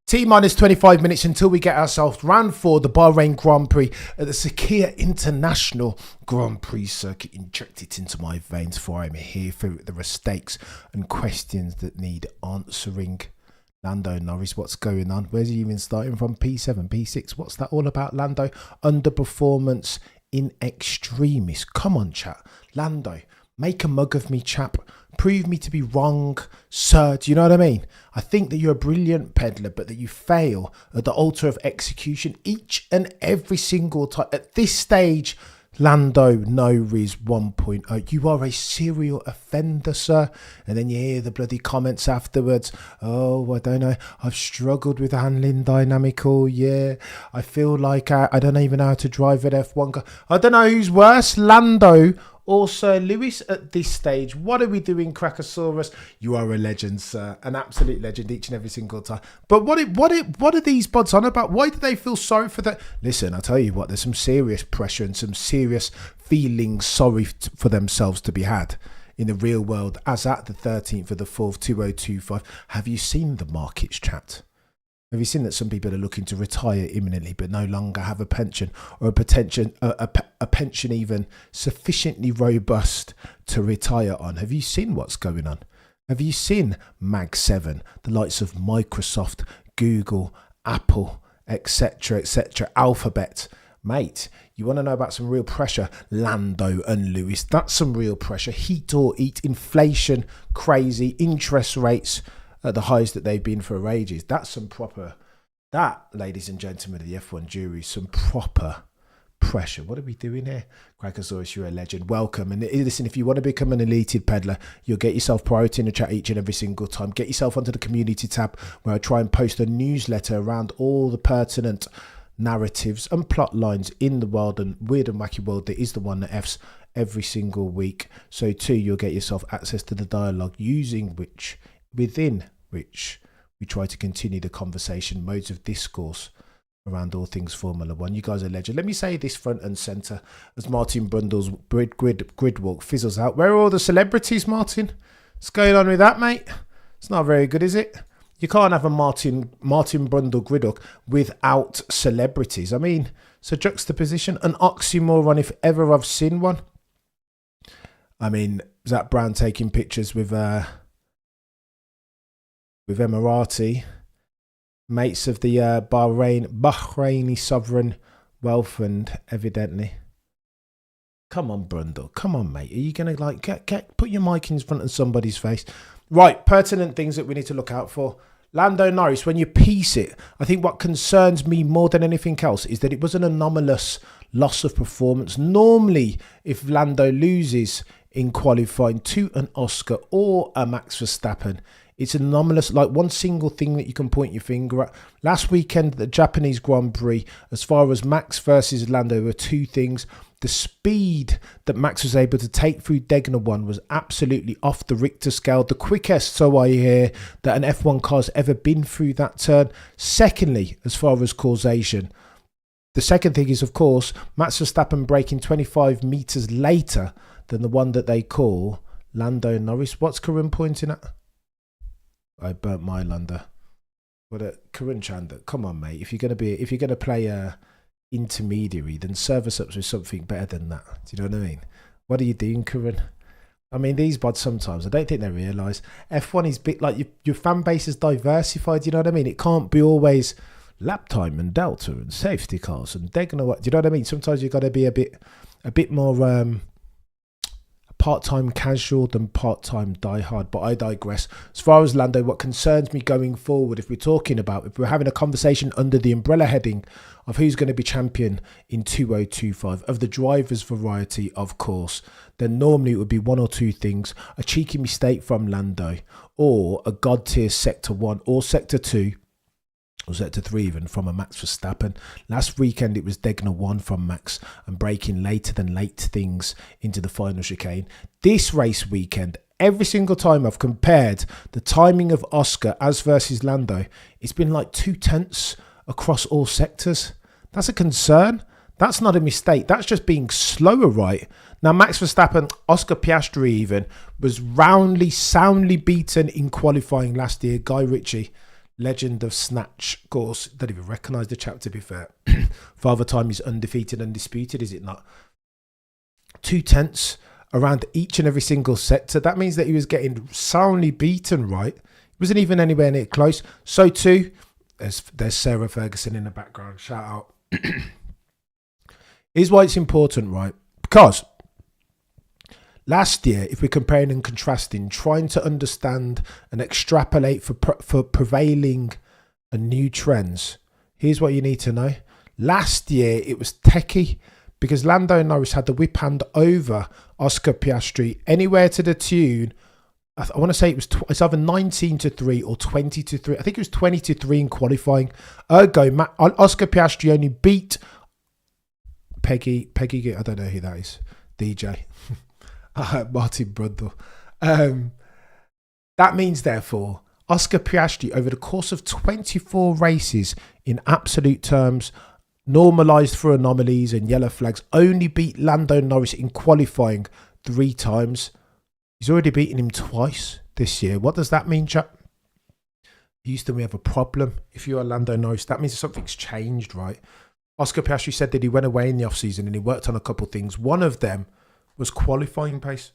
T-minus 25 minutes until we get ourselves round for the Bahrain Grand Prix at the Sakhir International Grand Prix circuit. Inject it into my veins, for I'm here for the mistakes and questions that need answering. Lando Norris, what's going on? Where's he even starting from? P7, P6, what's that all about, Lando? Underperformance in extremis. Come on, chat. Lando, make a mug of me, chap. Prove me to be wrong, sir. Do you know what I mean? I think that you're a brilliant peddler, but that you fail at the altar of execution each and every single time. At this stage, Lando Norris 1.0. You are a serial offender, sir. And then you hear the bloody comments afterwards. Oh, I don't know. I've struggled with handling dynamic all year. I feel like I don't even know how to drive at F1 car. I don't know who's worse, Lando or Sir Lewis at this stage. What are we doing, Crackosaurus? You are a legend, sir. An absolute legend each and every single time. But what are these bods on about? Why do they feel sorry for that? Listen, I'll tell you what, there's some serious pressure and some serious feeling sorry for themselves to be had in the real world, as at the 13th of the 4th, 2025. Have you seen the markets, chat? Have you seen that some people are looking to retire imminently but no longer have a pension, or a pension even sufficiently robust to retire on? Have you seen what's going on? Have you seen Mag 7, the likes of Microsoft, Google, Apple, etc., Alphabet? Mate, you want to know about some real pressure? Lando and Lewis, that's some real pressure. Heat or eat, inflation, crazy, interest rates at the highest that they've been for ages. That's some proper, that, ladies and gentlemen of the F1 jury, some proper pressure. What are we doing here? Crackosaurus, you're a legend. Welcome. And listen, if you want to become an elated peddler, you'll get yourself priority in the chat each and every single time. Get yourself onto the community tab where I try and post a newsletter around all the pertinent narratives and plot lines in the wild and weird and wacky world that is the one that F's every single week. So too, you'll get yourself access to the dialogue within which we try to continue the conversation, modes of discourse around all things Formula One. You guys are legend. Let me say this front and centre as Martin Brundle's grid walk fizzles out. Where are all the celebrities, Martin? What's going on with that, mate? It's not very good, is it? You can't have a Martin Brundle grid walk without celebrities. I mean, it's a juxtaposition, an oxymoron if ever I've seen one. I mean, Zach Brown taking pictures with Emirati, mates of the Bahraini sovereign wealth fund, evidently. Come on, Brundle. Come on, mate. Are you going to put your mic in front of somebody's face? Right, pertinent things that we need to look out for. Lando Norris, when you piece it, I think what concerns me more than anything else is that it was an anomalous loss of performance. Normally, if Lando loses in qualifying to an Oscar or a Max Verstappen, it's anomalous, like one single thing that you can point your finger at. Last weekend, the Japanese Grand Prix, as far as Max versus Lando, were two things. The speed that Max was able to take through Degner 1 was absolutely off the Richter scale. The quickest, so I hear, that an F1 car's ever been through that turn. Secondly, as far as causation, the second thing is, of course, Max Verstappen braking 25 metres later than the one that they call Lando Norris. What's Karun pointing at? I burnt my Lando. What a Karun Chanda. Come on, mate. If you're gonna play a intermediary, then serve us up with something better than that. Do you know what I mean? What are you doing, Karun? I mean, these bods sometimes, I don't think they realise F1 is big, like your fan base is diversified. You know what I mean? It can't be always lap time and delta and safety cars and Degner. Do you know what I mean? Sometimes you've got to be a bit more part-time casual than part-time diehard, but I digress. As far as Lando, what concerns me going forward, if we're having a conversation under the umbrella heading of who's going to be champion in 2025, of the drivers variety, of course, then normally it would be one or two things: a cheeky mistake from Lando, or a god tier sector 1 or sector 2, or sector 3 even, from a Max Verstappen. Last weekend it was Degner 1 from Max and breaking later than late things into the final chicane. This race weekend, every single time I've compared the timing of Oscar as versus Lando, it's been like 2/10 across all sectors. That's a concern. That's not a mistake. That's just being slower, right? Now, Max Verstappen, Oscar Piastri even, was soundly beaten in qualifying last year. Guy Ritchie, Legend of Snatch course. Don't even recognise the chap, to be fair. Father Time is undefeated, undisputed, is it not? 2/10 around each and every single set. So that means that he was getting soundly beaten, right? He wasn't even anywhere near close. So too, there's Sarah Ferguson in the background. Shout out. Here's why it's important, right? Because last year, if we're comparing and contrasting, trying to understand and extrapolate for prevailing and new trends, here's what you need to know. Last year, it was techie because Lando Norris had the whip hand over Oscar Piastri anywhere to the tune. I want to say it's either 19-3 or 20-3. I think it was 20-3 in qualifying. Ergo, Oscar Piastri only beat Peggy, I don't know who that is. DJ. Martin Brundle. That means, therefore, Oscar Piastri, over the course of 24 races, in absolute terms, normalised for anomalies and yellow flags, only beat Lando Norris in qualifying 3 times. He's already beaten him twice this year. What does that mean, chap? Houston, we have a problem. If you are Lando Norris, that means something's changed, right? Oscar Piastri said that he went away in the off-season and he worked on a couple of things. One of them was qualifying pace.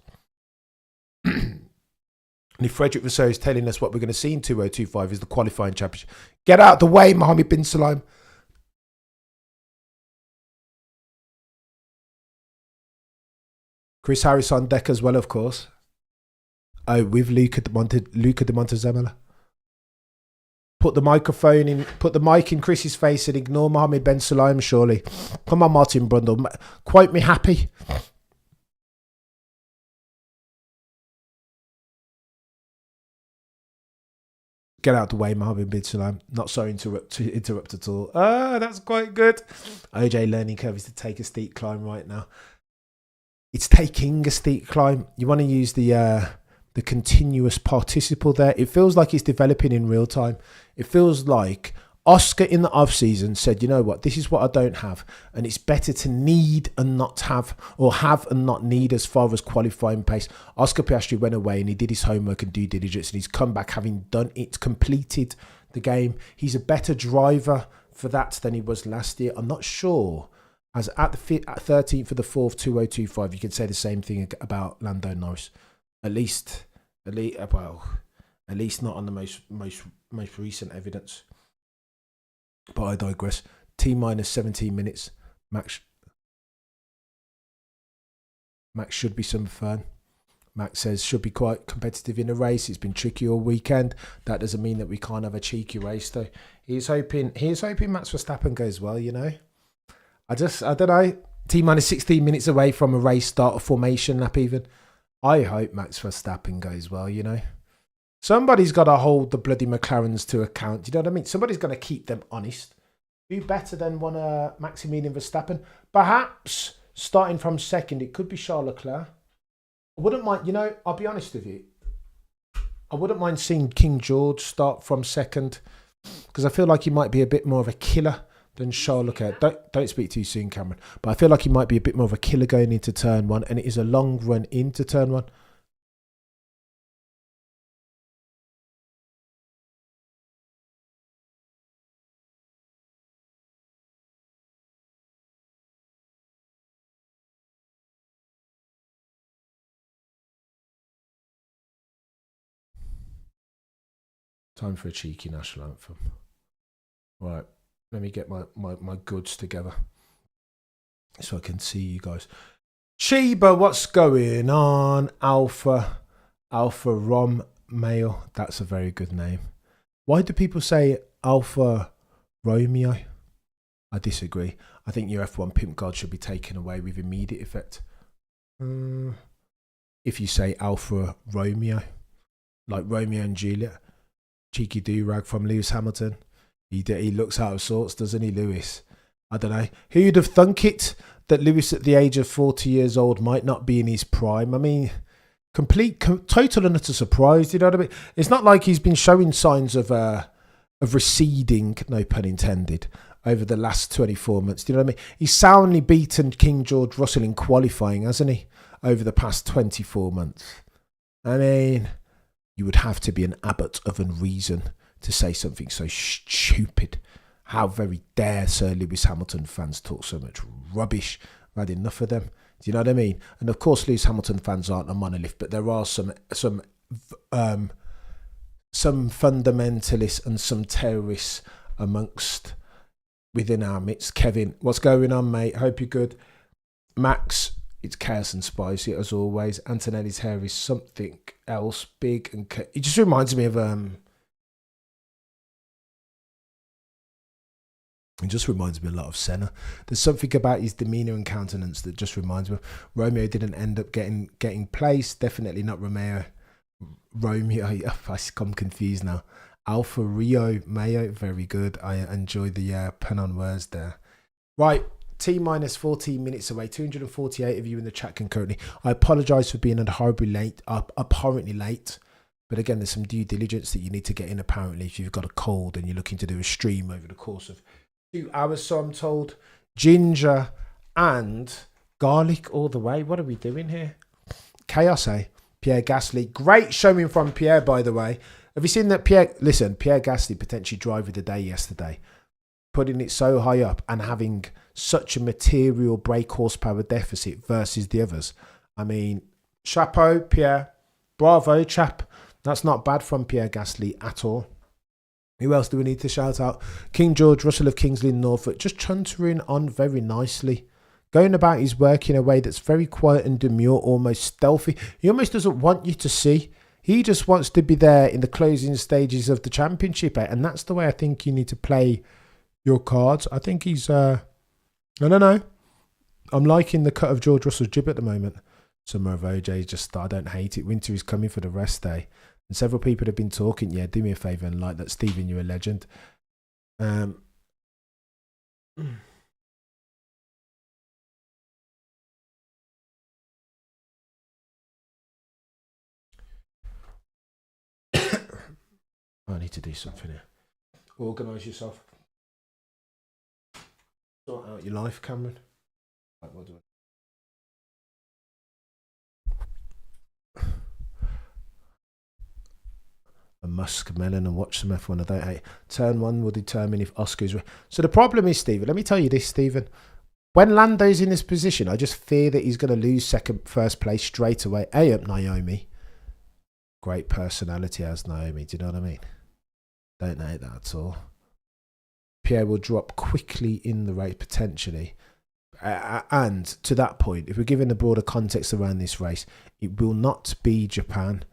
And if Frederick Vasseur is telling us what we're going to see in 2025 is the qualifying championship, get out of the way, Mohammed bin Salim. Chris Harris on deck as well, of course. Oh, with Luca de Montezemolo. Put the microphone in, put the mic in Chris's face and ignore Mohammed Ben Sulayem, surely. Come on, Martin Brundle. Quote me happy. Get out of the way, Mohammed bin Sulayem. Not sorry to interrupt at all. Ah, that's quite good. OJ learning curve is to take a steep climb right now. It's taking a steep climb. You want to use the continuous participle there. It feels like it's developing in real time. It feels like Oscar in the off season said, you know what, this is what I don't have, and it's better to need and not have, or have and not need as far as qualifying pace. Oscar Piastri went away and he did his homework and due diligence, and he's come back having done it, completed the game. He's a better driver for that than he was last year. I'm not sure. As at 13th for the 4th, 2025, you could say the same thing about Lando Norris. At least not on the most recent evidence. But I digress. T minus 17 minutes. Max should be some fun. Max says should be quite competitive in a race. It's been tricky all weekend. That doesn't mean that we can't have a cheeky race though. He's hoping Max Verstappen goes well, you know. I don't know. T minus 16 minutes away from a race start, a formation lap even. I hope Max Verstappen goes well, you know. Somebody's got to hold the bloody McLarens to account. You know what I mean? Somebody's going to keep them honest. Who better than one Maximilian Verstappen? Perhaps starting from second, it could be Charles Leclerc. I wouldn't mind, you know, I'll be honest with you. I wouldn't mind seeing King George start from second because I feel like he might be a bit more of a killer than Charles Leclerc. Don't speak too soon, Cameron. But I feel like he might be a bit more of a killer going into turn one, and it is a long run into turn one. Time for a cheeky national anthem. Right. Let me get my goods together so I can see you guys. Chiba, what's going on? Alpha Romeo. That's a very good name. Why do people say Alpha Romeo? I disagree. I think your F1 pimp card should be taken away with immediate effect. If you say Alpha Romeo, like Romeo and Juliet. Cheeky do-rag from Lewis Hamilton. He looks out of sorts, doesn't he, Lewis? I don't know. Who'd have thunk it that Lewis at the age of 40 years old might not be in his prime? I mean, total and utter surprise, you know what I mean? It's not like he's been showing signs of receding, no pun intended, over the last 24 months. Do you know what I mean? He's soundly beaten King George Russell in qualifying, hasn't he, over the past 24 months? I mean, you would have to be an abbot of unreason to say something so stupid. How very dare Sir Lewis Hamilton fans talk so much rubbish. I've had enough of them. Do you know what I mean? And of course, Lewis Hamilton fans aren't a monolith, but there are some fundamentalists and some terrorists within our midst. Kevin, what's going on, mate? Hope you're good. Max, it's chaos and spicy as always. Antonelli's hair is something else, big and it just reminds me of It just reminds me a lot of Senna. There's something about his demeanour and countenance that just reminds me. Romeo didn't end up getting placed. Definitely not Romeo. I'm confused now. Alfa Rio Mayo, very good. I enjoy the pen on words there. Right, T minus 14 minutes away. 248 of you in the chat concurrently. I apologise for being apparently late. But again, there's some due diligence that you need to get in apparently if you've got a cold and you're looking to do a stream over the course of 2 hours, so I'm told. Ginger and garlic all the way. What are we doing here? Chaos, eh? Pierre Gasly. Great showing from Pierre, by the way. Have you seen that Pierre Gasly potentially driver of the day yesterday, putting it so high up and having such a material brake horsepower deficit versus the others. I mean, chapeau, Pierre. Bravo, chap. That's not bad from Pierre Gasly at all. Who else do we need to shout out? King George Russell of Kingsley Norfolk, just chuntering on very nicely. Going about his work in a way that's very quiet and demure, almost stealthy. He almost doesn't want you to see. He just wants to be there in the closing stages of the championship. And that's the way I think you need to play your cards. I think he's... I don't know. I'm liking the cut of George Russell's jib at the moment. Summer of OJ, just I don't hate it. Winter is coming for the rest day. And several people have been talking. Yeah, do me a favour and like that. Stephen, you're a legend. I need to do something here. Organise yourself. Sort out your life, Cameron. Right, what do a musk melon and watch some F1 I don't hate. Turn 1 will determine if Oscar's... So the problem is, Stephen, let me tell you this, Stephen. When Lando's in this position, I just fear that he's going to lose first place straight away. Up Naomi. Great personality as Naomi, do you know what I mean? Don't hate that at all. Pierre will drop quickly in the race, potentially. And to that point, if we're given the broader context around this race, it will not be Japan.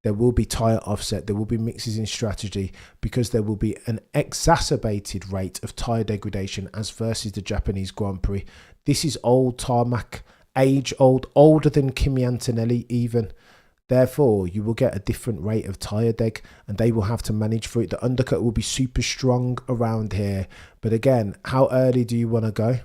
There will be tyre offset. There will be mixes in strategy because there will be an exacerbated rate of tyre degradation as versus the Japanese Grand Prix. This is old tarmac, age old, older than Kimi Antonelli even. Therefore, you will get a different rate of tyre deg and they will have to manage through it. The undercut will be super strong around here. But again, how early do you want to go?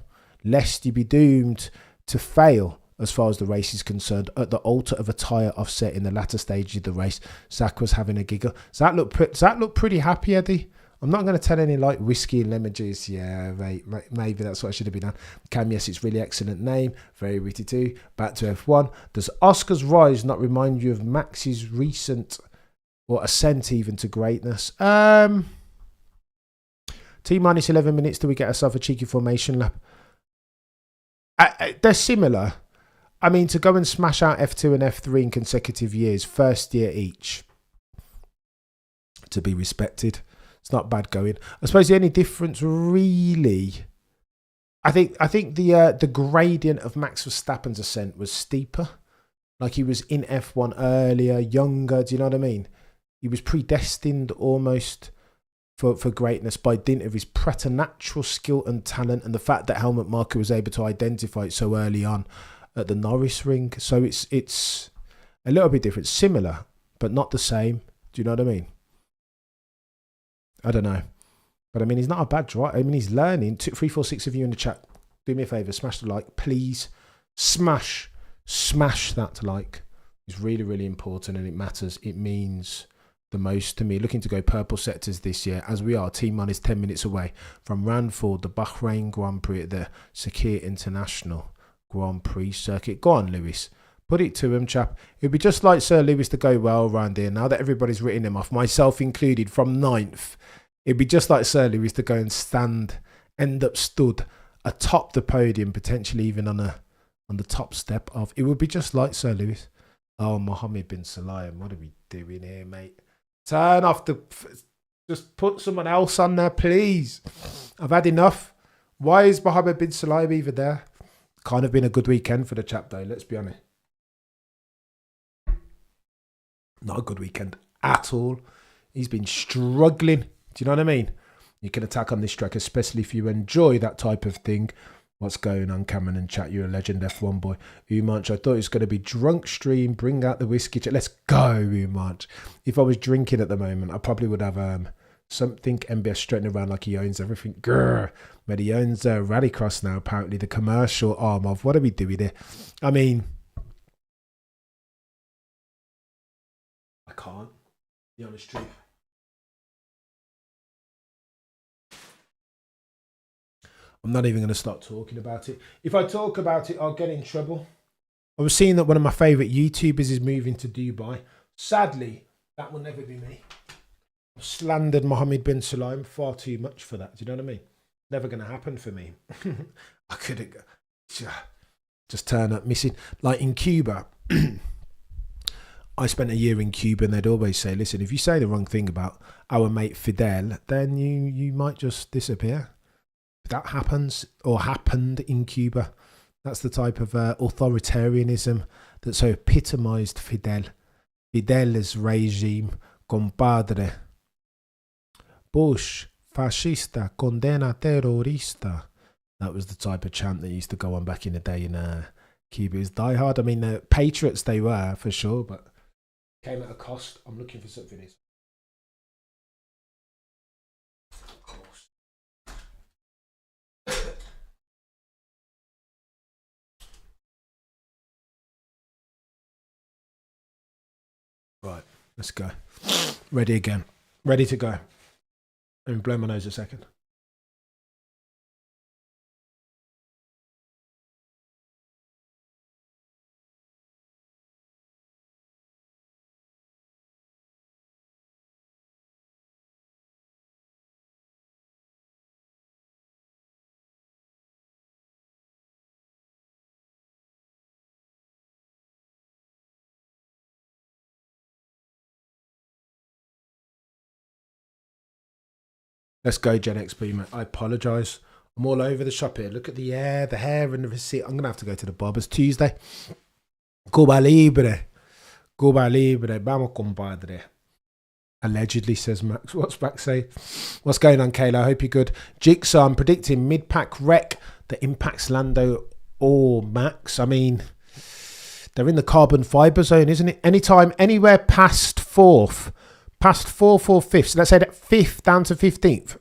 Lest you be doomed to fail as far as the race is concerned at the altar of a tyre offset in the latter stage of the race. Zach was having a giggle. Does that look pretty happy, Eddie? I'm not going to tell any like whiskey and lemon juice. Yeah, maybe that's what I should have been done. Cam, yes, it's really excellent name. Very witty too. Back to F1. Does Oscar's rise not remind you of Max's recent or ascent even to greatness? T minus 11 minutes till we get ourselves a cheeky formation lap. They're similar. I mean, to go and smash out F2 and F3 in consecutive years, first year each, to be respected. It's not bad going. I suppose the only difference really, I think the gradient of Max Verstappen's ascent was steeper. Like he was in F1 earlier, younger. Do you know what I mean? He was predestined almost for greatness by dint of his preternatural skill and talent, and the fact that Helmut Marko was able to identify it so early on at the Norris ring. So it's a little bit different, similar but not the same. Do you know what I mean? I don't know. But I mean, he's not a bad driver. I mean, he's learning. 2, 3, 4, 6 of you in the chat. Do me a favour. Smash the like. Please. Smash that like. It's really, really important and it matters. It means the most to me. Looking to go purple sectors this year as we are. T-minus 10 minutes away from Ranford, the Bahrain Grand Prix at the Sakir International Grand Prix circuit. Go on, Lewis. Put it to him, chap. It'd be just like Sir Lewis to go well round here. Now that everybody's written him off, myself included, from ninth, it'd be just like Sir Lewis to go and end up stood atop the podium, potentially even on the top step of. It would be just like Sir Lewis. Oh, Mohammed bin Sulayem, what are we doing here, mate? Turn off the. Just put someone else on there, please. I've had enough. Why is Mohammed bin Sulayem even there? Kind of been a good weekend for the chap, though. Let's be honest. Not a good weekend at all. He's been struggling. Do you know what I mean? You can attack on this track, especially if you enjoy that type of thing. What's going on, Cameron and chat? You're a legend, F1 boy. Umanch, I thought it was going to be drunk stream. Bring out the whiskey. Let's go, Umanch. If I was drinking at the moment, I probably would have something MBS straightening around like he owns everything. Grrr. But he owns Rallycross now, apparently. The commercial arm of. What are we doing here? I mean, I can't. The honest truth. I'm not even going to start talking about it. If I talk about it, I'll get in trouble. I was seeing that one of my favourite YouTubers is moving to Dubai. Sadly, that will never be me. I've slandered Mohammed bin Sulayem far too much for that. Do you know what I mean? Never going to happen for me. I could just turn up missing. Like in Cuba, I spent a year in Cuba and they'd always say, listen, if you say the wrong thing about our mate Fidel, then you might just disappear. That happens or happened in Cuba. That's the type of authoritarianism that so epitomised Fidel's regime. Compadre. Bush, fascista, condena terrorista. That was the type of chant that used to go on back in the day in Cuba. It was diehard. I mean, patriots they were, for sure, but came at a cost. I'm looking for something else. Right, let's go. Ready again. Ready to go. Let me blow my nose a second. Let's go, Gen XP, mate. I apologise. I'm all over the shop here. Look at the hair and the receipt. I'm going to have to go to the barber's Tuesday. Cuba Libre. Cuba Libre. Vamos, compadre. Allegedly, says Max. What's Max say? What's going on, Kayla? I hope you're good. Jigsaw, I'm predicting mid-pack wreck that impacts Lando or Max. I mean, they're in the carbon fibre zone, isn't it? Anytime, anywhere past fourth or fifth, so let's say that fifth down to 15th,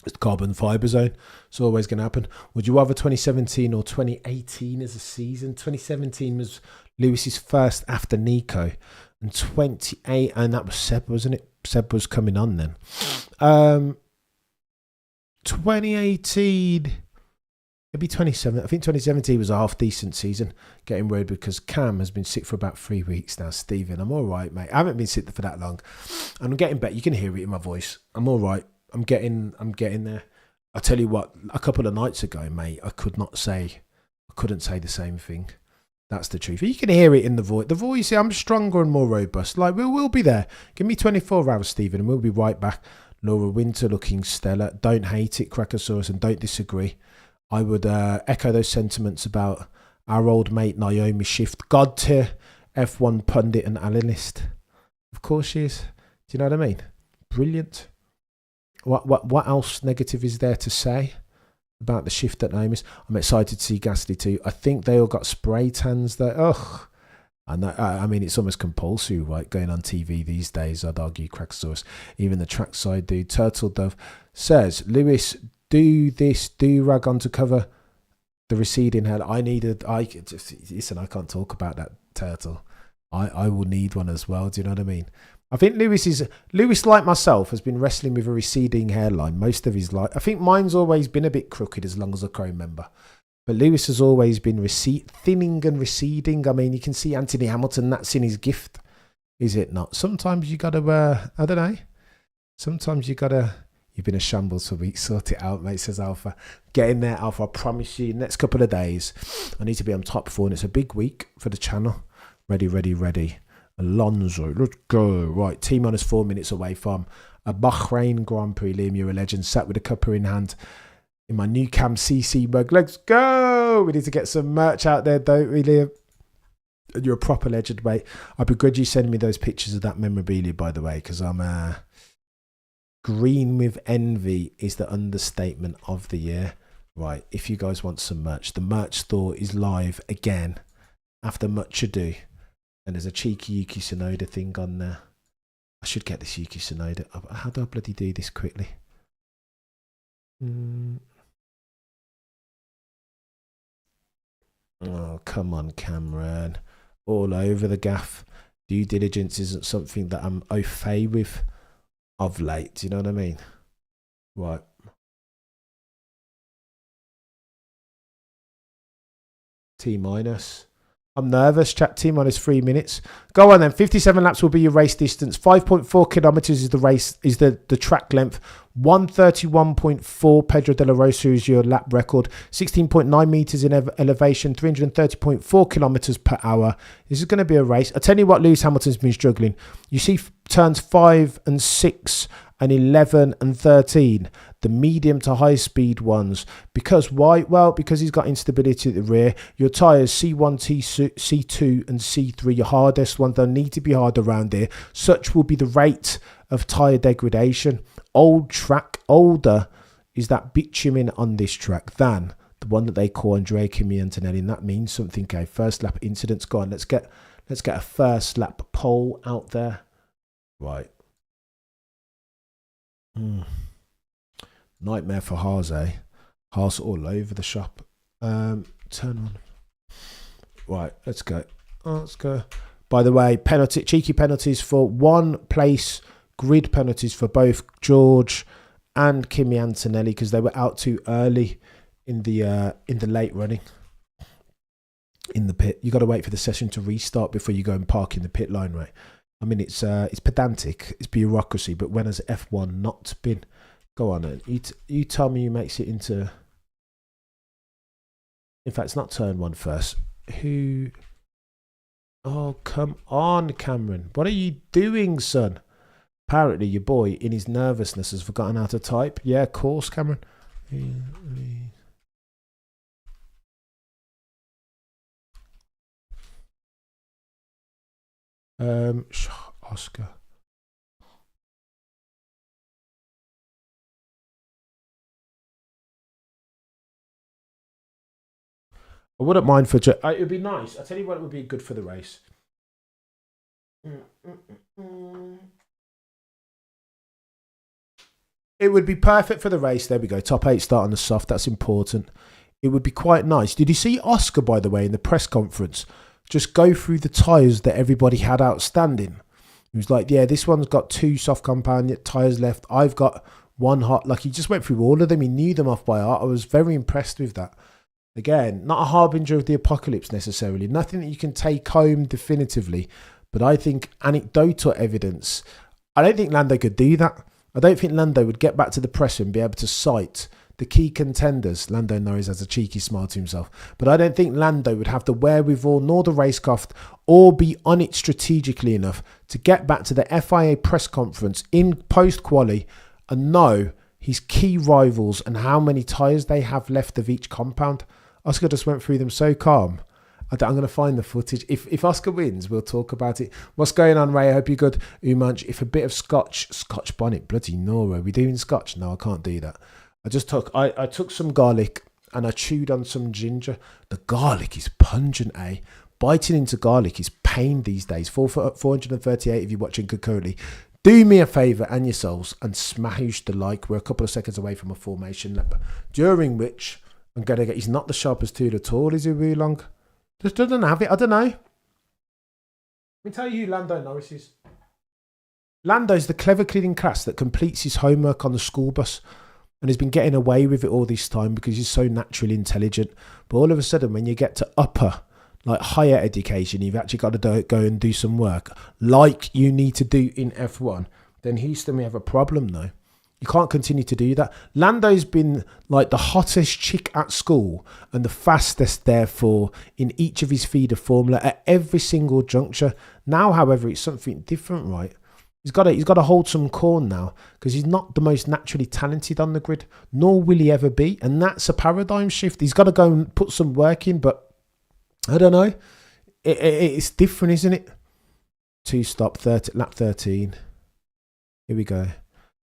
it's the carbon fibre zone. It's always going to happen. Would you rather 2017 or 2018 as a season? 2017 was Lewis's first after Nico, and 28, and that was Seb, wasn't it? Seb was coming on then. 2018, maybe 27. I think 2017 was a half decent season. Getting worried because Cam has been sick for about 3 weeks now. Stephen, I'm all right, mate. I haven't been sick for that long. And I'm getting better. You can hear it in my voice. I'm all right. I'm getting there. I tell you what, a couple of nights ago, mate, I couldn't say the same thing. That's the truth. You can hear it in the voice. The voice, I'm stronger and more robust. Like, we'll be there. Give me 24 hours, Stephen, and we'll be right back. Laura Winter looking stellar. Don't hate it, Crackosaurus, and don't disagree. I would echo those sentiments about our old mate Naomi Shift, God tier, F1 pundit and analyst. Of course she is. Do you know what I mean? Brilliant. What else negative is there to say about the Shift at Naomi's? I'm excited to see Gasly too. I think they all got spray tans there. Ugh. And I mean, it's almost compulsory, right? Going on TV these days, I'd argue, Crackosaurus. Even the trackside dude, Turtle Dove, says, Lewis, do this do-rag on to cover the receding hair. Listen, I can't talk about that, Turtle. I will need one as well. Do you know what I mean? I think Lewis, like myself, has been wrestling with a receding hairline most of his life. I think mine's always been a bit crooked as long as I can remember. But Lewis has always been thinning and receding. I mean, you can see Anthony Hamilton, that's in his gift, is it not? Sometimes you got to, I don't know. Sometimes you got to, you've been a shambles for weeks. Sort it out, mate, says Alpha. Get in there, Alpha. I promise you, next couple of days, I need to be on top 4. And it's a big week for the channel. Ready, ready, ready. Alonso, let's go. Right, T-minus 4 minutes away from a Bahrain Grand Prix. Liam, you're a legend. Sat with a cuppa in hand in my new Cam CC mug. Let's go. We need to get some merch out there, don't we, Liam? You're a proper legend, mate. I begrudge you sending me those pictures of that memorabilia, by the way, because I'm green with envy is the understatement of the year. Right, if you guys want some merch, the merch store is live again after much ado. And there's a cheeky Yuki Tsunoda thing on there. I should get this Yuki Tsunoda. How do I bloody do this quickly? Oh, come on, Cameron. All over the gaff. Due diligence isn't something that I'm au fait with of late. Do you know what I mean? Right. T-minus. I'm nervous. Chat T-minus 3 minutes. Go on then. 57 laps will be your race distance. 5.4 kilometers is the race, is the track length. 131.4 Pedro de la Rosa is your lap record. 16.9 meters in elevation. 330.4 kilometers per hour. This is going to be a race. I tell you what, Lewis Hamilton's been struggling. You see turns 5 and 6 and 11 and 13, the medium to high speed ones. Because why? Well, because he's got instability at the rear. Your tyres C1, C2 and C3, your hardest ones, they'll need to be hard around here. Such will be the rate of tyre degradation. Old track, older is that bitumen on this track than the one that they call Andrea Kimi Antonelli, and that means something. Okay, first lap incidents. Go on, let's get a first lap poll out there. Right. Nightmare for Haas, eh? Haas all over the shop. Turn on. Right, let's go. Let's go. By the way, cheeky penalties for one place. Grid penalties for both George and Kimi Antonelli because they were out too early in the late running in the pit. You got to wait for the session to restart before you go and park in the pit line, right? I mean, it's pedantic, it's bureaucracy, but when has F1 not been? Go on, then. You tell me who makes it into. In fact, it's not turn 1 first. Who? Oh, come on, Cameron. What are you doing, son? Apparently, your boy, in his nervousness, has forgotten how to type. Yeah, of course, Cameron. Oscar. I wouldn't mind for it would be nice. I tell you what, it would be good for the race. It would be perfect for the race. There we go. Top 8 start on the soft. That's important. It would be quite nice. Did you see Oscar, by the way, in the press conference? Just go through the tyres that everybody had outstanding. He was like, yeah, this one's got 2 soft compound tyres left. I've got 1 hot. Like, he just went through all of them. He knew them off by heart. I was very impressed with that. Again, not a harbinger of the apocalypse necessarily. Nothing that you can take home definitively. But I think anecdotal evidence. I don't think Lando could do that. I don't think Lando would get back to the press and be able to cite the key contenders. Lando Norris has a cheeky smile to himself. But I don't think Lando would have the wherewithal nor the racecraft or be on it strategically enough to get back to the FIA press conference in post-quali and know his key rivals and how many tyres they have left of each compound. Oscar just went through them so calm. I'm going to find the footage. If Oscar wins, we'll talk about it. What's going on, Ray? I hope you're good. Umanch, if a bit of Scotch bonnet, bloody Nora. Are we doing Scotch? No, I can't do that. I took some garlic and I chewed on some ginger. The garlic is pungent, eh? Biting into garlic is pain these days. 438 if you're watching concurrently. Do me a favour and yourselves and smash the like. We're a couple of seconds away from a formation lap, during which I'm going to get... He's not the sharpest tool at all, is he, really long? Just doesn't have it. I don't know. Let me tell you who Lando Norris is. Lando's the clever kid in class that completes his homework on the school bus And he's been getting away with it all this time because he's so naturally intelligent. But all of a sudden, when you get to higher education, you've actually got to go and do some work like you need to do in F1. Then Houston, we have a problem though. You can't continue to do that. Lando's been like the hottest chick at school and the fastest, therefore, in each of his feeder formula at every single juncture. Now, however, it's something different, right? He's got to hold some corn now because he's not the most naturally talented on the grid, nor will he ever be. And that's a paradigm shift. He's got to go and put some work in, but I don't know. It's different, isn't it? 2-stop, lap 13. Here we go.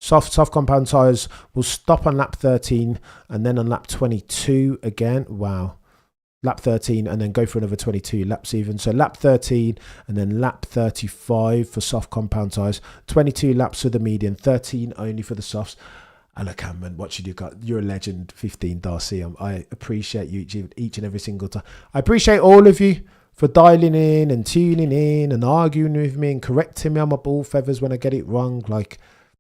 Soft compound tyres will stop on lap 13 and then on lap 22 again. Wow. Lap 13 and then go for another 22 laps even. So lap 13 and then lap 35 for soft compound tyres. 22 laps for the medium, 13 only for the softs. Hello, Cameron. What should you got? You're a legend, 15 Darcy. I appreciate you each and every single time. I appreciate all of you for dialing in and tuning in and arguing with me and correcting me on my ball feathers when I get it wrong. Like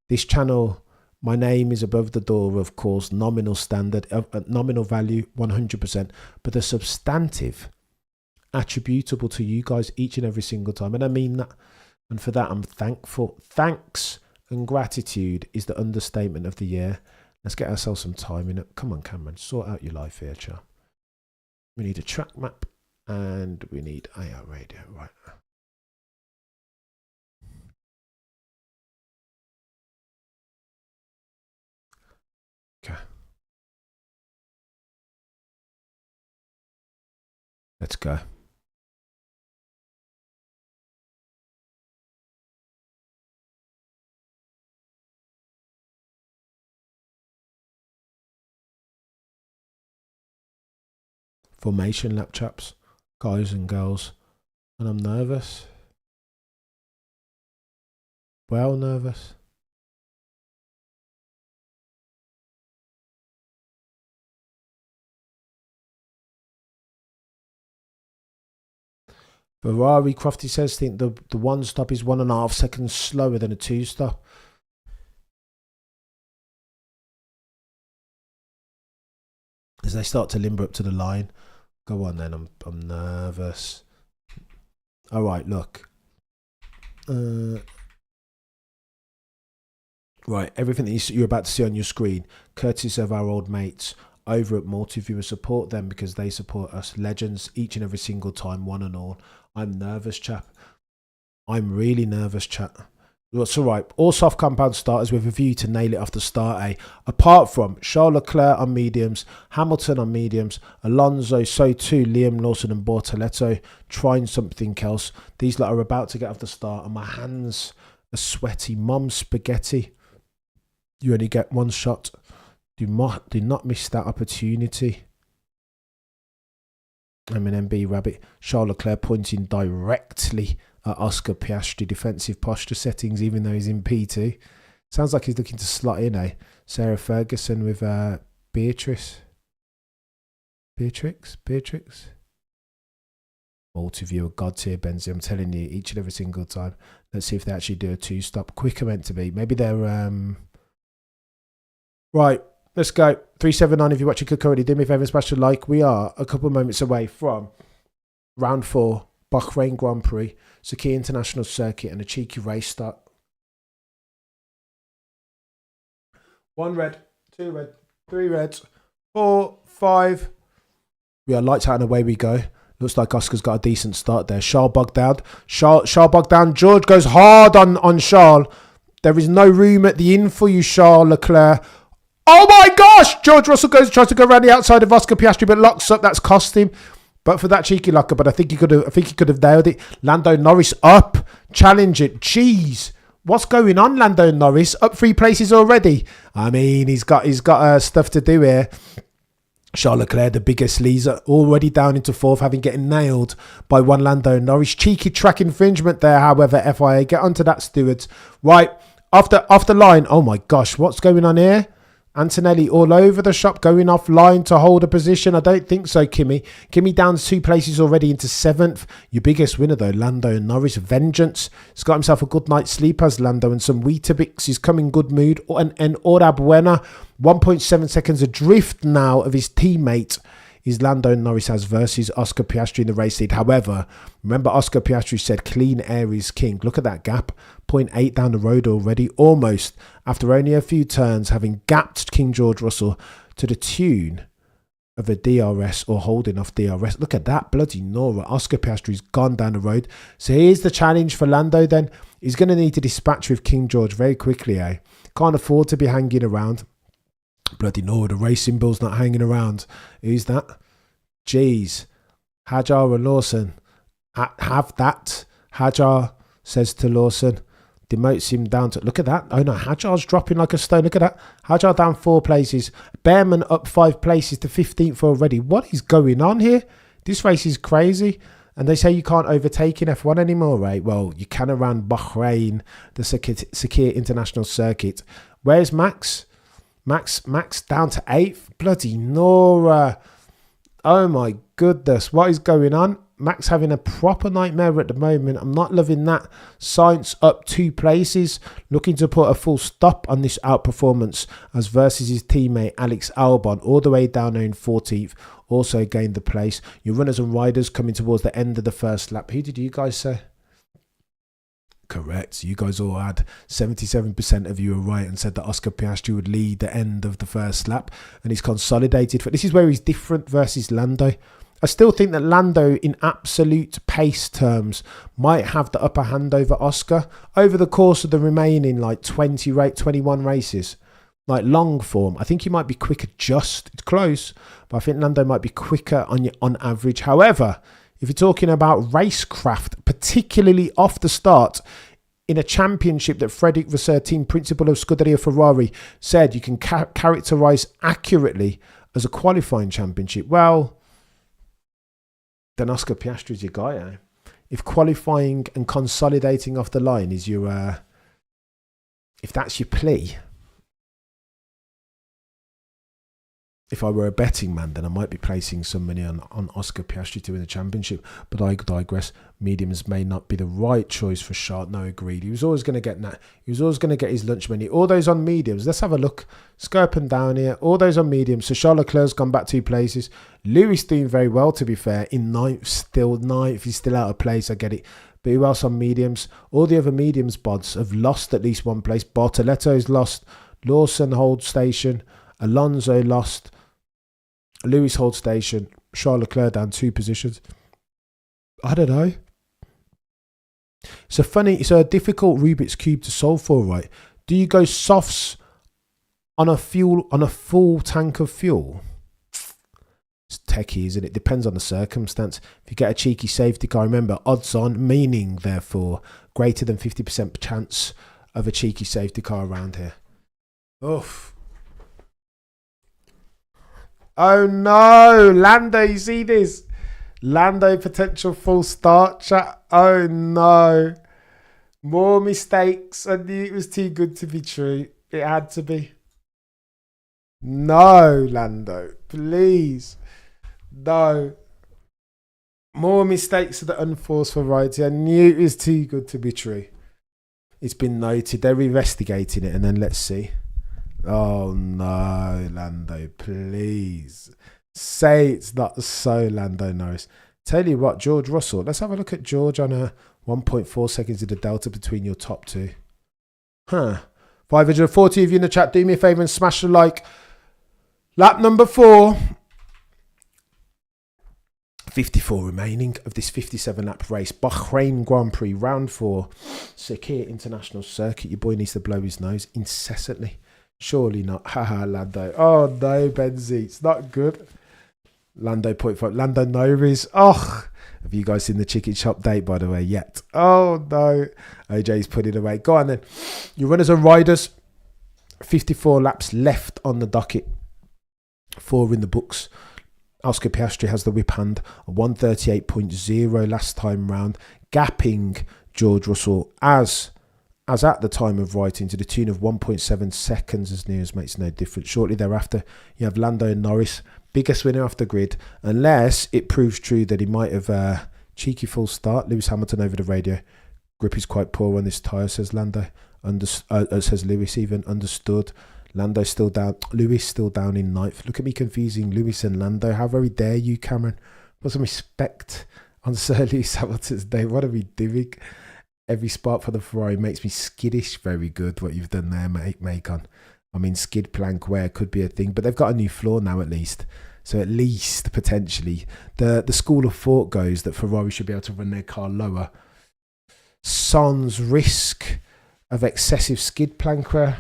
this channel, my name is above the door, of course, nominal standard, nominal value, 100%. But the substantive attributable to you guys each and every single time. And I mean that. And for that, I'm thankful. Thanks and gratitude is the understatement of the year. Let's get ourselves some time in it. Come on, Cameron, sort out your life here, chap. We need a track map and we need AR radio, right? Okay. Let's go. Formation lap, chaps, guys and girls. And I'm nervous. Well, nervous. Ferrari, Crofty says, think the one stop is 1.5 seconds slower than a 2-stop. As they start to limber up to the line. Go on then, I'm nervous. All right, look. Right, everything that you're about to see on your screen, courtesy of our old mates over at Multiviewer. Support them because they support us. Legends each and every single time, one and all. I'm nervous, chap. I'm really nervous, chap. It's all right. All soft compound starters with a view to nail it off the start, apart from Charles Leclerc on mediums, Hamilton on mediums, Alonso, so too Liam Lawson and Bortoletto trying something else. These lot are about to get off the start and my hands are sweaty. Mom spaghetti. You only get one shot. Do not miss that opportunity. I'm an MB rabbit. Charles Leclerc pointing directly at Oscar Piastri. Defensive posture settings, even though he's in P2. Sounds like he's looking to slot in, Sarah Ferguson with Beatrix. Multiviewer, God tier Benzi. I'm telling you, each and every single time. Let's see if they actually do a 2-stop. Quicker meant to be. Maybe they're right. Let's go. 379 if you're watching currently. Do me a favour, smash a like. We are a couple of moments away from round 4, Bahrain Grand Prix, Sakhir International Circuit, and a cheeky race start. 1 red, 2 red, 3 reds, 4, 5. We are lights out and away we go. Looks like Oscar's got a decent start there. Charles bogged down. Charles bogged down. George goes hard on Charles. There is no room at the inn for you, Charles Leclerc. Oh my gosh! George Russell tries to go around the outside of Oscar Piastri, but locks up. That's cost him. But for that cheeky locker, but I think he could have nailed it. Lando Norris up, challenge it. Jeez, what's going on, Lando Norris? Up 3 places already. I mean, he's got stuff to do here. Charles Leclerc, the biggest leaser, already down into 4th, having getting nailed by one Lando Norris. Cheeky track infringement there, however, FIA. Get onto that, stewards. Right, off the line. Oh my gosh, what's going on here? Antonelli all over the shop, going offline to hold a position. I don't think so, Kimmy. Kimmy down 2 places already into 7th. Your biggest winner, though, Lando and Norris. Vengeance. He's got himself a good night's sleep as Lando and some Weetabix. He's come in good mood. And Ora Buena, 1.7 seconds adrift now of his teammate. Is Lando Norris has versus Oscar Piastri in the race lead. However, remember Oscar Piastri said clean air is king. Look at that gap. 0.8 down the road already. Almost, after only a few turns, having gapped King George Russell to the tune of a DRS or holding off DRS. Look at that. Bloody Nora. Oscar Piastri's gone down the road. So here's the challenge for Lando then. He's going to need to dispatch with King George very quickly, eh? Can't afford to be hanging around. Bloody Nora, the racing bill's not hanging around. Who's that? Jeez. Hajar and Lawson. Have that. Hajar says to Lawson. Demotes him down to... Look at that. Oh no, Hajar's dropping like a stone. Look at that. Hajar down 4 places. Behrman up 5 places to 15th already. What is going on here? This race is crazy. And they say you can't overtake in F1 anymore, right? Well, you can around Bahrain, the Sakir International Circuit. Where's Max? Max down to 8th. Bloody Nora. Oh my goodness. What is going on? Max having a proper nightmare at the moment. I'm not loving that. Sainz up 2 places. Looking to put a full stop on this outperformance as versus his teammate Alex Albon. All the way down there in 14th. Also gained the place. Your runners and riders coming towards the end of the first lap. Who did you guys say? Correct. You guys all had 77% of you were right and said that Oscar Piastri would lead the end of the first lap, and he's consolidated. This is where he's different versus Lando. I still think that Lando, in absolute pace terms, might have the upper hand over Oscar over the course of the remaining 21 races. Like long form, I think he might be quicker. It's close, but I think Lando might be quicker on average. However, if you're talking about racecraft, particularly off the start, in a championship that Frederic Vasseur, team principal of Scuderia Ferrari, said you can characterise accurately as a qualifying championship, well, then Oscar Piastri's your guy, eh? If qualifying and consolidating off the line is your, if that's your plea, if I were a betting man, then I might be placing some money on Oscar Piastri to win the championship. But I digress. Mediums may not be the right choice for Charles. No, agreed. He was always going to get that. He was always going to get his lunch money. All those on mediums. Let's have a look. Let's go up and down here. All those on mediums. So Charles Leclerc's gone back 2 places. Lewis doing very well, to be fair. In 9th, still 9th. He's still out of place. I get it. But who else on mediums? All the other mediums bods have lost at least 1 place. Bartoletto's lost. Lawson holds station. Alonso lost. Lewis holds station. Charles Leclerc down 2 positions. I don't know. It's a difficult Rubik's Cube to solve for, right? Do you go softs on a full tank of fuel? It's techie, isn't it? Depends on the circumstance. If you get a cheeky safety car, remember, odds on, meaning therefore greater than 50% chance of a cheeky safety car around here. Oof. Oh no, Lando, you see this? Lando potential full start, chat. Oh no. More mistakes. I knew it was too good to be true. It had to be. No, Lando, please. No. More mistakes of the unforced variety. I knew it was too good to be true. It's been noted. They're investigating it, and then let's see. Oh no, Lando, please. Say it's not so, Lando Norris. Tell you what, George Russell. Let's have a look at George on a 1.4 seconds of the delta between your top 2. 540 of you in the chat. Do me a favour and smash the like. Lap number 4. 54 remaining of this 57 lap race. Bahrain Grand Prix, round 4. Sakir International Circuit. Your boy needs to blow his nose incessantly. Surely not. Haha, Lando. Oh no, Benzi. It's not good. Lando 0.5. Lando Norris. Oh, have you guys seen the chicken shop date, by the way, yet? Oh no. OJ's put it away. Go on then. Your runners and riders. 54 laps left on the docket. 4 in the books. Oscar Piastri has the whip hand. 138.0 last time round. Gapping George Russell as as at the time of writing, to the tune of 1.7 seconds, as near as makes no difference. Shortly thereafter, you have Lando and Norris, biggest winner off the grid, unless it proves true that he might have cheeky false start. Lewis Hamilton over the radio. Grip is quite poor on this tyre, says Lando. Says Lewis, even understood. Lando still down. Lewis still down in ninth. Look at me confusing Lewis and Lando. How very dare you, Cameron? Put some respect on Sir Lewis Hamilton's day. What are we doing? Every spark for the Ferrari makes me skittish. Very good what you've done there, mate, Macon. I mean, skid plank wear could be a thing, but they've got a new floor now at least. So at least, potentially, the school of thought goes that Ferrari should be able to run their car lower. Sans risk of excessive skid plank wear.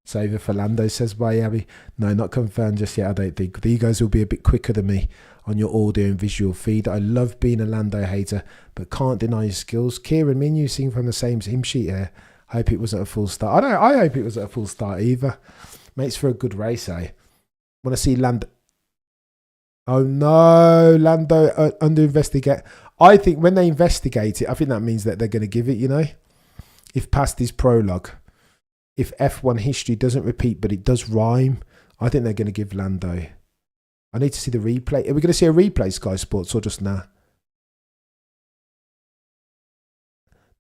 Saver for Lando, says Miami. No, not confirmed just yet, I don't think. The guys will be a bit quicker than me on your audio and visual feed. I love being a Lando hater, but can't deny your skills. Kieran, me and you sing from the same hymn sheet here. Hope it wasn't a full start. I hope it wasn't a full start either. Makes for a good race, eh? Want to see Lando. Oh no, Lando under investigate. I think when they investigate it, I think that means that they're going to give it, you know? If past his prologue. If F1 history doesn't repeat, but it does rhyme, I think they're going to give Lando. I need to see the replay. Are we going to see a replay, Sky Sports, or just nah?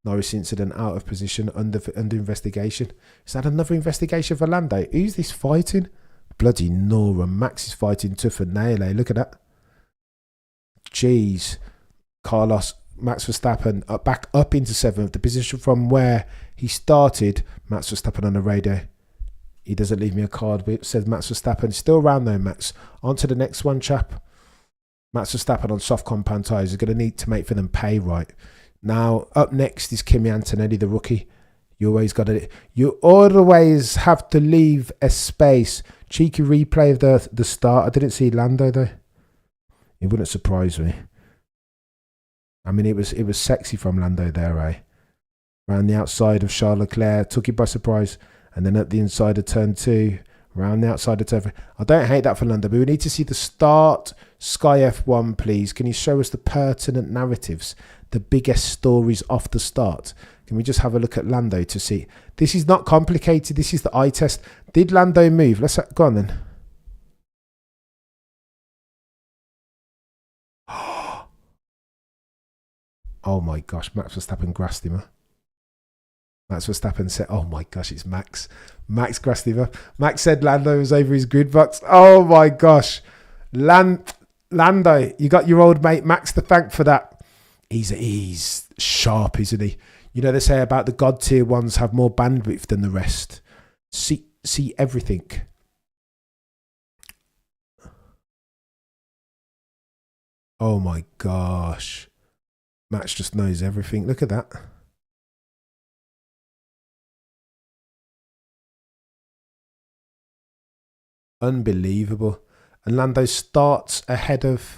Norris incident out of position, under investigation. Is that another investigation for Lando? Who's this fighting? Bloody Nora. Max is fighting tooth and nail, eh? Look at that. Jeez. Max Verstappen back up into 7th. The position from where he started. Max Verstappen on the radio. He doesn't leave me a card, but it says Max Verstappen. Still around though, Max. On to the next one, chap. Max Verstappen on soft compound tyres is going to need to make for them pay right. Now, up next is Kimi Antonelli, the rookie. You always have to leave a space. Cheeky replay of the start. I didn't see Lando though. It wouldn't surprise me. I mean, it was sexy from Lando there, eh? Around the outside of Charles Leclerc, took it by surprise. And then at the inside of turn 2, around the outside of turn 3. I don't hate that for Lando, but we need to see the start. Sky F1, please. Can you show us the pertinent narratives, the biggest stories off the start? Can we just have a look at Lando to see? This is not complicated. This is the eye test. Did Lando move? Let's go on then. Oh my gosh, Max Verstappen grassed him. Max Verstappen said, oh my gosh, it's Max. Max grassed him up. Max said Lando was over his grid box. Oh my gosh. Lando, you got your old mate Max to thank for that. He's sharp, isn't he? You know, they say about the God tier ones have more bandwidth than the rest. See everything. Oh my gosh. Max just knows everything. Look at that. Unbelievable. And Lando starts ahead of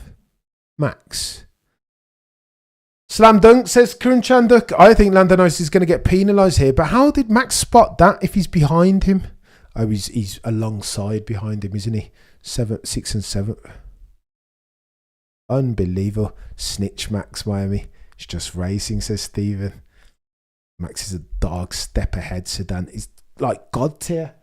Max. Slam dunk, says Kurun Chanduk. I think Lando Norris is going to get penalised here. But how did Max spot that if he's behind him? Oh, he's alongside behind him, isn't he? 6 and 7. Unbelievable. Snitch Max, Miami. It's just racing, says Stephen. Max is a dog step ahead sedan. He's like God tier.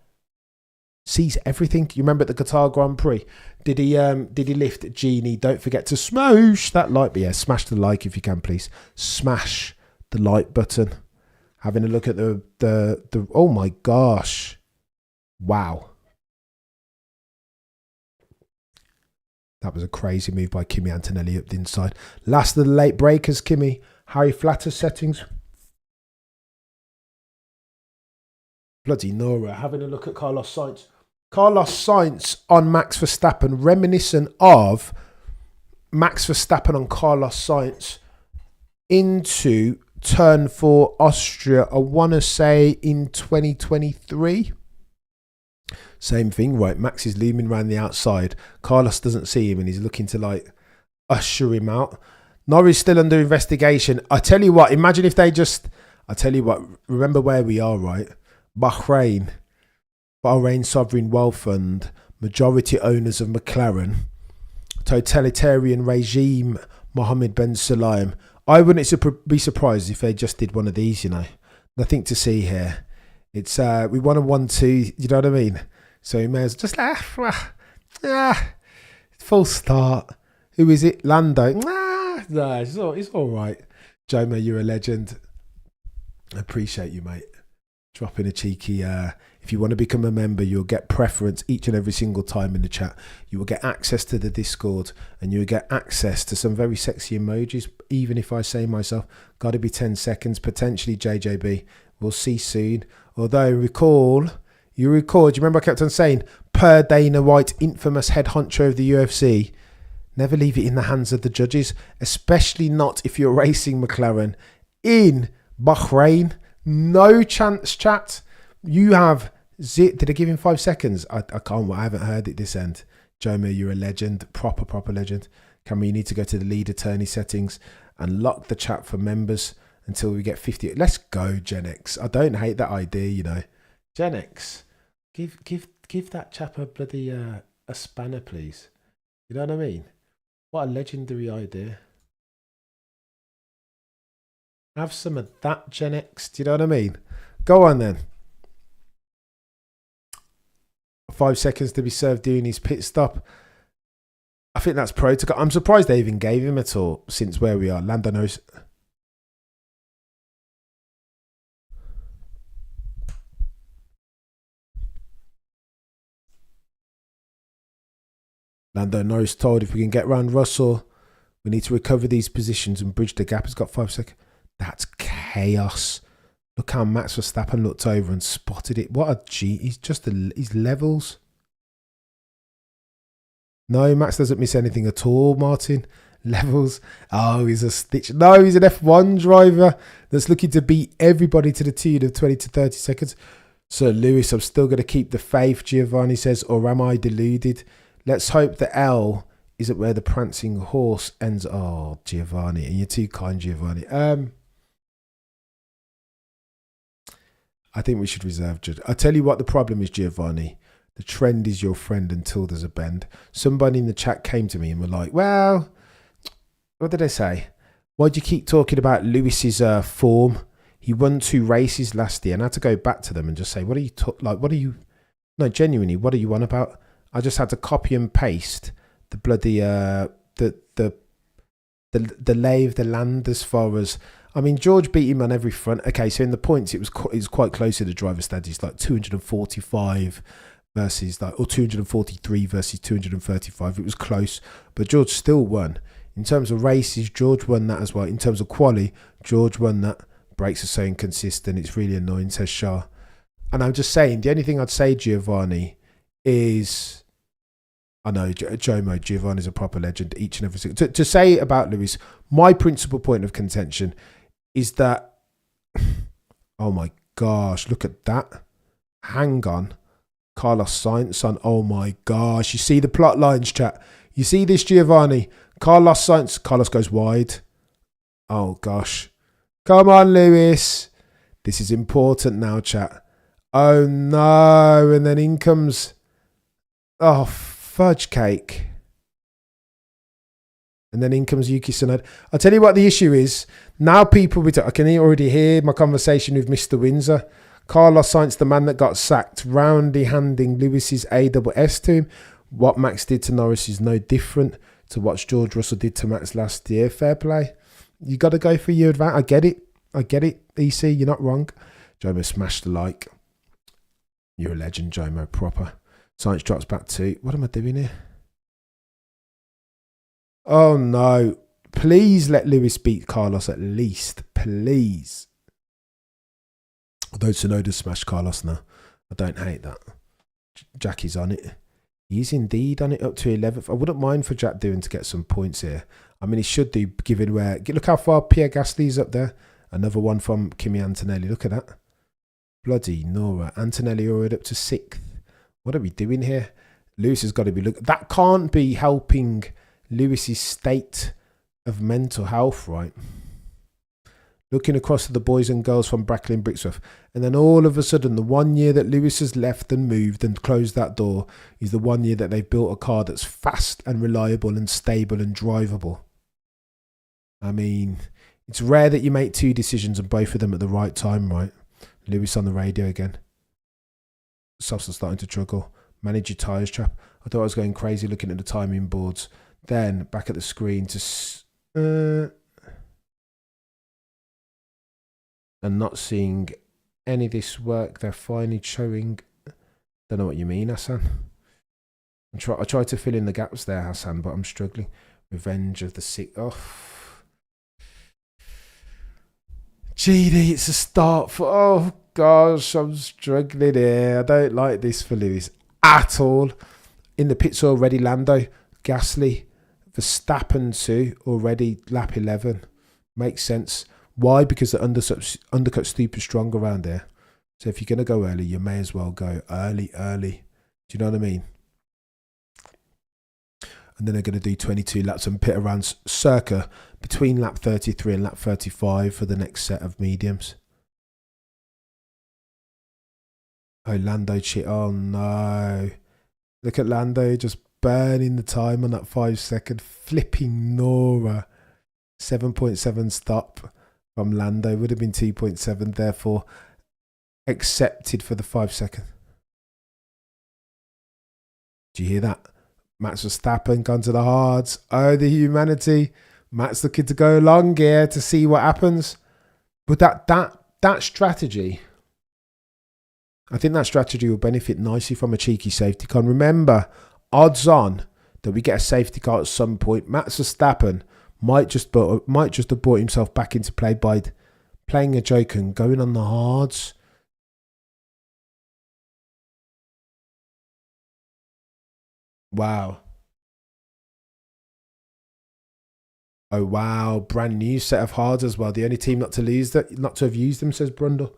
Sees everything. You remember at the Qatar Grand Prix? Did he lift Genie? Don't forget to smash that like. But yeah, smash the like if you can, please. Smash the like button. Having a look at the oh my gosh. Wow. That was a crazy move by Kimi Antonelli up the inside. Last of the late breakers, Kimi. Harry Flatter settings. Bloody Nora. Having a look at Carlos Sainz. Carlos Sainz on Max Verstappen, reminiscent of Max Verstappen on Carlos Sainz into turn 4 Austria. I want to say in 2023. Same thing, right? Max is looming around the outside. Carlos doesn't see him and he's looking to like usher him out. Norris still under investigation. I tell you what, imagine if they just... I tell you what, remember where we are, right? Bahrain Sovereign Wealth Fund, majority owners of McLaren, totalitarian regime, Mohammed bin Salem. I wouldn't be surprised if they just did one of these, you know. Nothing to see here. It's we won a 1-2. You know what I mean? So he may as just full start. Who is it? Lando. No, it's all right. Jomo, you're a legend. I appreciate you, mate. Dropping a cheeky. If you want to become a member, you'll get preference each and every single time in the chat. You will get access to the Discord, and you will get access to some very sexy emojis. Even if I say myself, got to be 10 seconds, potentially JJB. We'll see soon. Although you recall, do you remember I kept on saying, per Dana White, infamous head honcho of the UFC, never leave it in the hands of the judges, especially not if you're racing McLaren in Bahrain. No chance, chat. You have did I give him 5 seconds? I can't. I haven't heard it this end. Jomo, you're a legend, proper legend. Cameron, you need to go to the lead attorney settings and lock the chat for members until we get 50. Let's go, Gen X. I don't hate that idea, you know. Gen X, give that chap a bloody a spanner, please. You know what I mean? What a legendary idea. Have some of that, Gen X. Do you know what I mean? Go on then. 5 seconds to be served doing his pit stop. I think that's protocol. I'm surprised they even gave him at all since where we are. Lando knows. Lando Norris told if we can get round Russell, we need to recover these positions and bridge the gap. He's got 5 seconds. That's chaos. Look how Max Verstappen looked over and spotted it. What a G. He's just his levels. No, Max doesn't miss anything at all, Martin. Levels. Oh, he's a stitch. No, he's an F1 driver that's looking to beat everybody to the tune of 20 to 30 seconds. So, Lewis, I'm still going to keep the faith, Giovanni says, or am I deluded? Let's hope the L isn't where the prancing horse ends. Oh, Giovanni. And you're too kind, Giovanni. I think we should reserve judge. I'll tell you what the problem is, Giovanni. The trend is your friend until there's a bend. Somebody in the chat came to me and were like, well, what did I say? Why do you keep talking about Lewis's form? He won 2 races last year. And I had to go back to them and just say, what are you, no, genuinely, what are you on about? I just had to copy and paste the bloody, the lay of the land as far as, I mean, George beat him on every front. Okay, so in the points, it was quite close to the driver's stats. Like 245 versus or 243 versus 235. It was close, but George still won. In terms of races, George won that as well. In terms of quali, George won that. Brakes are so inconsistent. It's really annoying, says Shah. And I'm just saying, the only thing I'd say, Giovanni, is... I know, Jomo, Giovanni's a proper legend, each and every single... To say about Lewis, my principal point of contention is that... Oh my gosh, look at that. Hang on. Carlos Sainz on, oh my gosh. You see the plot lines, chat. You see this, Giovanni. Carlos Sainz. Carlos goes wide. Oh gosh. Come on, Lewis. This is important now, chat. Oh no. And then in comes... Oh, fudge cake. And then in comes Yuki Tsunoda. I'll tell you what the issue is. Now people... I can already hear my conversation with Mr. Windsor. Carlos Sainz, the man that got sacked, roundly handing Lewis's AWS to him. What Max did to Norris is no different to what George Russell did to Max last year. Fair play. You got to go for your advantage. I get it. EC, you're not wrong. Jomo smashed the like. You're a legend, Jomo. Proper. Sainz drops back to... What am I doing here? Oh, no. Please let Lewis beat Carlos at least. Please. Although Tsunoda smashed Carlos now. I don't hate that. Jackie's on it. He's indeed on it up to 11th. I wouldn't mind for Jack doing to get some points here. I mean, he should do, given where... Look how far Pierre Gasly's up there. Another one from Kimi Antonelli. Look at that. Bloody Nora. Antonelli already up to 6th. What are we doing here? Lewis has got to be... That can't be helping Lewis's state of mental health, right? Looking across to the boys and girls from Brackley and Brixworth. And then all of a sudden, the 1 year that Lewis has left and moved and closed that door is the 1 year that they've built a car that's fast and reliable and stable and drivable. I mean, it's rare that you make 2 decisions and both of them at the right time, right? Lewis on the radio again. Softs are starting to struggle. Manage your tyres, chap. I thought I was going crazy looking at the timing boards. Then back at the screen to and not seeing any of this work. They're finally showing. Don't know what you mean, Hassan. I tried to fill in the gaps there, Hassan, but I'm struggling. Revenge of the Sick. Oh. GD, it's a start for. Oh gosh, I'm struggling here. I don't like this for Lewis at all. In the pits already, Lando, Gasly, Verstappen too, already lap 11. Makes sense. Why? Because the undercut's super strong around there. So if you're going to go early, you may as well go early. Do you know what I mean? And then they're going to do 22 laps and pit around circa between lap 33 and lap 35 for the next set of mediums. Oh, Lando shit. Oh, no. Look at Lando just burning the time on that 5 second. Flipping Nora. 7.7 stop from Lando. Would have been 2.7. Therefore, accepted for the 5 second. Do you hear that? Max Verstappen gone to the hards. Oh, the humanity. Max looking to go long here to see what happens. But that strategy, I think that strategy will benefit nicely from a cheeky safety car. Remember, odds on that we get a safety car at some point. Max Verstappen might just have brought himself back into play by playing a joke and going on the hards. Wow. Oh wow, brand new set of hards as well. The only team not to have used them, says Brundle.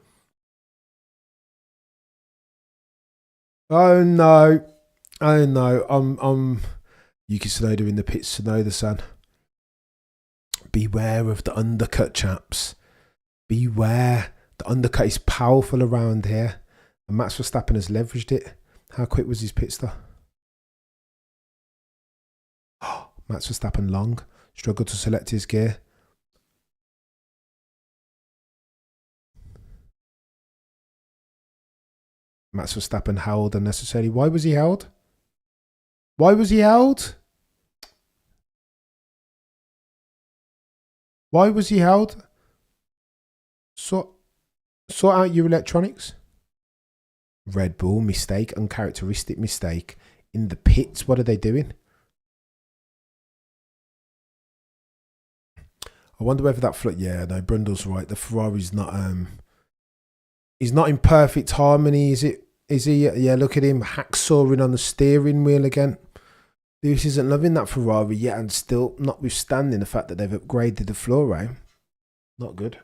Oh no. Oh no. Yuki Tsunoda in the pits, Tsunoda-san. Beware of the undercut, chaps. Beware. The undercut is powerful around here. And Max Verstappen has leveraged it. How quick was his pit stop? Max Verstappen long. Struggled to select his gear. Max Verstappen held unnecessarily. Why was he held? Why was he held? Why was he held? Sort out your electronics. Red Bull mistake, uncharacteristic mistake. In the pits, what are they doing? I wonder whether that yeah, no, Brundle's right. The Ferrari's not he's not in perfect harmony, is it? Is he? Yeah, look at him hacksawing on the steering wheel again. Lewis isn't loving that Ferrari yet, and still, notwithstanding the fact that they've upgraded the floor rail. Not good.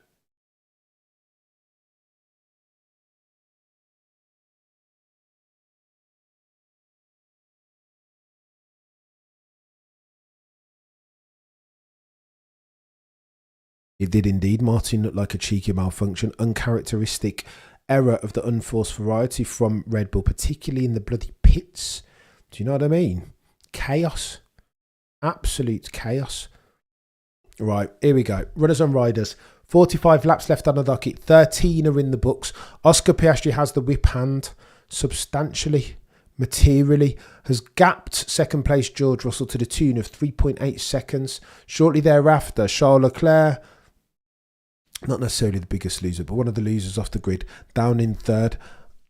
It did indeed. Martin looked like a cheeky malfunction, uncharacteristic error of the unforced variety from Red Bull, particularly in the bloody pits. Do you know what I mean? Chaos. Absolute chaos. Right, here we go. Runners and riders. 45 laps left on the docket. 13 are in the books. Oscar Piastri has the whip hand substantially, materially, has gapped second place George Russell to the tune of 3.8 seconds. Shortly thereafter, Charles Leclerc, not necessarily the biggest loser, but one of the losers off the grid, down in third.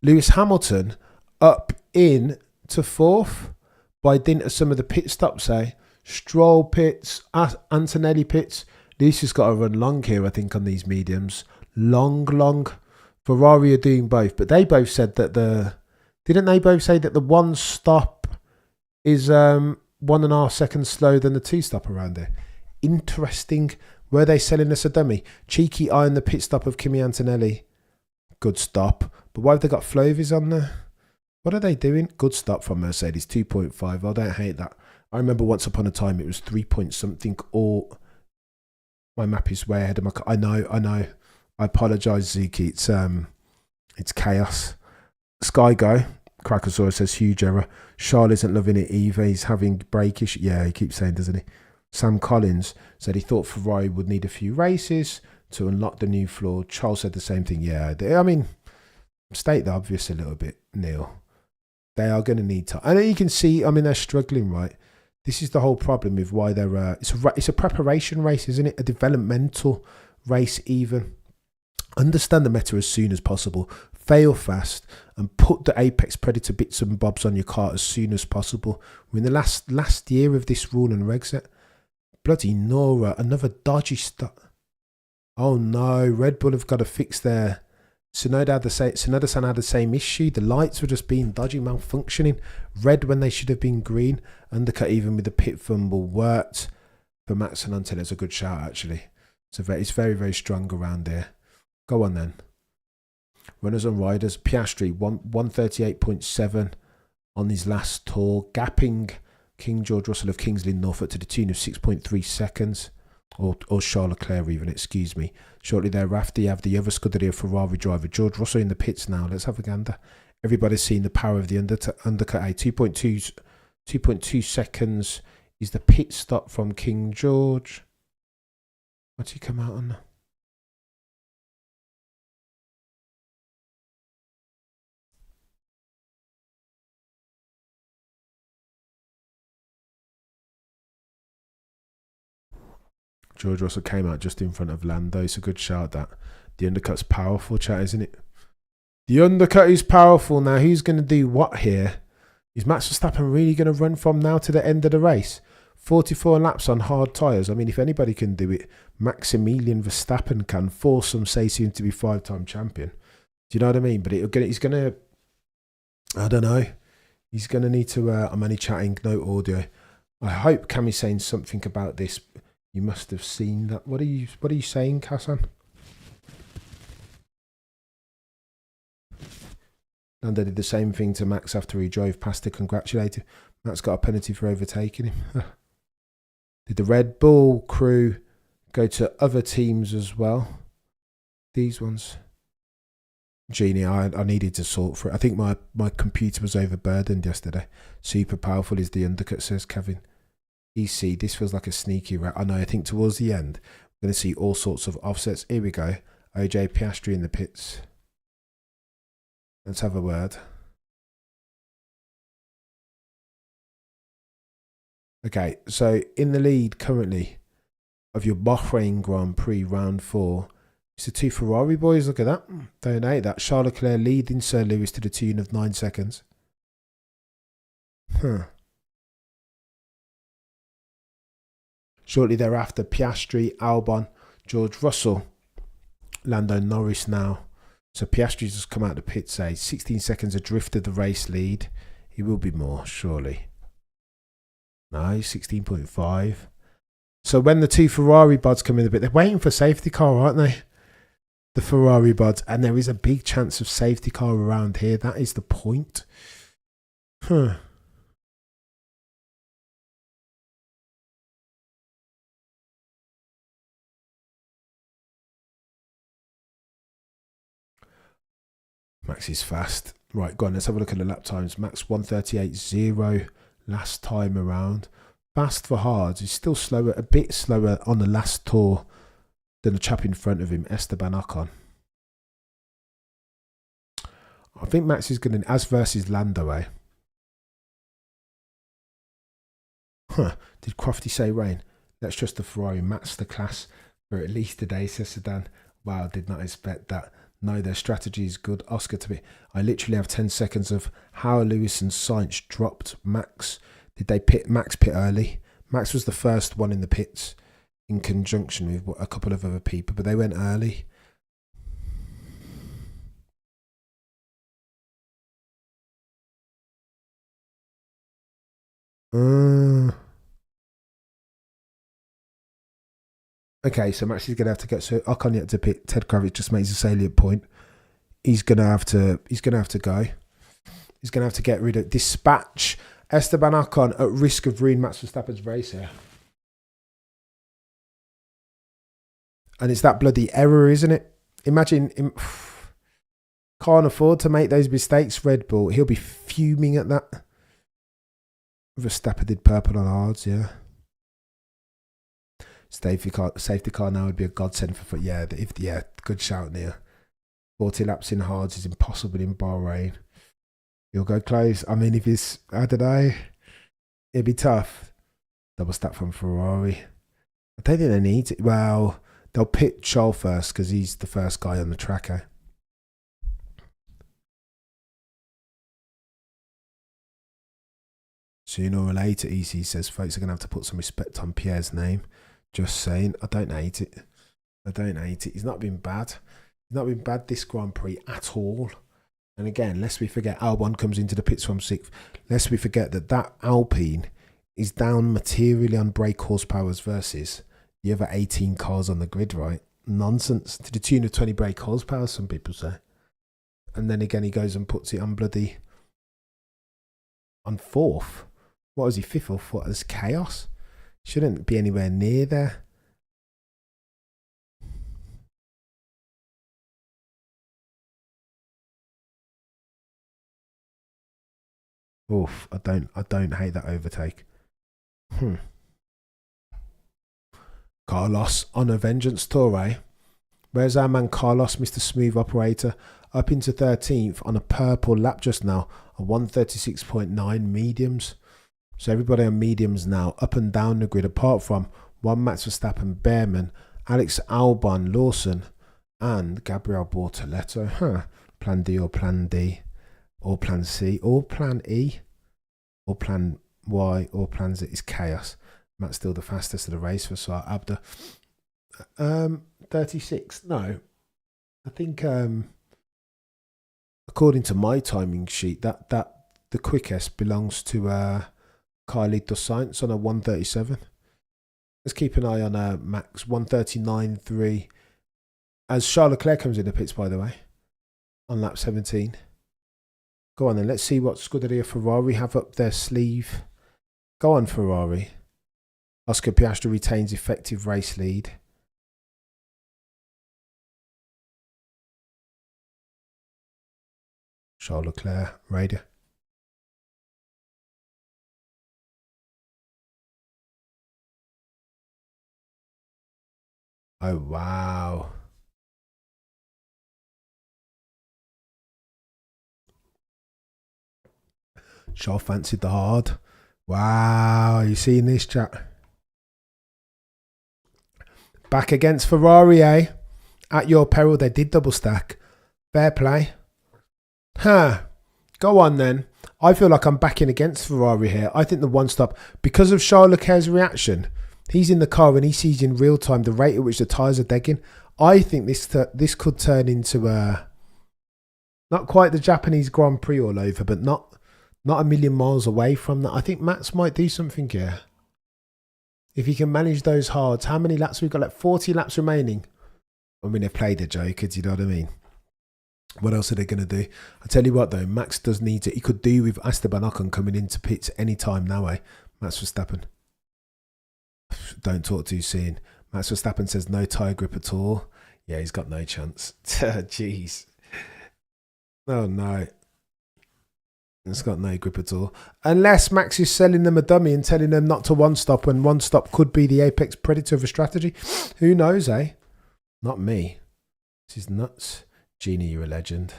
Lewis Hamilton up in to fourth by dint of some of the pit stops, Stroll pits, Antonelli pits. Lewis has got to run long here, I think, on these mediums. Long. Ferrari are doing both, but they both said that didn't they both say that the one stop is 1.5 seconds slower than the two stop around there? Interesting. Were they selling us a dummy? Cheeky eye on the pit stop of Kimi Antonelli. Good stop. But why have they got Flovis on there? What are they doing? Good stop from Mercedes, 2.5. I don't hate that. I remember once upon a time it was 3 point something, or my map is way ahead of my... I know. I apologise, Zuki. It's chaos. Sky Guy, Krakosaurus says huge error. Charles isn't loving it either. He's having brake issues. Yeah, he keeps saying, doesn't he? Sam Collins said he thought Ferrari would need a few races to unlock the new floor. Charles said the same thing. Yeah, I mean, State the obvious a little bit, Neil. They are going to need time. I know you can see, I mean, they're struggling, right? This is the whole problem with why they're... it's a preparation race, isn't it? A developmental race even. Understand the meta as soon as possible. Fail fast and put the Apex Predator bits and bobs on your car as soon as possible. We're in the last year of this rule and reg set. Bloody Nora, another dodgy stuff. Oh no, Red Bull have got to fix their... Sonoda-san had the same issue. The lights were just being dodgy, malfunctioning. Red when they should have been green. Undercut even with the pit fumble worked. For Max and Anton, it's a good shout actually. So it's very, very strong around there. Go on then. Runners and riders. Piastri 138.7 on his last tour. Gapping King George Russell of Kings Lynn Norfolk to the tune of 6.3 seconds. Or Charles Leclerc even, excuse me. Shortly thereafter, you have the other Scuderia Ferrari driver, George Russell, in the pits now. Let's have a gander. Everybody's seen the power of the undercut. 2.2 seconds is the pit stop from King George. What's he come out on? George Russell came out just in front of Lando. It's a good shout, that. The undercut's powerful, chat, isn't it? The undercut is powerful. Now, who's going to do what here? Is Max Verstappen really going to run from now to the end of the race? 44 laps on hard tyres. I mean, if anybody can do it, Maximilian Verstappen can. For some say soon to be 5-time champion. Do you know what I mean? But he's going to... I don't know. He's going to need to... I'm only chatting, no audio. I hope Cammy's saying something about this. You must have seen that. What are you saying, Kassan? Lando did the same thing to Max after he drove past to congratulate him. Max got a penalty for overtaking him. Did the Red Bull crew go to other teams as well? These ones. Genie, I needed to sort for it. I think my computer was overburdened yesterday. Super powerful is the undercut, says Kevin. EC, this feels like a sneaky route. I know, I think towards the end, we're going to see all sorts of offsets. Here we go. OJ Piastri in the pits. Let's have a word. Okay, so in the lead currently of your Bahrain Grand Prix round 4, it's the 2 Ferrari boys. Look at that. Don't hate that. Charles Leclerc leading Sir Lewis to the tune of 9 seconds. Shortly thereafter, Piastri, Albon, George Russell, Lando Norris now. So Piastri's just come out of the pit, say 16 seconds adrift of the race lead. He will be more, surely. No, 16.5. So when the 2 Ferrari buds come in a bit, they're waiting for safety car, aren't they? The Ferrari buds. And there is a big chance of safety car around here. That is the point. Max is fast. Right, go on, let's have a look at the lap times. Max 138.0 last time around. Fast for hards. He's still slower, a bit slower on the last tour than the chap in front of him, Esteban Ocon. I think Max is going to, as versus Lando, eh? Did Crofty say rain? Let's trust the Ferrari. Max the class for at least today, says Sedan. Wow, did not expect that. No, their strategy is good. Oscar to me. I literally have 10 seconds of how Lewis and Sainz dropped Max. Did they pit Max pit early? Max was the first one in the pits in conjunction with a couple of other people, but they went early. Okay, so Max is going to have to get... So Ocon yet to pit. Ted Kravitz just makes a salient point. He's going to have to go. He's going to have to get rid of... Dispatch Esteban Ocon at risk of ruining Max Verstappen's race here. And it's that bloody error, isn't it? Imagine... Can't afford to make those mistakes, Red Bull. He'll be fuming at that. Verstappen did purple on hards, yeah. Safety car now would be a godsend for... Yeah, good shout, Neil. 40 laps in hards is impossible in Bahrain. He'll go close. I mean, if it's, I don't know, it'd be tough. Double stack from Ferrari. I don't think they need it. Well, they'll pit Charles first because he's the first guy on the track. Eh? Sooner or later, EC says, folks are going to have to put some respect on Pierre's name. Just saying. I don't hate it. I don't hate it. He's not been bad. He's not been bad this Grand Prix at all. And again, lest we forget, Albon comes into the pits from 6th. Lest we forget that Alpine is down materially on brake horsepower versus the other 18 cars on the grid, right? Nonsense. To the tune of 20 brake horsepower, some people say. And then again, he goes and puts it on bloody... on 4th. What was he, 5th or 4th? There's chaos. Shouldn't be anywhere near there. Oof, I don't hate that overtake. Carlos on a vengeance tour, eh? Where's our man Carlos, Mr. Smooth Operator? Up into 13th on a purple lap just now, a 136.9 mediums. So everybody on mediums now, up and down the grid, apart from one Max Verstappen, Behrman, Alex Albon, Lawson, and Gabriel Bortoletto. Plan D or Plan D, or Plan C, or Plan E, or Plan Y, or Plan Z. Is chaos. Matt's still the fastest of the race for Sar Abda. 36. No, I think according to my timing sheet, that the quickest belongs to Carlito Sainz on a 137. Let's keep an eye on Max 139.3 as Charles Leclerc comes in the pits, by the way, on lap 17. Go on then, let's see what Scuderia Ferrari have up their sleeve. Go on, Ferrari. Oscar Piastri retains effective race lead. Charles Leclerc, radio. Oh, wow. Charles fancied the hard. Wow, you seen this, chat? Back against Ferrari, eh? At your peril, they did double stack. Fair play. Go on then. I feel like I'm backing against Ferrari here. I think the one stop, because of Charles Leclerc's reaction, he's in the car and he sees in real time the rate at which the tyres are degging. I think this could turn into not quite the Japanese Grand Prix all over, but not a million miles away from that. I think Max might do something here. If he can manage those hards. How many laps we've got? Like 40 laps remaining. I mean, they've played the Jokers, you know what I mean? What else are they going to do? I tell you what though, Max does need to. He could do with Esteban Ocon coming into pits any time now, eh? Max Verstappen. Don't talk too soon. Max Verstappen says no tyre grip at all. Yeah, he's got no chance. Jeez. Oh no. It's got no grip at all. Unless Max is selling them a dummy and telling them not to one stop when one stop could be the apex predator of a strategy. Who knows, eh? Not me. This is nuts. Genie, you're a legend.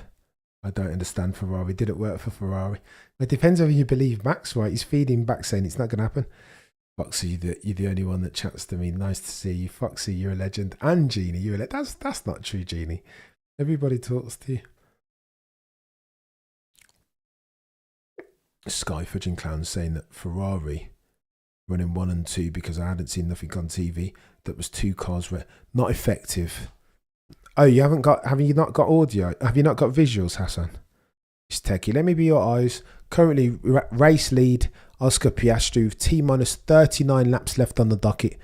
I don't understand Ferrari. Did it work for Ferrari? It depends whether you believe Max, right? He's feeding back saying it's not going to happen. Foxy, you're the only one that chats to me. Nice to see you. Foxy, you're a legend. And Genie, you're a legend. That's not true, Genie. Everybody talks to you. Sky Fudging Clown saying that Ferrari running 1 and 2 because I hadn't seen nothing on TV. That was 2 cars not effective. Oh, you haven't got? Have you not got audio? Have you not got visuals, Hassan? It's techie. Let me be your eyes. Currently, race lead Oscar Piastri. T-minus 39 laps left on the docket.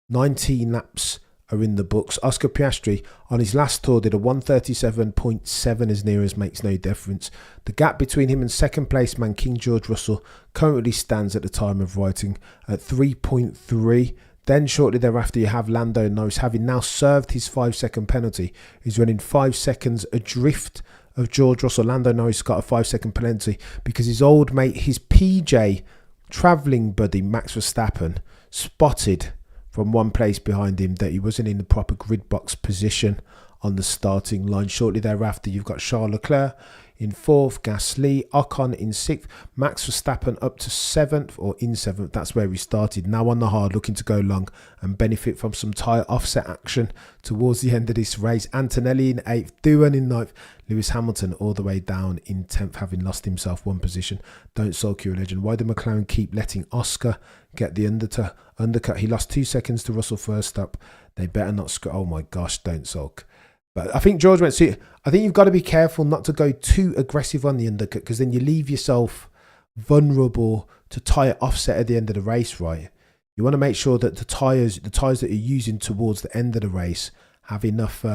19 laps are in the books. Oscar Piastri on his last tour did a 137.7 as near as makes no difference. The gap between him and second place man King George Russell currently stands at the time of writing at 3.3. Then shortly thereafter you have Lando Norris, having now served his 5-second penalty. He's running 5 seconds adrift of George Russell. Lando Norris got a 5-second penalty because his old mate, his PJ travelling buddy Max Verstappen, spotted from one place behind him that he wasn't in the proper grid box position on the starting line. Shortly thereafter, you've got Charles Leclerc in 4th, Gasly, Ocon in 6th, Max Verstappen up to 7th or in 7th. That's where he started. Now on the hard, looking to go long and benefit from some tyre offset action towards the end of this race. Antonelli in 8th, Doohan in 9th, Lewis Hamilton all the way down in 10th, having lost himself one position. Don't sulk, you're a legend. Why do McLaren keep letting Oscar get the undercut? He lost 2 seconds to Russell first up. They better not oh my gosh, don't sulk. But I think George went to. I think you've got to be careful not to go too aggressive on the undercut, because then you leave yourself vulnerable to tyre offset at the end of the race, right? You want to make sure that the tyres that you're using towards the end of the race have enough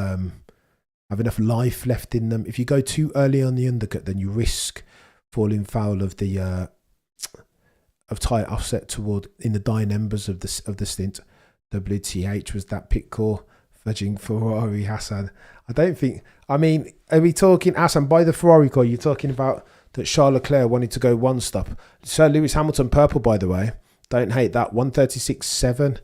life left in them. If you go too early on the undercut, then you risk falling foul of the of tyre offset toward in the dying embers of the stint. WTH was that pit call. Fudging Ferrari Hassan. I don't think. I mean, are we talking Hassan by the Ferrari call? You're talking about that Charles Leclerc wanted to go one stop. Sir Lewis Hamilton purple, by the way. Don't hate that. 136.7.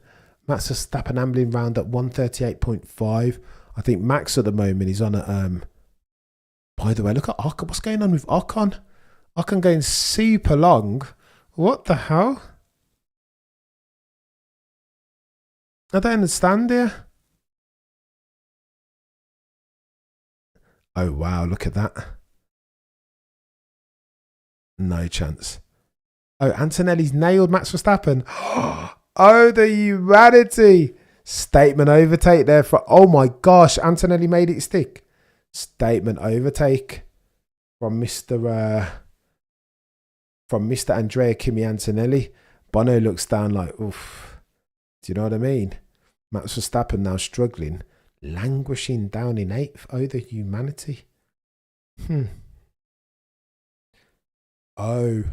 Max Verstappen ambling round at 138.5. I think Max at the moment is on a. By the way, look at Ocon. What's going on with Ocon? Ocon going super long. What the hell? I don't understand here. Oh, wow, look at that. No chance. Oh, Antonelli's nailed Max Verstappen. Oh, the humanity. Statement overtake there for... Oh, my gosh. Antonelli made it stick. Statement overtake from Mr. Andrea Kimi Antonelli. Bono looks down like, oof. Do you know what I mean? Max Verstappen now struggling. Languishing down in 8th. Oh, the humanity. Oh,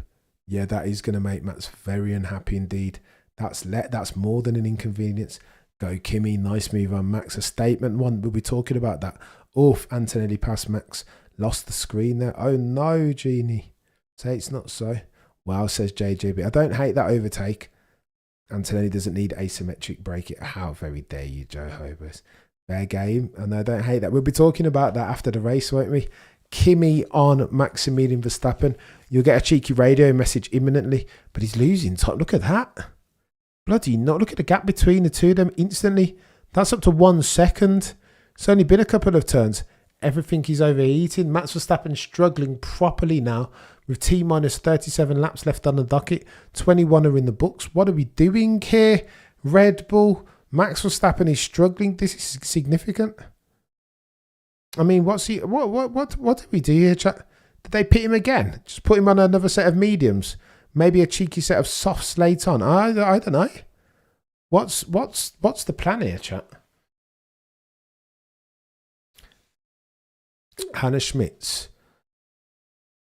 yeah, that is going to make Max very unhappy indeed. That's more than an inconvenience. Go, Kimi. Nice move on Max. A statement one. We'll be talking about that. Oof, Antonelli past Max. Lost the screen there. Oh, no, Genie. Say it's not so. Wow, says JJB. I don't hate that overtake. Antonelli doesn't need asymmetric brake. How very dare you, Joe Hobus. Fair game, and I don't hate that. We'll be talking about that after the race, won't we? Kimi on Maximilian Verstappen. You'll get a cheeky radio message imminently, but he's losing time. Look at that. Bloody not. Look at the gap between the two of them instantly. That's up to 1 second. It's only been a couple of turns. Everything is overheating. Max Verstappen struggling properly now with T-minus 37 laps left on the docket. 21 are in the books. What are we doing here? Red Bull. Max Verstappen is struggling. This is significant. I mean, what did we do here, chat? Did they pit him again? Just put him on another set of mediums? Maybe a cheeky set of softs late on? I don't know. What's the plan here, chat? Hannah Schmitz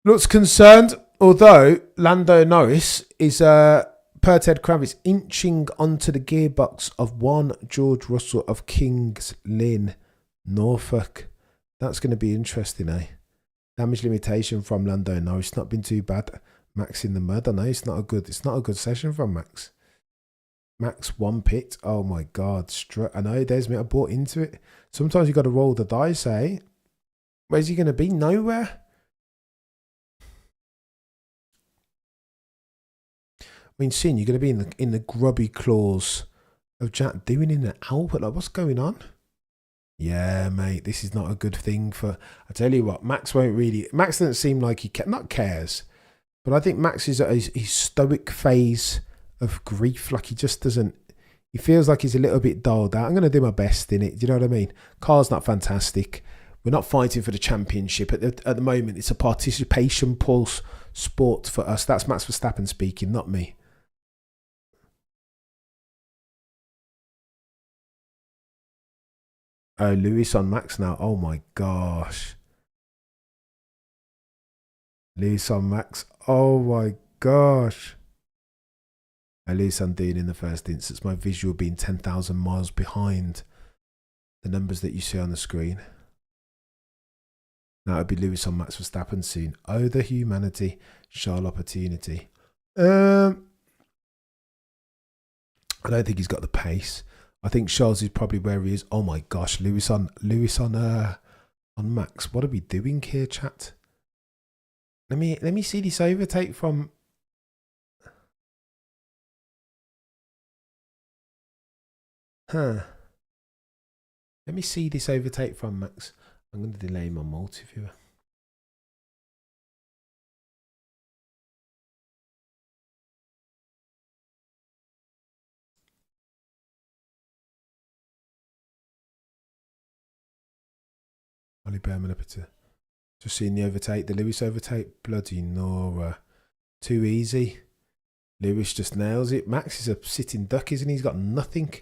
looks concerned, although Lando Norris is per Ted Kravitz, inching onto the gearbox of one George Russell of Kings Lynn, Norfolk. That's going to be interesting, eh? Damage limitation from Lando Norris. Not been too bad. Max in the mud. I know it's not a good session from Max. Max one pit. Oh my God. I know there's me. I bought into it. Sometimes you got to roll the dice, eh? Where's he going to be? Nowhere. I mean, Sin, you're going to be in the grubby claws of Jack doing in the Albert. Like, what's going on? Yeah, mate, this is not a good thing for... I tell you what, Max doesn't seem like he not cares, but I think Max is at his stoic phase of grief. Like, he just doesn't... He feels like he's a little bit dulled out. I'm going to do my best in it. Do you know what I mean? Car's not fantastic. We're not fighting for the championship. At the moment, it's a participation pulse sport for us. That's Max Verstappen speaking, not me. Oh, Lewis on Max now. Oh my gosh. Lewis on Max. Oh my gosh. At least I'm doing in the first instance. My visual being 10,000 miles behind the numbers that you see on the screen. Now it'll be Lewis on Max Verstappen soon. Oh, the humanity. Charles opportunity. I don't think he's got the pace. I think Charles is probably where he is. Oh my gosh, Lewis on Max. What are we doing here, chat? Let me see this overtake from. Let me see this overtake from Max. I'm going to delay my multi-viewer. Ollie Behrman up to just seeing the overtake, the Lewis overtake. Bloody Nora. Too easy. Lewis just nails it. Max is a sitting duck, isn't he? He's got nothing.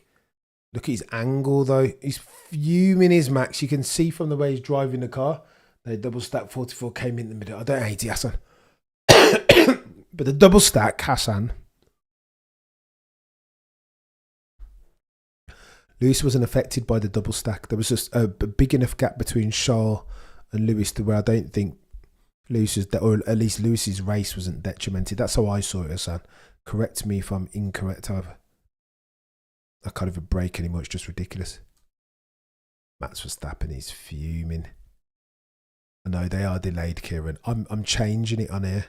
Look at his angle though. He's fuming his Max. You can see from the way he's driving the car. The double stack 44 came in the middle. I don't hate it, Hassan. But the double stack, Hassan. Lewis wasn't affected by the double stack. There was just a big enough gap between Charles and Lewis to where I don't think Lewis's, or at least Lewis's race wasn't detrimented. That's how I saw it, Hassan. Correct me if I'm incorrect, however. I can't even break anymore. It's just ridiculous. Max Verstappen is fuming. I know they are delayed, Kieran. I'm changing it on here.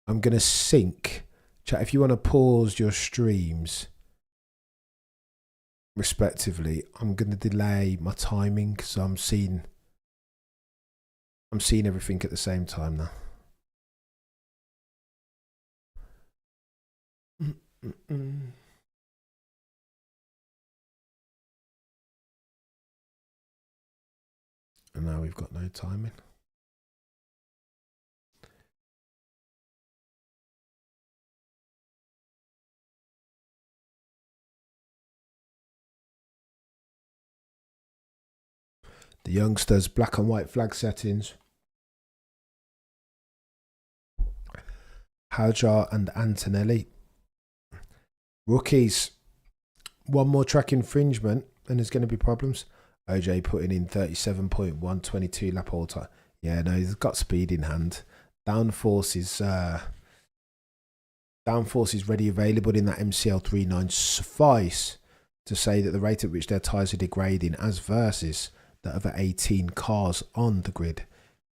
I'm going to sync. Chat, if you want to pause your streams respectively, I'm going to delay my timing because I'm seeing everything at the same time now. And now we've got no timing. The youngsters, black and white flag settings. Hajar and Antonelli. Rookies. One more track infringement and there's going to be problems. OJ putting in 37.1, 22 lap all time. Yeah, no, he's got speed in hand. Downforce is ready available in that MCL 39. Suffice to say that the rate at which their tyres are degrading as versus the other 18 cars on the grid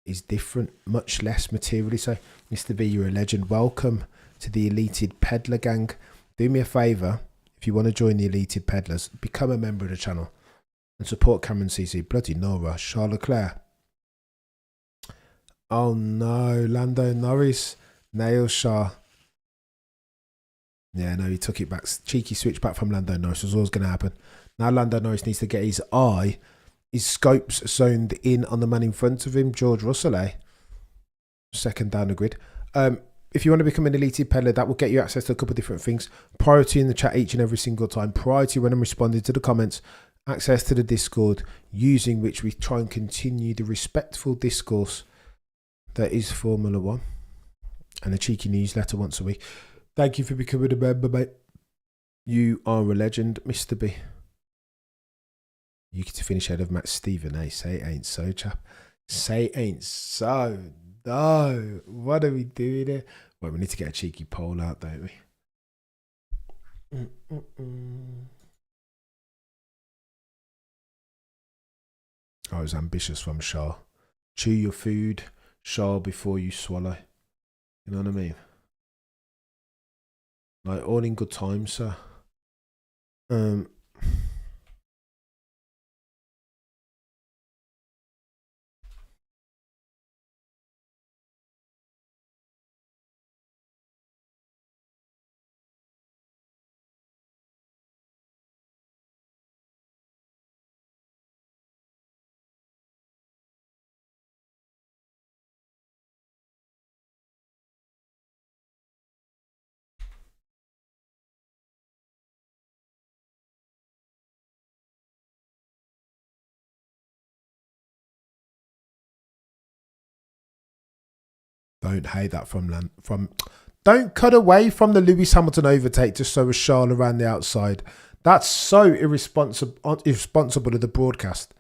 is different, much less materially so. Mr. B, you're a legend. Welcome to the Elated Peddler Gang. Do me a favour, if you want to join the Elated Peddlers, become a member of the channel and support Cameron CC. Bloody Nora, Charles Leclerc. Oh no, Lando Norris nails Charles. Yeah, no, he took it back. Cheeky switch back from Lando Norris was always going to happen. Now Lando Norris needs to get his scopes zoned in on the man in front of him, George Russell, second down the grid. If you want to become an Elated Peddler, that will get you access to a couple of different things. Priority in the chat each and every single time. Priority when I'm responding to the comments. Access to the Discord, using which we try and continue the respectful discourse that is Formula One. And a cheeky newsletter once a week. Thank you for becoming a member, mate. You are a legend, Mr. B. You get to finish ahead of Matt Stephen, eh? Say it ain't so, chap. Say it ain't so. No. What are we doing here? Well, we need to get a cheeky poll out, don't we? I was ambitious from Shah. Chew your food, Shah, before you swallow. You know what I mean? Like, all in good time, sir. Don't hate that from. Don't cut away from the Lewis Hamilton overtake just so as Charles around the outside. That's so irresponsible of the broadcast.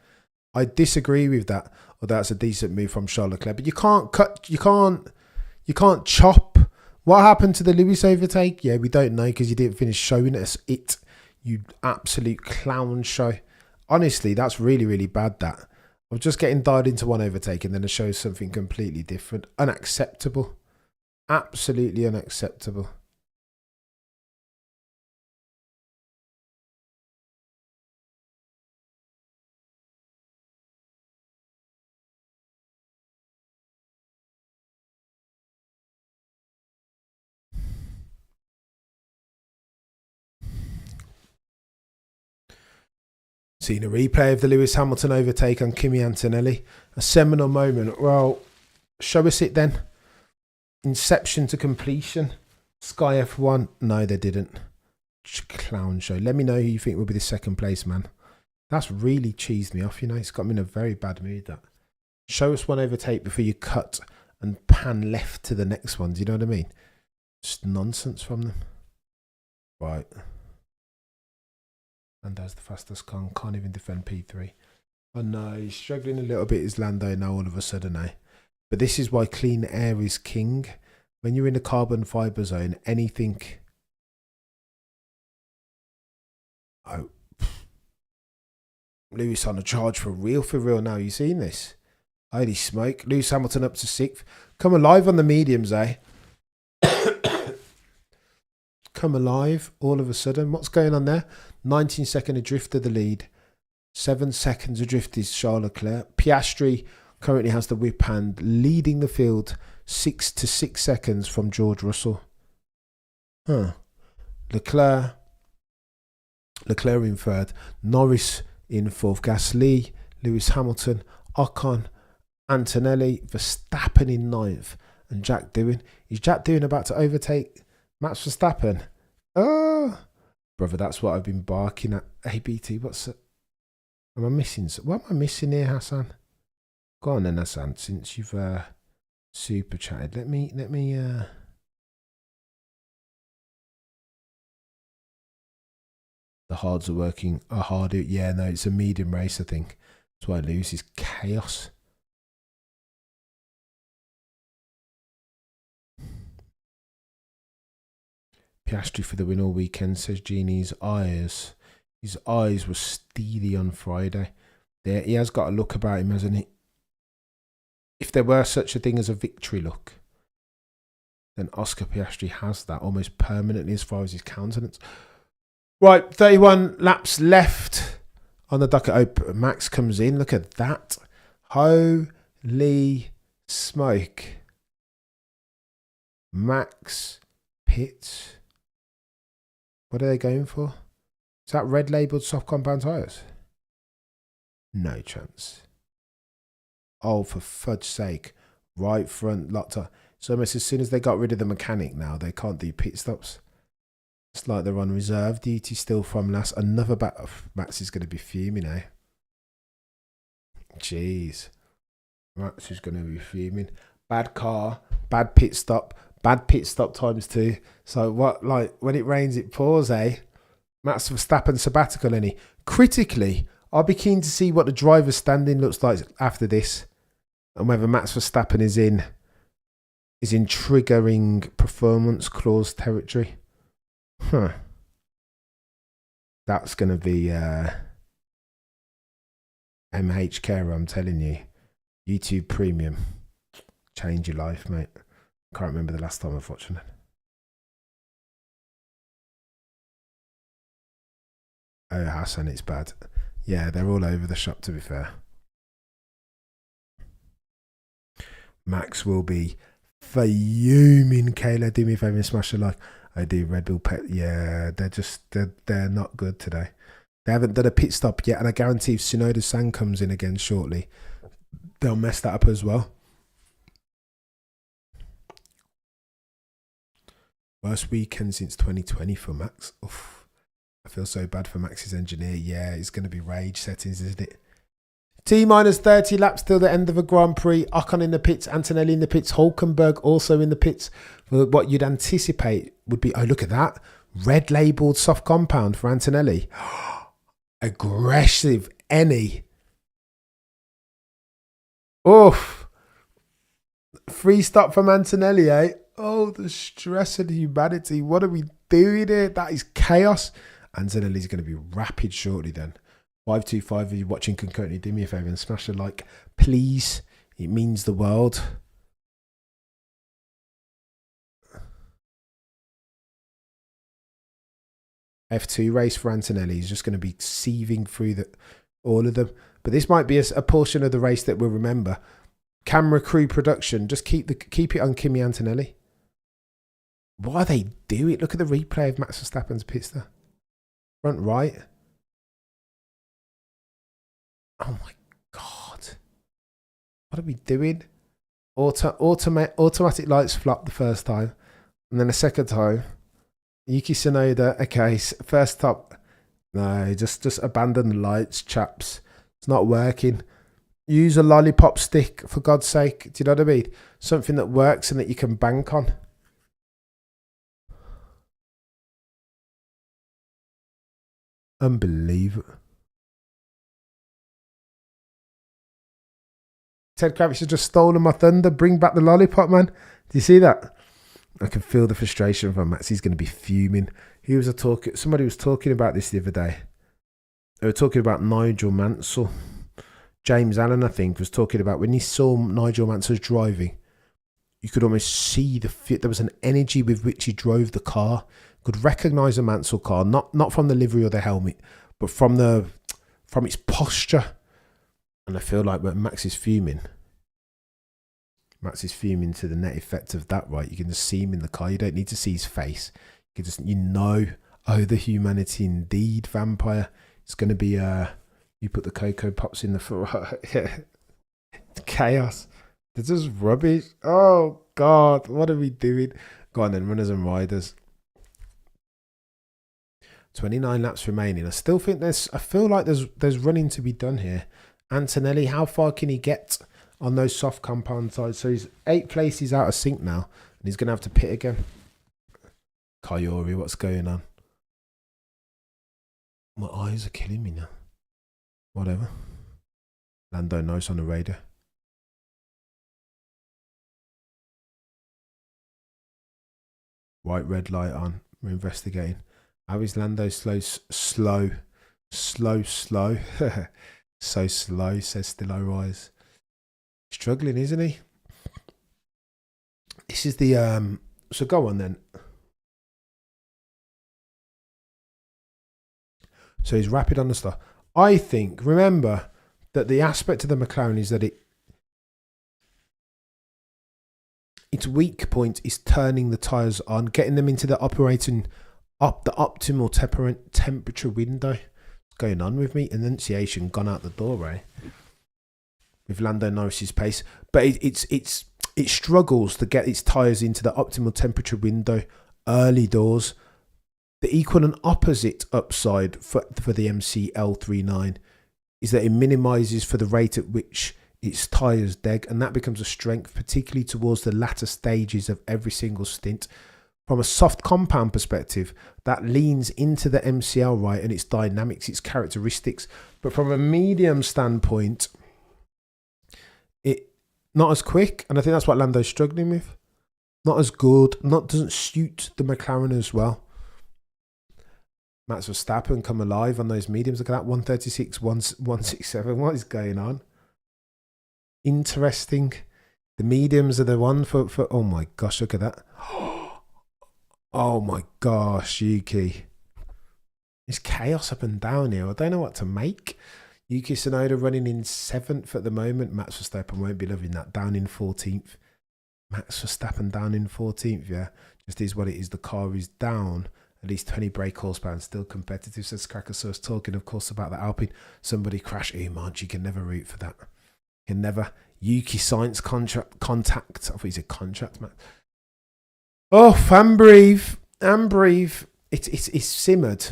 I disagree with that. Or that's a decent move from Charles Leclerc. But you can't cut. You can't chop. What happened to the Lewis overtake? Yeah, we don't know because you didn't finish showing us it. You absolute clown show. Honestly, that's really, really bad, that. I'm just getting dialed into one overtake and then it shows something completely different. Unacceptable. Absolutely unacceptable. Seen a replay of the Lewis Hamilton overtake on Kimi Antonelli. A seminal moment. Well, show us it then. Inception to completion. Sky F1. No, they didn't. Clown show. Let me know who you think will be the second place, man. That's really cheesed me off, you know. It's got me in a very bad mood, that. Show us one overtake before you cut and pan left to the next one. Do you know what I mean? Just nonsense from them. Right. Lando's the fastest car. Can't even defend P3. Oh no, he's struggling a little bit, is Lando now all of a sudden, eh? But this is why clean air is king. When you're in the carbon fibre zone, anything... Oh. Lewis on a charge for real now. You seen this? Holy smoke. Lewis Hamilton up to 6th. Come alive on the mediums, eh? Come alive all of a sudden. What's going on there? 19-second adrift of the lead. 7 seconds adrift is Charles Leclerc. Piastri currently has the whip hand, leading the field 6 to 6 seconds from George Russell. Leclerc in third. Norris in fourth. Gasly, Lewis Hamilton, Ocon, Antonelli, Verstappen in ninth. And Jack Doohan. Is Jack Doohan about to overtake Max Verstappen? Oh, brother, that's what I've been barking at. ABT, what's it? Am I missing? What am I missing here, Hassan? Go on then, Hassan, since you've super chatted. Let me the hards are working harder. Yeah, no, it's a medium race, I think. That's why I lose is chaos. Piastri for the win all weekend, says Genie's eyes. His eyes were steely on Friday. There, he has got a look about him, hasn't he? If there were such a thing as a victory look, then Oscar Piastri has that almost permanently as far as his countenance. Right, 31 laps left on the docket. Oh, Max comes in. Look at that. Holy smoke. Max pits. What are they going for? Is that red labelled soft compound tyres? No chance. Oh, for fudge's sake. Right front locked up. So almost as soon as they got rid of the mechanic now, they can't do pit stops. It's like they're on reserve duty still from last. Another back. Oh, Max is going to be fuming now. Jeez. Max is going to be fuming. Bad car, bad pit stop times 2. So what, like, when it rains, it pours, eh? Max Verstappen sabbatical, any? Critically, I'll be keen to see what the driver's standing looks like after this, and whether Max Verstappen is in triggering performance clause territory. That's going to be MHK, I'm telling you. YouTube Premium. Change your life, mate. Can't remember the last time I've watched it. Oh, Hassan, it's bad. Yeah, they're all over the shop, to be fair. Max will be fuming. Kayla, do me a favour and smash a like. I do. Red Bull pet. Yeah, they're not good today. They haven't done a pit stop yet, and I guarantee if Tsunoda San comes in again shortly, they'll mess that up as well. Worst weekend since 2020 for Max. Oof. I feel so bad for Max's engineer. Yeah, it's going to be rage settings, isn't it? T-minus 30 laps till the end of a Grand Prix. Ocon in the pits, Antonelli in the pits, Hulkenberg also in the pits. What you'd anticipate would be, oh, look at that. Red labelled soft compound for Antonelli. Aggressive, any. Oof. Free stop from Antonelli, eh? Oh, the stress of humanity. What are we doing here? That is chaos. Antonelli's going to be rapid shortly then. 525, if you're watching concurrently, do me a favour and smash a like, please. It means the world. F2 race for Antonelli. He's just going to be sieving through all of them. But this might be a portion of the race that we'll remember. Camera crew production. Just keep it on Kimi Antonelli. What are they doing? Look at the replay of Max Verstappen's pit stop. Front right. Oh my God. What are we doing? Automatic lights flopped the first time. And then the second time, Yuki Tsunoda, okay, first stop. No, just abandon the lights, chaps. It's not working. Use a lollipop stick, for God's sake. Do you know what I mean? Something that works and that you can bank on. Unbelievable. Ted Kravitz has just stolen my thunder. Bring back the lollipop, man. Do you see that? I can feel the frustration from Max. He's going to be fuming. Somebody was talking about this the other day. They were talking about Nigel Mansell. James Allen, I think, was talking about when he saw Nigel Mansell driving, you could almost see there was an energy with which he drove the car. Could recognise a Mansell car, not from the livery or the helmet, but from its posture. And I feel like when Max is fuming to the net effect of that, right? You can just see him in the car. You don't need to see his face. You just, oh, the humanity indeed, vampire. It's going to be, you put the Cocoa Pops in the Ferrari. Chaos. They're just rubbish. Oh, God, what are we doing? Go on then, runners and riders. 29 laps remaining. I still think I feel like there's running to be done here. Antonelli, how far can he get on those soft compound sides? So he's 8 places out of sync now, and he's going to have to pit again. Kayori, what's going on? My eyes are killing me now. Whatever. Lando Norris on the radar. White red light on. We're investigating. How is Lando slow? So slow, says Stillo Rise. Struggling, isn't he? This is the so go on then. So he's rapid on the start. I think, remember that the aspect of the McLaren is that its weak point is turning the tyres on, getting them into the optimal temperature window. What's going on with me? Enunciation gone out the door, eh? With Lando Norris's pace, but it struggles to get its tyres into the optimal temperature window early doors. The equal and opposite upside for the MCL39 is that it minimises for the rate at which its tyres deg, and that becomes a strength, particularly towards the latter stages of every single stint. From a soft compound perspective, that leans into the MCL, right, and its dynamics, its characteristics. But from a medium standpoint, it not as quick, and I think that's what Lando's struggling with. Not as good, doesn't suit the McLaren as well. Max Verstappen come alive on those mediums. Look at that, 136, 167. What is going on? Interesting. The mediums are the one for oh my gosh, look at that. Oh my gosh, Yuki. It's chaos up and down here. I don't know what to make. Yuki Tsunoda running in 7th at the moment. Max Verstappen won't be loving that. Down in 14th. Max Verstappen down in 14th, yeah. Just is what it is. The car is down. At least 20 brake horsepower and still competitive, says Crackersaurus, talking, of course, about the Alpine. Somebody crash. You can never root for that. You can never. Yuki Science contact. I thought he said contract, man. Oh, and breathe. It's simmered,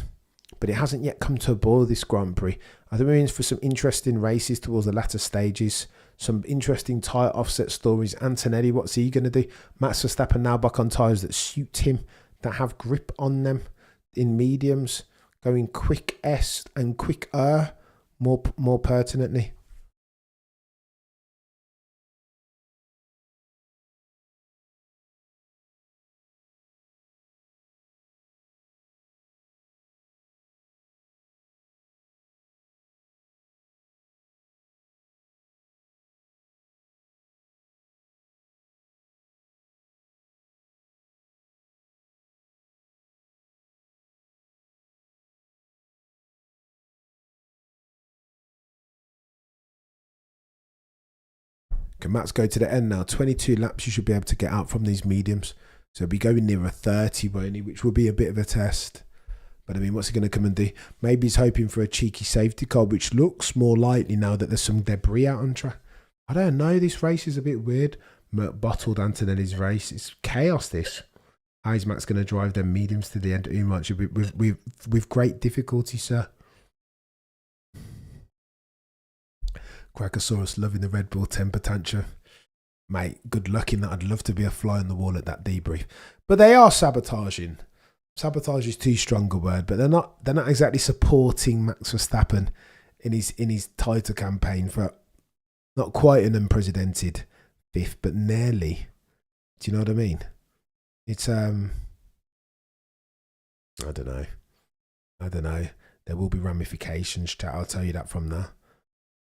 but it hasn't yet come to a boil, this Grand Prix. I think we're in for some interesting races towards the latter stages. Some interesting tyre offset stories. Antonelli, what's he going to do? Max Verstappen now back on tyres that suit him, that have grip on them in mediums, going quick S and quicker more pertinently. Can Max go to the end now? 22 laps you should be able to get out from these mediums. So he'll be going near a 30, won't he? Which will be a bit of a test. But I mean, what's he going to come and do? Maybe he's hoping for a cheeky safety car, which looks more likely now that there's some debris out on track. I don't know. This race is a bit weird. Mert bottled Antonelli's race. It's chaos, this. How is Max going to drive them mediums to the end too much? With great difficulty, sir. Crackosaurus loving the Red Bull temper tantrum. Mate, good luck in that. I'd love to be a fly on the wall at that debrief. But they are sabotaging. Sabotage is too strong a word, but they're not exactly supporting Max Verstappen in his title campaign for not quite an unprecedented fifth, but nearly. Do you know what I mean? It's I don't know. There will be ramifications, chat. I'll tell you that from now.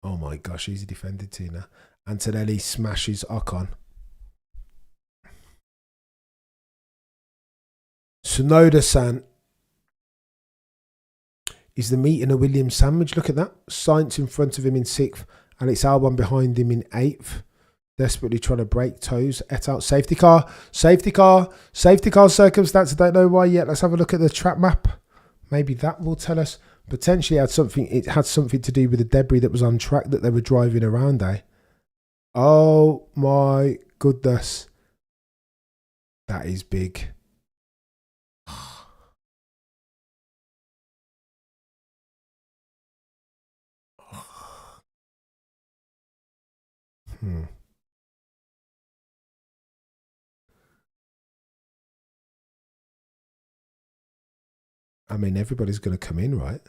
Oh my gosh, who's he defended to now? Antonelli smashes Ocon. Tsunoda-san is the meat in a Williams sandwich. Look at that. Sainz in front of him in 6th. Alex Albon behind him in 8th. Desperately trying to break toes. Et out. Safety car. Safety car. Safety car circumstance. I don't know why yet. Let's have a look at the track map. Maybe that will tell us. Potentially it had something to do with the debris that was on track that they were driving around, eh? Oh my goodness. That is big. I mean, everybody's going to come in, right?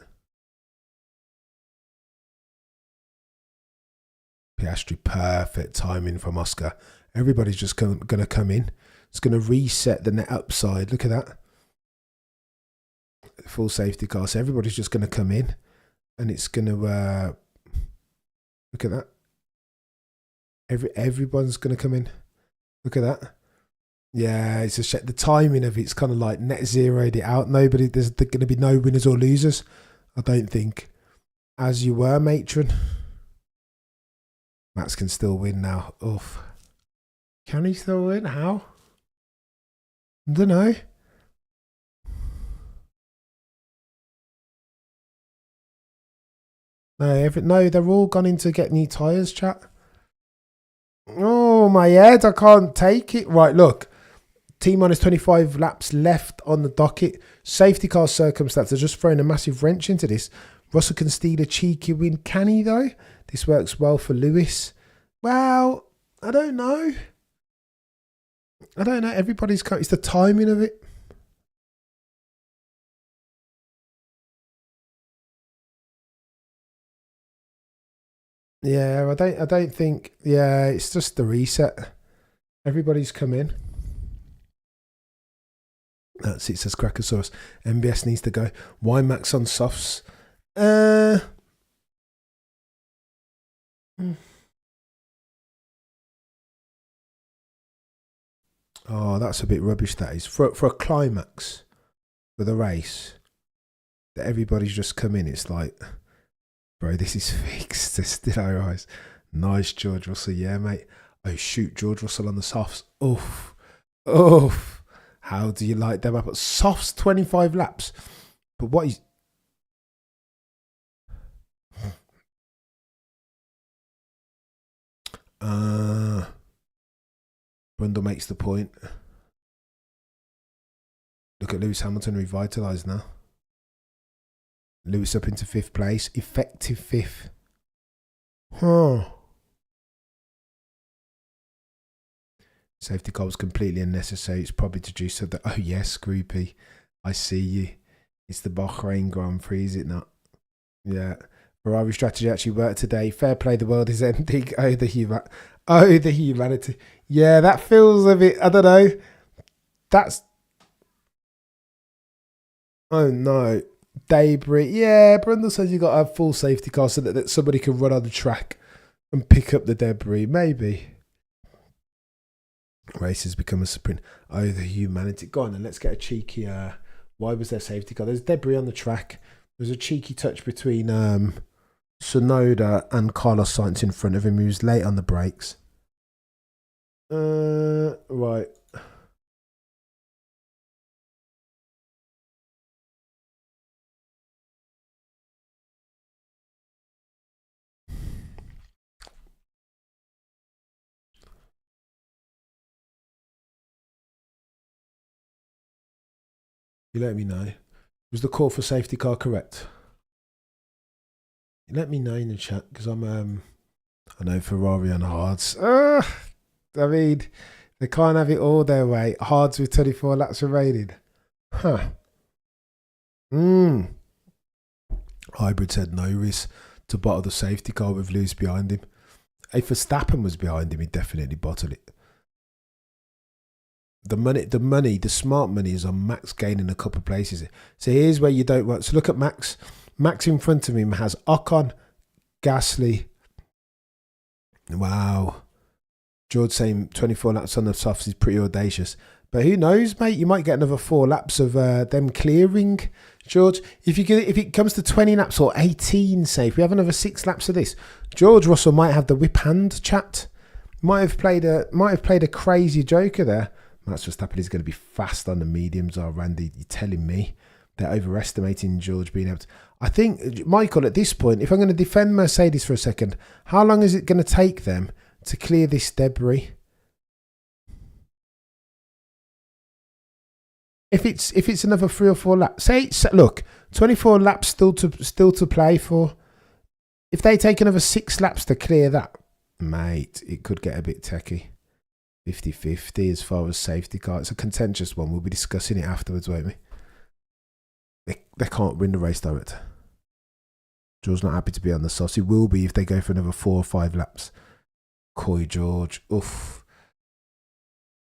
Piastri, perfect timing from Oscar. Everybody's just going to come in. It's going to reset the net upside. Look at that. Full safety car. So everybody's just going to come in. And it's going to... look at that. Everyone's going to come in. Look at that. Yeah, it's a the timing of it's kind of like net zeroed it out. There's going to be no winners or losers, I don't think. As you were, matron. Max can still win now. Oof. Can he still win? How? I don't know. No, they're all gone in to get new tyres, chat. Oh, my head. I can't take it. Right, look. T-minus 25 laps left on the docket. Safety car circumstance. They're just throwing a massive wrench into this. Russell can steal a cheeky win. Can he, though? This works well for Lewis. Well, I don't know. Everybody's... It's the timing of it. Yeah, I don't think... Yeah, it's just the reset. Everybody's come in. That's it, says Crackosaurus. MBS needs to go. Why Max on softs? Oh, that's a bit rubbish, that is. For a climax, for the race, that everybody's just come in, it's like, bro, this is fixed. There's still our eyes. Nice, George Russell. Yeah, mate. Oh, shoot, George Russell on the softs. Oof. Oof. How do you like them up at softs 25 laps? But what is... Brundle makes the point. Look at Lewis Hamilton revitalised now. Lewis up into 5th place. Effective 5th. Huh. Safety car was completely unnecessary. It's probably to do so that... Oh, yes, Groupie. I see you. It's the Bahrain Grand Prix, is it not? Yeah. Ferrari strategy actually worked today. Fair play, the world is ending. Oh, the humanity. Yeah, that feels a bit... I don't know. That's... Oh, no. Debris. Yeah, Brundle says you got to have full safety car so that somebody can run on the track and pick up the debris. Maybe. Race has become a sprint. Oh, the humanity. Go on then, let's get a cheeky... why was there safety car? There's debris on the track. There's a cheeky touch between Tsunoda and Carlos Sainz in front of him, who was late on the brakes. Right. You let me know. Was the call for safety car correct? You let me know in the chat because I know Ferrari on hards. I mean, they can't have it all their way. Hards with 24 laps remaining. Huh. Hybrid said no risk to bottle the safety car with Lewis behind him. If Verstappen was behind him, he'd definitely bottle it. The smart money is on Max gaining a couple of places. So here's where you don't work. So look at Max. Max in front of him has Ocon, Gasly. Wow. George saying 24 laps on the softs is pretty audacious. But who knows, mate? You might get another 4 laps of them clearing, George. If it comes to 20 laps or 18, say, if we have another 6 laps of this, George Russell might have the whip hand chat. Might have played a crazy joker there. Max Verstappen is going to be fast on the mediums, Randy. You're telling me they're overestimating George being able to. I think, Michael, at this point, if I'm going to defend Mercedes for a second, how long is it going to take them to clear this debris? If it's another 3 or 4 laps, look, 24 laps still to play for. If they take another 6 laps to clear that, mate, it could get a bit techie. 50-50 as far as safety car. It's a contentious one. We'll be discussing it afterwards, won't we? They can't win the race direct. George's not happy to be on the sauce. He will be if they go for another 4 or 5 laps. Coy George. Oof.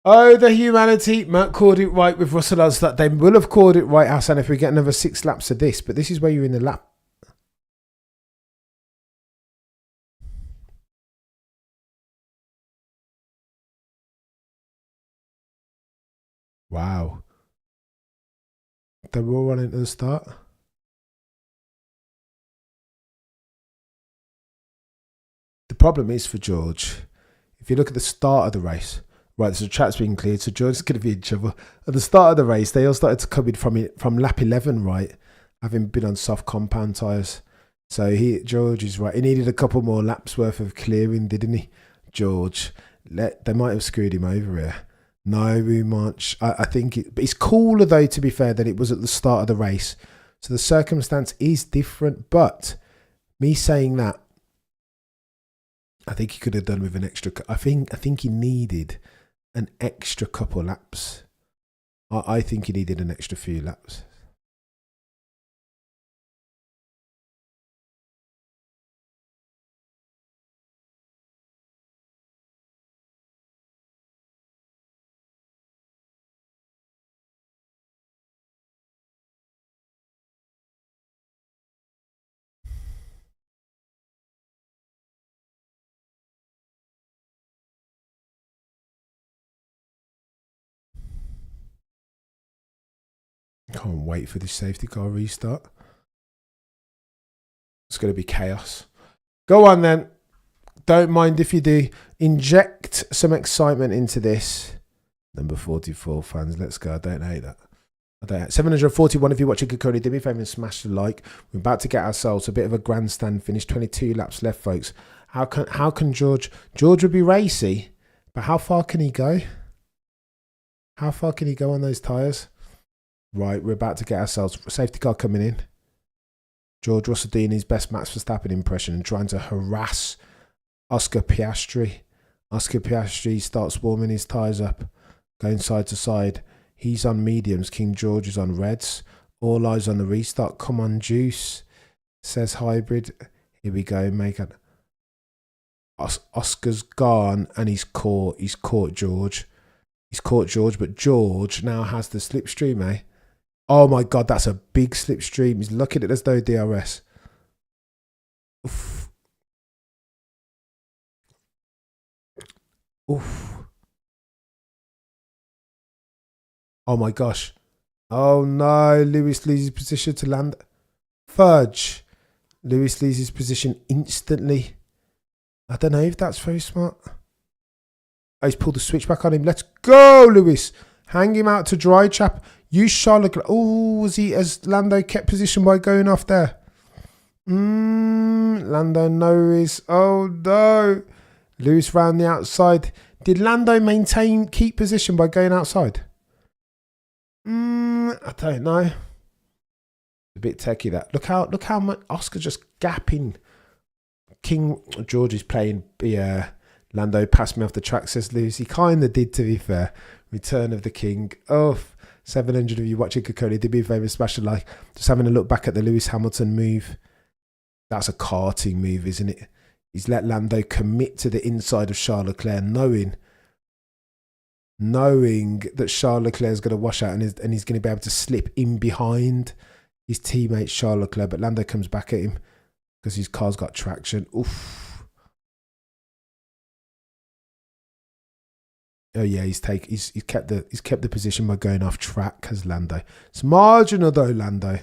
Oh, the humanity. Matt called it right with Russell Ansett. They will have called it right, Hassan, if we get another 6 laps of this. But this is where you're in the lap. Wow. They were all running at the start. The problem is for George, if you look at the start of the race, right, so the track's being cleared, so George is going to be in trouble. At the start of the race, they all started to come in from lap 11, right, having been on soft compound tyres. So George is right. He needed a couple more laps worth of clearing, didn't he? George, they might have screwed him over here. No, much. I think but it's cooler though, to be fair, that it was at the start of the race. So the circumstance is different. But me saying that, I think he could have done with an extra. I think he needed an extra couple laps. I think he needed an extra few laps. Can't wait for this safety car restart. It's going to be chaos. Go on then. Don't mind if you do. Inject some excitement into this. Number 44 fans. Let's go. I don't hate that. 741 if you're watching, could currently do me a favour and smash the like. We're about to get ourselves a bit of a grandstand finish. 22 laps left, folks. How can George would be racy, but how far can he go? How far can he go on those tyres? Right, we're about to get ourselves safety car coming in. George Russell doing his best Max Verstappen impression and trying to harass Oscar Piastri. Oscar Piastri starts warming his tyres up, going side to side. He's on mediums. King George is on reds. All eyes on the restart. Come on, Juice, says Hybrid. Here we go, make it. Oscar's gone and he's caught George. He's caught George, but George now has the slipstream, eh? Oh my God, that's a big slipstream. He's looking at it as though DRS. Oof. Oof. Oh my gosh. Oh no, Lewis loses position to land. Fudge. Lewis loses position instantly. I don't know if that's very smart. Oh, he's pulled the switch back on him. Let's go, Lewis. Hang him out to dry, chap. Use Charlotte. Oh, has Lando kept position by going off there? Lando knows. Oh, no. Lewis round the outside. Did Lando keep position by going outside? I don't know. A bit techie that. Look how much Oscar just gapping. King George is playing. Lando passed me off the track, says Lewis. He kind of did, to be fair. Return of the King. Oh, 700 of you watching Kokoli. Did me a favour, smash a like. Just having a look back at the Lewis Hamilton move. That's a karting move, isn't it? He's let Lando commit to the inside of Charles Leclerc, knowing that Charles Leclerc is going to wash out and he's going to be able to slip in behind his teammate Charles Leclerc. But Lando comes back at him because his car's got traction. Oof. Oh yeah, he's kept the position by going off track, has Lando. It's marginal though, Lando.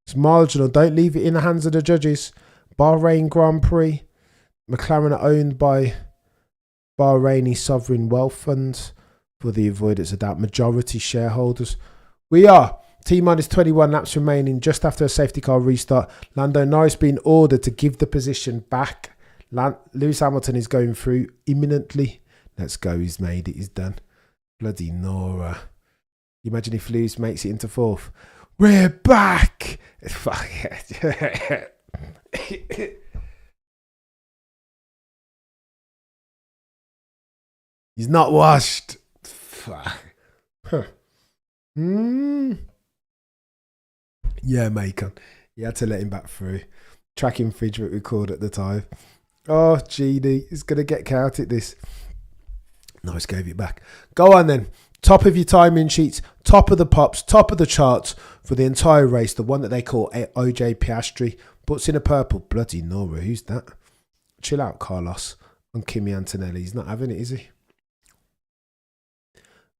It's marginal. Don't leave it in the hands of the judges. Bahrain Grand Prix. McLaren are owned by Bahraini sovereign wealth funds for the avoidance of doubt. Majority shareholders. We are T-minus 21 laps remaining just after a safety car restart. Lando Norris being ordered to give the position back. Lewis Hamilton is going through imminently. Let's go. He's made it. He's done. Bloody Nora. Imagine if Lewis makes it into fourth. We're back. Fuck it. He's not washed. Fuck. Huh. Yeah, Macon. You had to let him back through. Tracking fridge record at the time. Oh, GD. He's going to get chaotic this. Nice, gave it back. Go on then. Top of your timing sheets, top of the pops, top of the charts for the entire race. The one that they call OJ Piastri. Puts in a purple. Bloody Nora. Who's that? Chill out, Carlos. And Kimi Antonelli. He's not having it, is he?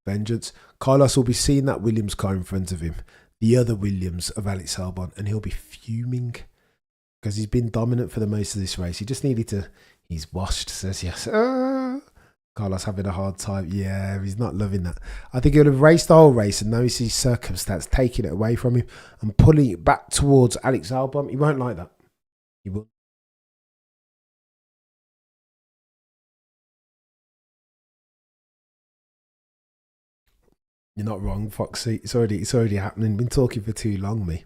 Vengeance. Carlos will be seeing that Williams car in front of him. The other Williams of Alex Albon. And he'll be fuming. Because he's been dominant for the most of this race. He just needed to... He's washed, says yes. Carlos having a hard time. Yeah, he's not loving that. I think he would have raced the whole race and now he sees circumstance taking it away from him and pulling it back towards Alex Albon. He won't like that. He will. You're not wrong, Foxy. It's already happening. Been talking for too long, me.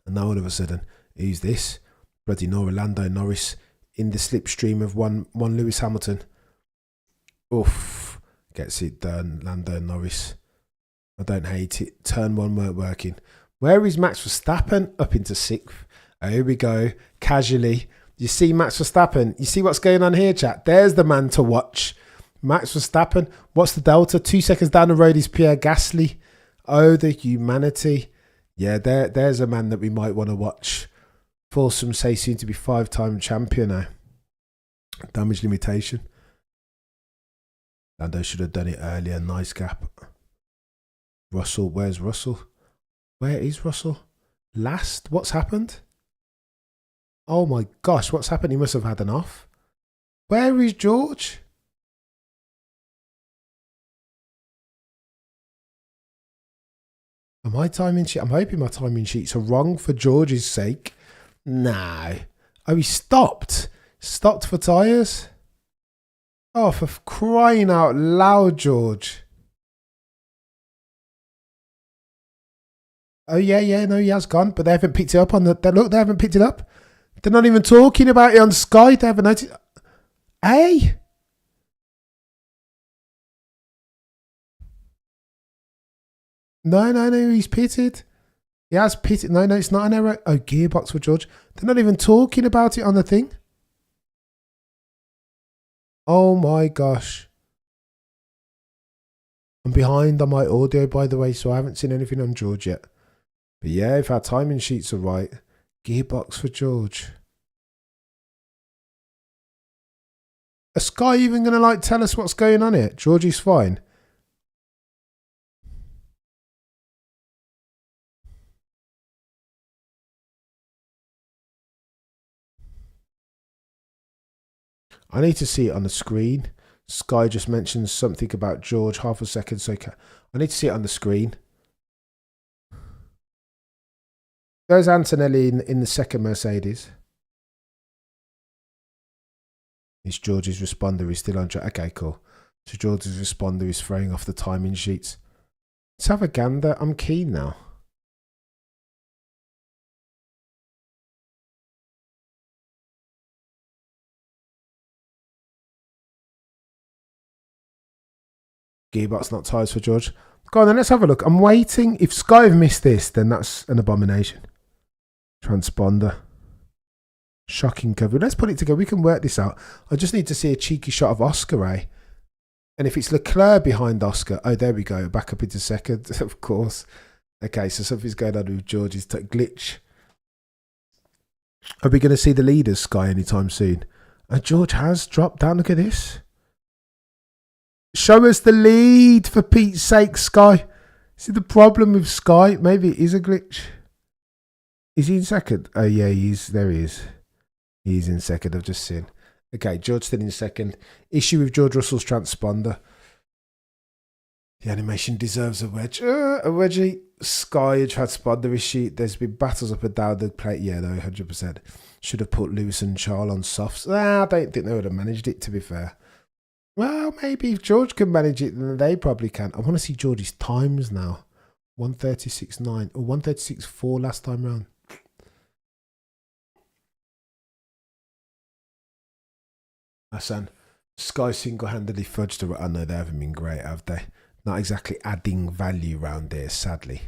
And now all of a sudden, who's this? Bloody Lando Norris in the slipstream of one Lewis Hamilton. Oof. Gets it done, Lando Norris. I don't hate it. Turn one weren't working. Where is Max Verstappen? Up into sixth. Oh, here we go. Casually. You see Max Verstappen? You see what's going on here, chat? There's the man to watch. Max Verstappen. What's the delta? 2 seconds down the road is Pierre Gasly. Oh, the humanity. Yeah, there's a man that we might want to watch. Fulsom say soon to be 5-time champion now. Damage limitation. Lando should have done it earlier. Nice gap. Russell, where's Russell? Where is Russell? Last? What's happened? Oh my gosh, what's happened? He must have had an off. Where is George? Am I timing sheet? I'm hoping my timing sheets are wrong for George's sake. No. Oh, he stopped. Stopped for tyres? Oh, for crying out loud, George. Oh, yeah, no, he has gone, but they haven't picked it up on the... Look, they haven't picked it up. They're not even talking about it on Sky. They haven't noticed... Hey? No, he's pitted. He has pitted. No, it's not an error. Oh, gearbox for George. They're not even talking about it on the thing. Oh my gosh. I'm behind on my audio, by the way, so I haven't seen anything on George yet. But yeah, if our timing sheets are right, gearbox for George. Is Sky even going to tell us what's going on here? George is fine. I need to see it on the screen Sky just mentioned something about George. Half a second, so I need to see it on the screen. There's Antonelli in the second Mercedes. Is George's responder is still on track? Okay, cool. So George's responder is throwing off the timing sheets. Let's have a gander. I'm keen now. Gearbox not tires for George. Go on then, let's have a look. I'm waiting. If Sky have missed this, then that's an abomination. Transponder. Shocking cover. Let's put it together. We can work this out. I just need to see a cheeky shot of Oscar, eh? And if it's Leclerc behind Oscar, oh, there we go. Back up into second, of course. Okay, so something's going on with George's glitch. Are we going to see the leaders, Sky, anytime soon? George has dropped down. Look at this. Show us the lead, for Pete's sake, Sky. See the problem with Sky? Maybe it is a glitch. Is he in second? Oh, yeah, there he is. He's in second, I've just seen. Okay, George still in second. Issue with George Russell's transponder. The animation deserves a wedge. A wedgie. Sky, a transponder issue. There's been battles up and down the plate. Yeah, no, 100%. Should have put Lewis and Charles on softs. I don't think they would have managed it, to be fair. Well, maybe if George can manage it, then they probably can. I want to see George's times now. 1:36.9 or 1:36.4 last time round. Hassan, Sky single-handedly fudged the... I know they haven't been great, have they? Not exactly adding value round here, sadly.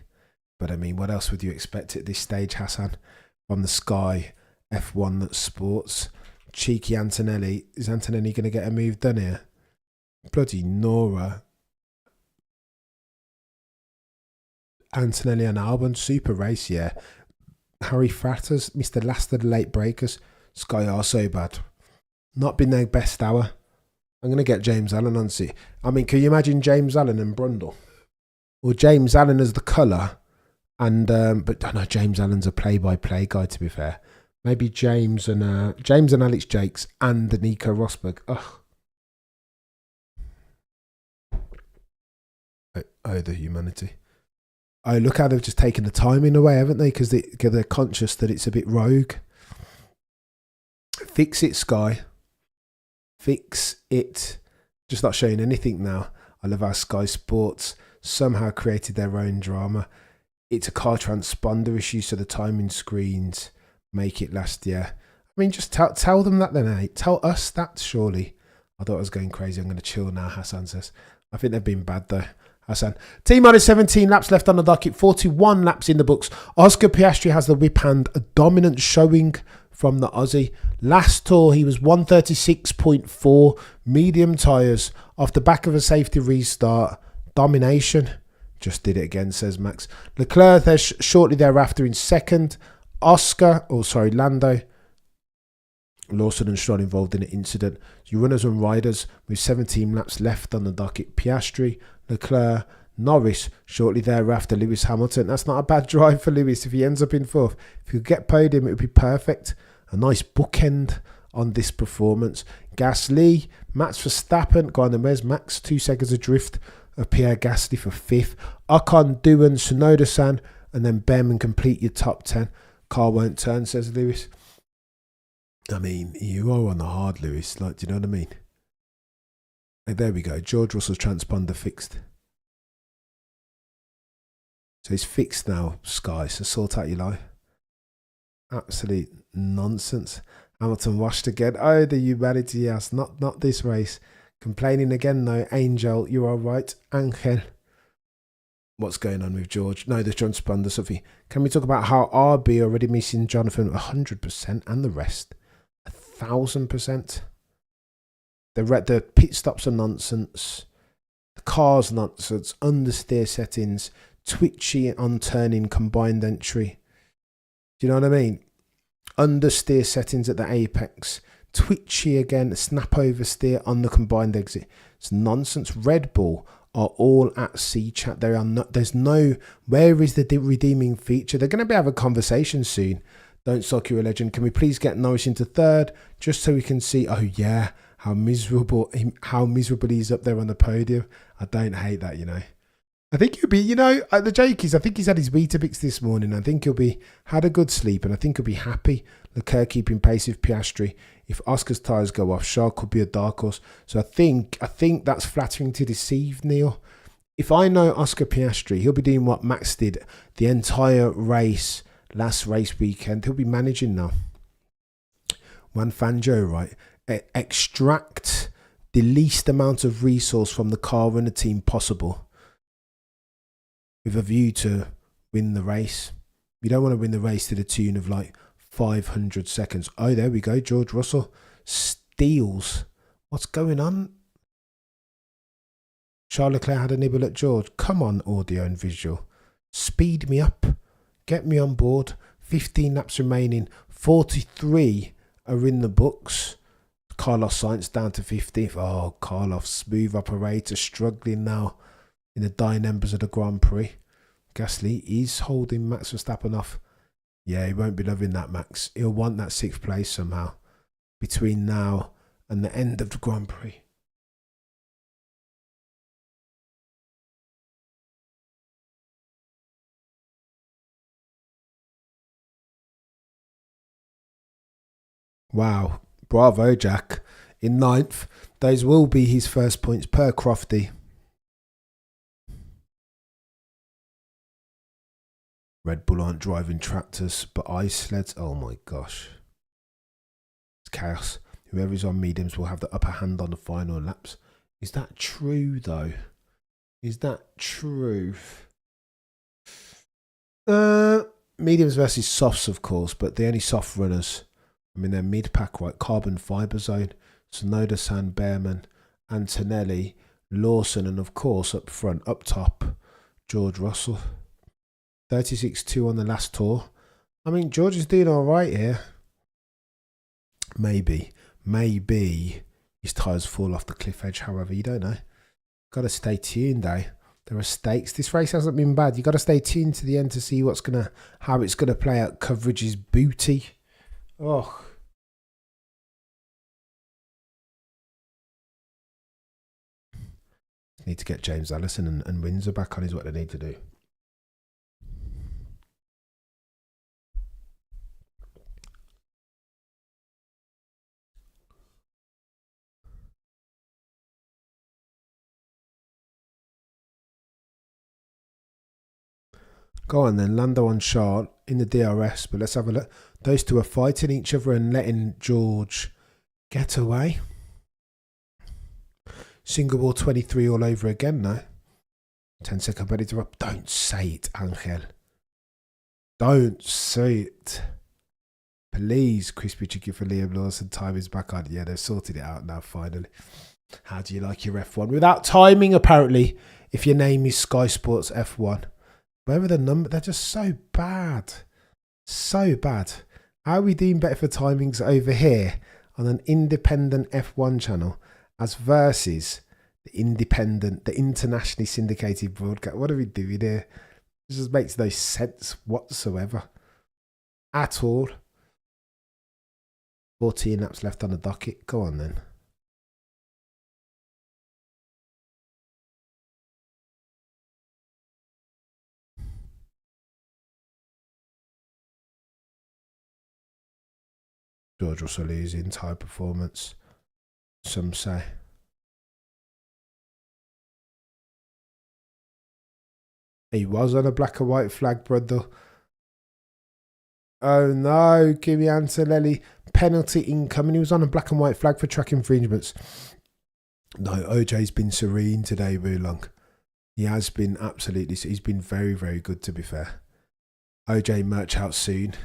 But I mean, what else would you expect at this stage, Hassan? From the Sky F1 Sports. Cheeky Antonelli. Is Antonelli going to get a move done here? Bloody Nora. Antonelli and Albon. Super race, yeah. Harry Fratters. Missed the last of the late breakers. Sky are so bad. Not been their best hour. I'm going to get James Allen on see. I mean, can you imagine James Allen and Brundle? Or James Allen as the colour. And but I know James Allen's a play-by-play guy, to be fair. Maybe James and Alex Jakes and Nico Rosberg. Ugh. Oh, the humanity. Oh, look how they've just taken the timing away, haven't they? Because they're conscious that it's a bit rogue. Fix it, Sky. Fix it. Just not showing anything now. I love how Sky Sports somehow created their own drama. It's a car transponder issue, so the timing screens make it last year. I mean, just tell them that then, eh? Tell us that, surely. I thought I was going crazy. I'm going to chill now, Hassan says. I think they've been bad, though. Hassan. T-minus 17 laps left on the docket. 41 laps in the books. Oscar Piastri has the whip hand. A dominant showing from the Aussie. Last tour, he was 136.4. Medium tyres. Off the back of a safety restart. Domination. Just did it again, says Max. Leclerc there shortly thereafter in second. Lando. Lawson and Stroll involved in an incident. You runners and riders with 17 laps left on the docket. Piastri, Leclerc, Norris. Shortly thereafter, Lewis Hamilton. That's not a bad drive for Lewis if he ends up in fourth. If you could get podium, it would be perfect. A nice bookend on this performance. Gasly, Max Verstappen. Go on then, where's Max? 2 seconds adrift of Pierre Gasly for fifth. Ocon, Doohan, Tsunoda-san, and then Bem and complete your top 10. Car won't turn, says Lewis. I mean, you are on the hard, Lewis. Like, do you know what I mean? Hey, there we go. George Russell's transponder fixed. So it's fixed now, Sky. So sort out your life. Absolute nonsense. Hamilton washed again. Oh, the humanity, yes. Not this race. Complaining again, though. Angel, you are right. Angel. What's going on with George? No, the transponder, Sophie. Can we talk about how RB already missing Jonathan 100% and the rest? 1,000%. The pit stops are nonsense. The car's nonsense. Understeer settings. Twitchy on turning combined entry. Do you know what I mean? Understeer settings at the apex. Twitchy again. Snap oversteer on the combined exit. It's nonsense. Red Bull are all at C chat. There are not. There's no. Where is the redeeming feature? They're going to have a conversation soon. Don't suck, you're a legend. Can we please get Norris into third? Just so we can see. Oh, yeah. how miserable he is up there on the podium. I don't hate that, you know. I think he'll be, you know, the joke is, I think he's had his Weetabix this morning. I think he'll be, had a good sleep, and I think he'll be happy. Leclerc keeping pace with Piastri. If Oscar's tyres go off, Charles could be a dark horse. So I think that's flattering to deceive, Neil. If I know Oscar Piastri, he'll be doing what Max did the entire race, last race weekend. He'll be managing now. Juan Fangio, right? Extract the least amount of resource from the car and the team possible, with a view to win the race. You don't want to win the race to the tune of like 500 seconds. Oh, there we go. George Russell steals. What's going on? Charles Leclerc had a nibble at George. Come on, audio and visual. Speed me up. Get me on board. 15 laps remaining. 43 are in the books. Carlos Sainz down to 15th. Oh, Carlos, smooth operator, struggling now in the dying embers of the Grand Prix. Gasly is holding Max Verstappen off. Yeah, he won't be loving that, Max. He'll want that 6th place somehow between now and the end of the Grand Prix. Wow, bravo, Jack. In 9th, those will be his first points per Crofty. Red Bull aren't driving tractors, but ice sleds. Oh my gosh. It's chaos. Whoever's on mediums will have the upper hand on the final laps. Is that true, though? Is that true? Mediums versus softs, of course, but the only soft runners, I mean, they're mid-pack, right? Carbon fibre zone. Sonoda, San Behrman, Antonelli, Lawson, and of course, up front, up top, George Russell. 36.2 on the last tour. I mean, George is doing all right here. Maybe his tyres fall off the cliff edge. However, you don't know. Got to stay tuned, eh? There are stakes. This race hasn't been bad. You got to stay tuned to the end to see how it's gonna play out. Coverage is booty. Oh. Need to get James Allison and Windsor back on is what they need to do. Go on then, Lando on Charles in the DRS, but let's have a look. Those two are fighting each other and letting George get away. Singapore 23 all over again now. 10-second penalty up. Don't say it, Angel. Don't say it. Please, crispy chicken for Liam Lawson. Time is back on. Yeah, they've sorted it out now, finally. How do you like your F1? Without timing, apparently, if your name is Sky Sports F1. Wherever the number, they're just so bad. So bad. How are we doing better for timings over here on an independent F1 channel as versus the internationally syndicated broadcast? What are we doing here? This just makes no sense whatsoever. At all. 14 laps left on the docket. Go on then. George Russell losing tyre performance, some say. He was on a black and white flag, brother. Oh no, Kimi Antonelli, penalty incoming. He was on a black and white flag for track infringements. No, OJ's been serene today, Wulong. He has been absolutely, he's been very, very good, to be fair. OJ merch out soon.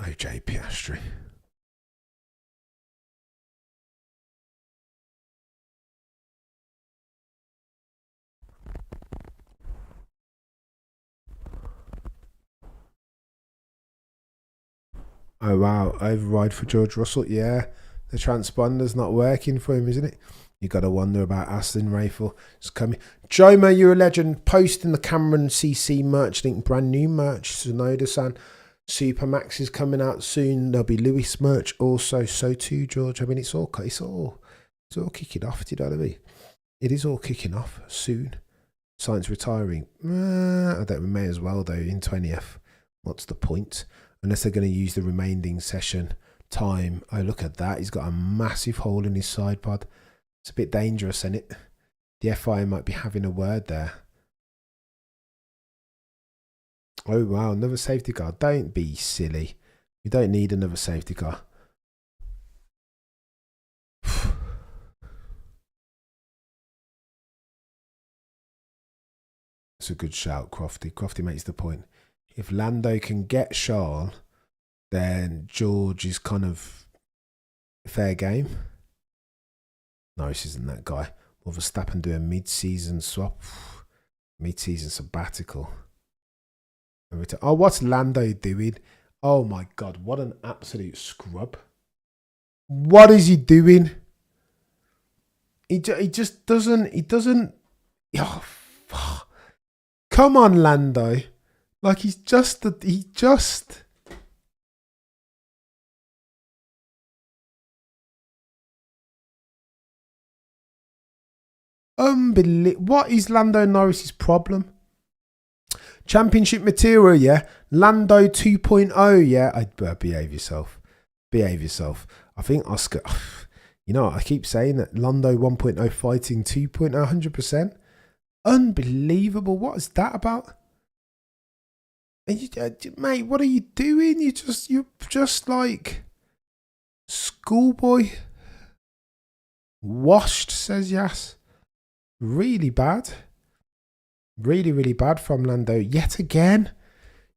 OJ Piastri. Oh wow, override for George Russell. Yeah, the transponder's not working for him, isn't it? You got to wonder about Aston Rifle. It's coming. Joma, you're a legend. Posting the Cameron CC merch link, brand new merch. Sonoda-san, Supermax is coming out soon. There'll be Lewis merch also. So too, George. I mean, it's all It's all kicking off, do you know what I mean? It is all kicking off soon. Sainz retiring. I don't, we may as well though, in 20th. What's the point? Unless they're going to use the remaining session time. Oh, look at that. He's got a massive hole in his side pod. It's a bit dangerous, isn't it? The FIA might be having a word there. Oh, wow. Another safety car. Don't be silly. We don't need another safety car. It's a good shout, Crofty. Crofty makes the point. If Lando can get Charles, then George is kind of fair game. Norris isn't that guy. Will Verstappen do a mid-season swap? Mid-season sabbatical. Oh, what's Lando doing? Oh my God, what an absolute scrub. What is he doing? He just doesn't, oh, come on, Lando. Like he just. Unbelievable. What is Lando Norris's problem? Championship material, yeah. Lando 2.0, yeah. I'd behave yourself. Behave yourself. I think Oscar, you know, I keep saying that Lando 1.0 fighting 2.0 100%. Unbelievable. What is that about? And you, mate, what are you doing? You're just like schoolboy. Washed, says Yas. Really bad. Really, really bad from Lando. Yet again.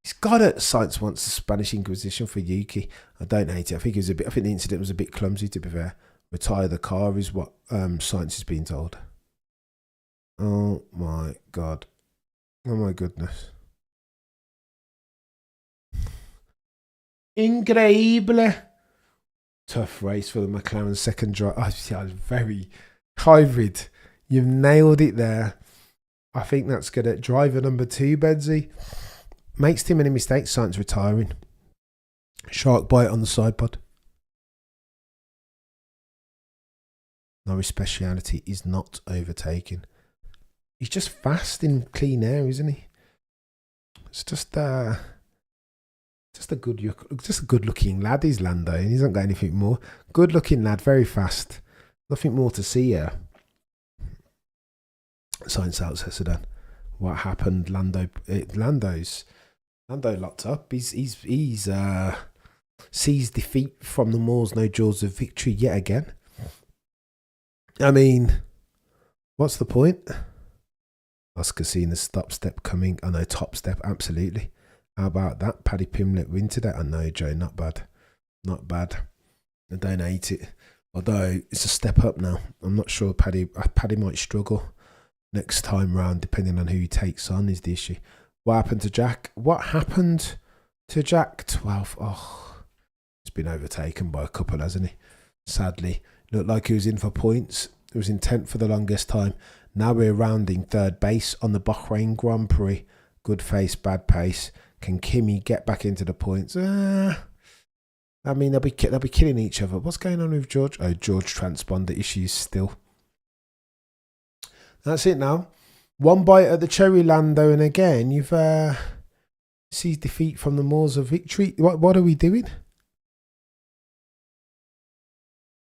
He's got it. Sainz wants the Spanish Inquisition for Yuki. I don't hate it. I think the incident was a bit clumsy, to be fair. Retire the car is what Sainz is being told. Oh my God. Oh my goodness. Incredible. Tough race for the McLaren second drive. Oh, very hybrid. You've nailed it there. I think that's good at driver number 2, Benzie. Makes too many mistakes. Sainz retiring. Shark bite on the side pod. Norris' speciality is not overtaking. He's just fast in clean air, isn't he? It's just a good looking lad. He's Lando. He hasn't got anything more. Good looking lad, very fast. Nothing more to see here. Sainz out, Sedan. What happened? Lando locked up. He's seized defeat from the Moors, no jaws of victory yet again. I mean, what's the point? Oscar seeing the stop step coming. I know, top step, absolutely. How about that? Paddy Pimlet win today. I know, Joe, not bad. Not bad. I don't hate it. Although it's a step up now. I'm not sure Paddy might struggle next time round, depending on who he takes on, is the issue. What happened to Jack? 12. Oh, he's been overtaken by a couple, hasn't he? Sadly. Looked like he was in for points. He was in 10th for the longest time. Now we're rounding third base on the Bahrain Grand Prix. Good face, bad pace. Can Kimi get back into the points? I mean, they'll be killing each other. What's going on with George? Oh, George transponder issues still. That's it now. One bite at the cherry, Lando, and again you've seized defeat from the Moors of victory. What are we doing?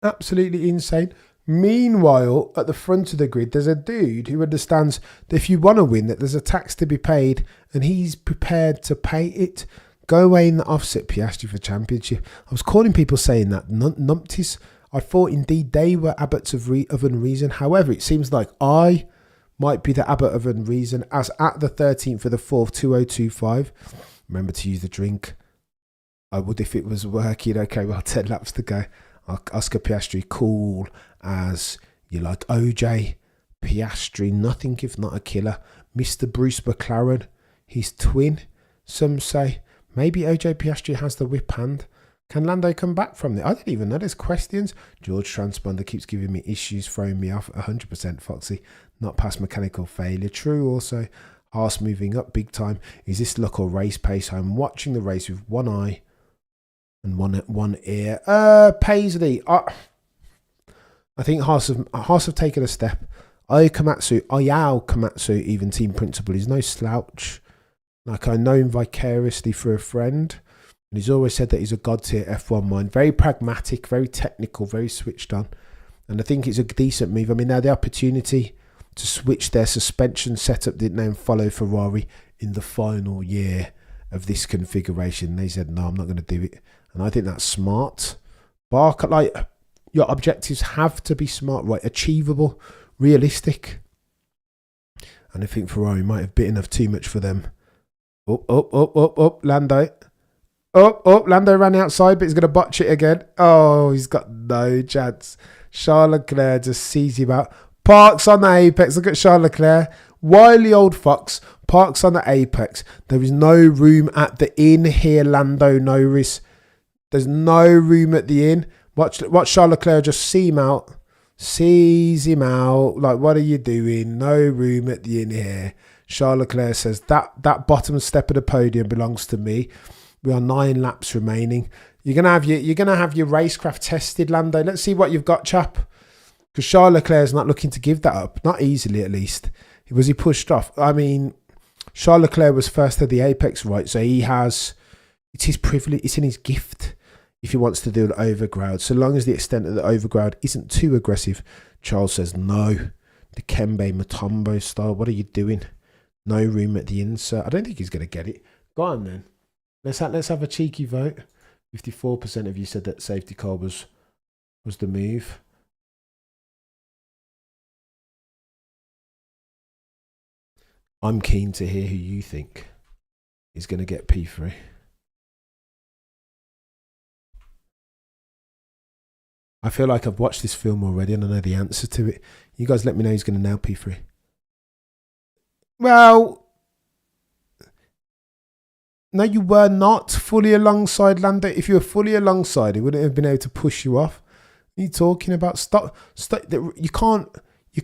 Absolutely insane. Meanwhile, at the front of the grid, there's a dude who understands that if you want to win, that there's a tax to be paid, and he's prepared to pay it. Go away in the offset Piastri for championship. I was calling people saying that numpties. I thought indeed they were abbots of unreason. However, it seems like I might be the abbot of unreason, as at the 13th of the 4th, 2025. Remember to use the drink. I would if it was working. Okay, well, 10 laps to go. Oscar Piastri, cool as you like. OJ Piastri, nothing if not a killer. Mr. Bruce McLaren, his twin, some say. Maybe OJ Piastri has the whip hand. Can Lando come back from it? I don't even know. There's questions. George Transponder keeps giving me issues, throwing me off. 100% Foxy. Not past mechanical failure. True also. Haas moving up big time. Is this luck or race pace? I'm watching the race with one eye and one ear. Paisley. I think Haas have taken a step. Ayao Komatsu, even team principal, he's no slouch. Like, I know him vicariously through a friend, and he's always said that he's a god tier F1 mind. Very pragmatic, very technical, very switched on. And I think it's a decent move. I mean, they had the opportunity to switch their suspension setup, didn't they, and follow Ferrari in the final year of this configuration. They said, no, I'm not going to do it. And I think that's smart. But like, your objectives have to be smart, right? Achievable, realistic. And I think Ferrari might have bitten off too much for them. Lando. Lando ran outside, but he's going to botch it again. Oh, he's got no chance. Charles Leclerc just sees him out. Parks on the apex. Look at Charles Leclerc. Wily old fox. Parks on the apex. There is no room at the inn here, Lando Norris. There's no room at the inn. Watch Charles Leclerc just see him out. Sees him out. Like, what are you doing? No room at the inn here. Charles Leclerc says, that bottom step of the podium belongs to me. We are 9 laps remaining. You're gonna have your racecraft tested, Lando. Let's see what you've got, chap. Because Charles Leclerc's not looking to give that up. Not easily, at least. Was he pushed off? I mean, Charles Leclerc was first at the apex, right? So it's his privilege. It's in his gift if he wants to do an overground. So long as the extent of the overground isn't too aggressive. Charles says, no. The Kembe Mutombo style. What are you doing? No room at the insert. I don't think he's going to get it. Go on, then. Let's have a cheeky vote. 54% of you said that safety car was the move. I'm keen to hear who you think is going to get P3. I feel like I've watched this film already and I know the answer to it. You guys let me know who's going to nail P3. Well, no, you were not fully alongside Lando. If you were fully alongside, he wouldn't have been able to push you off. What are you talking about? Stop. You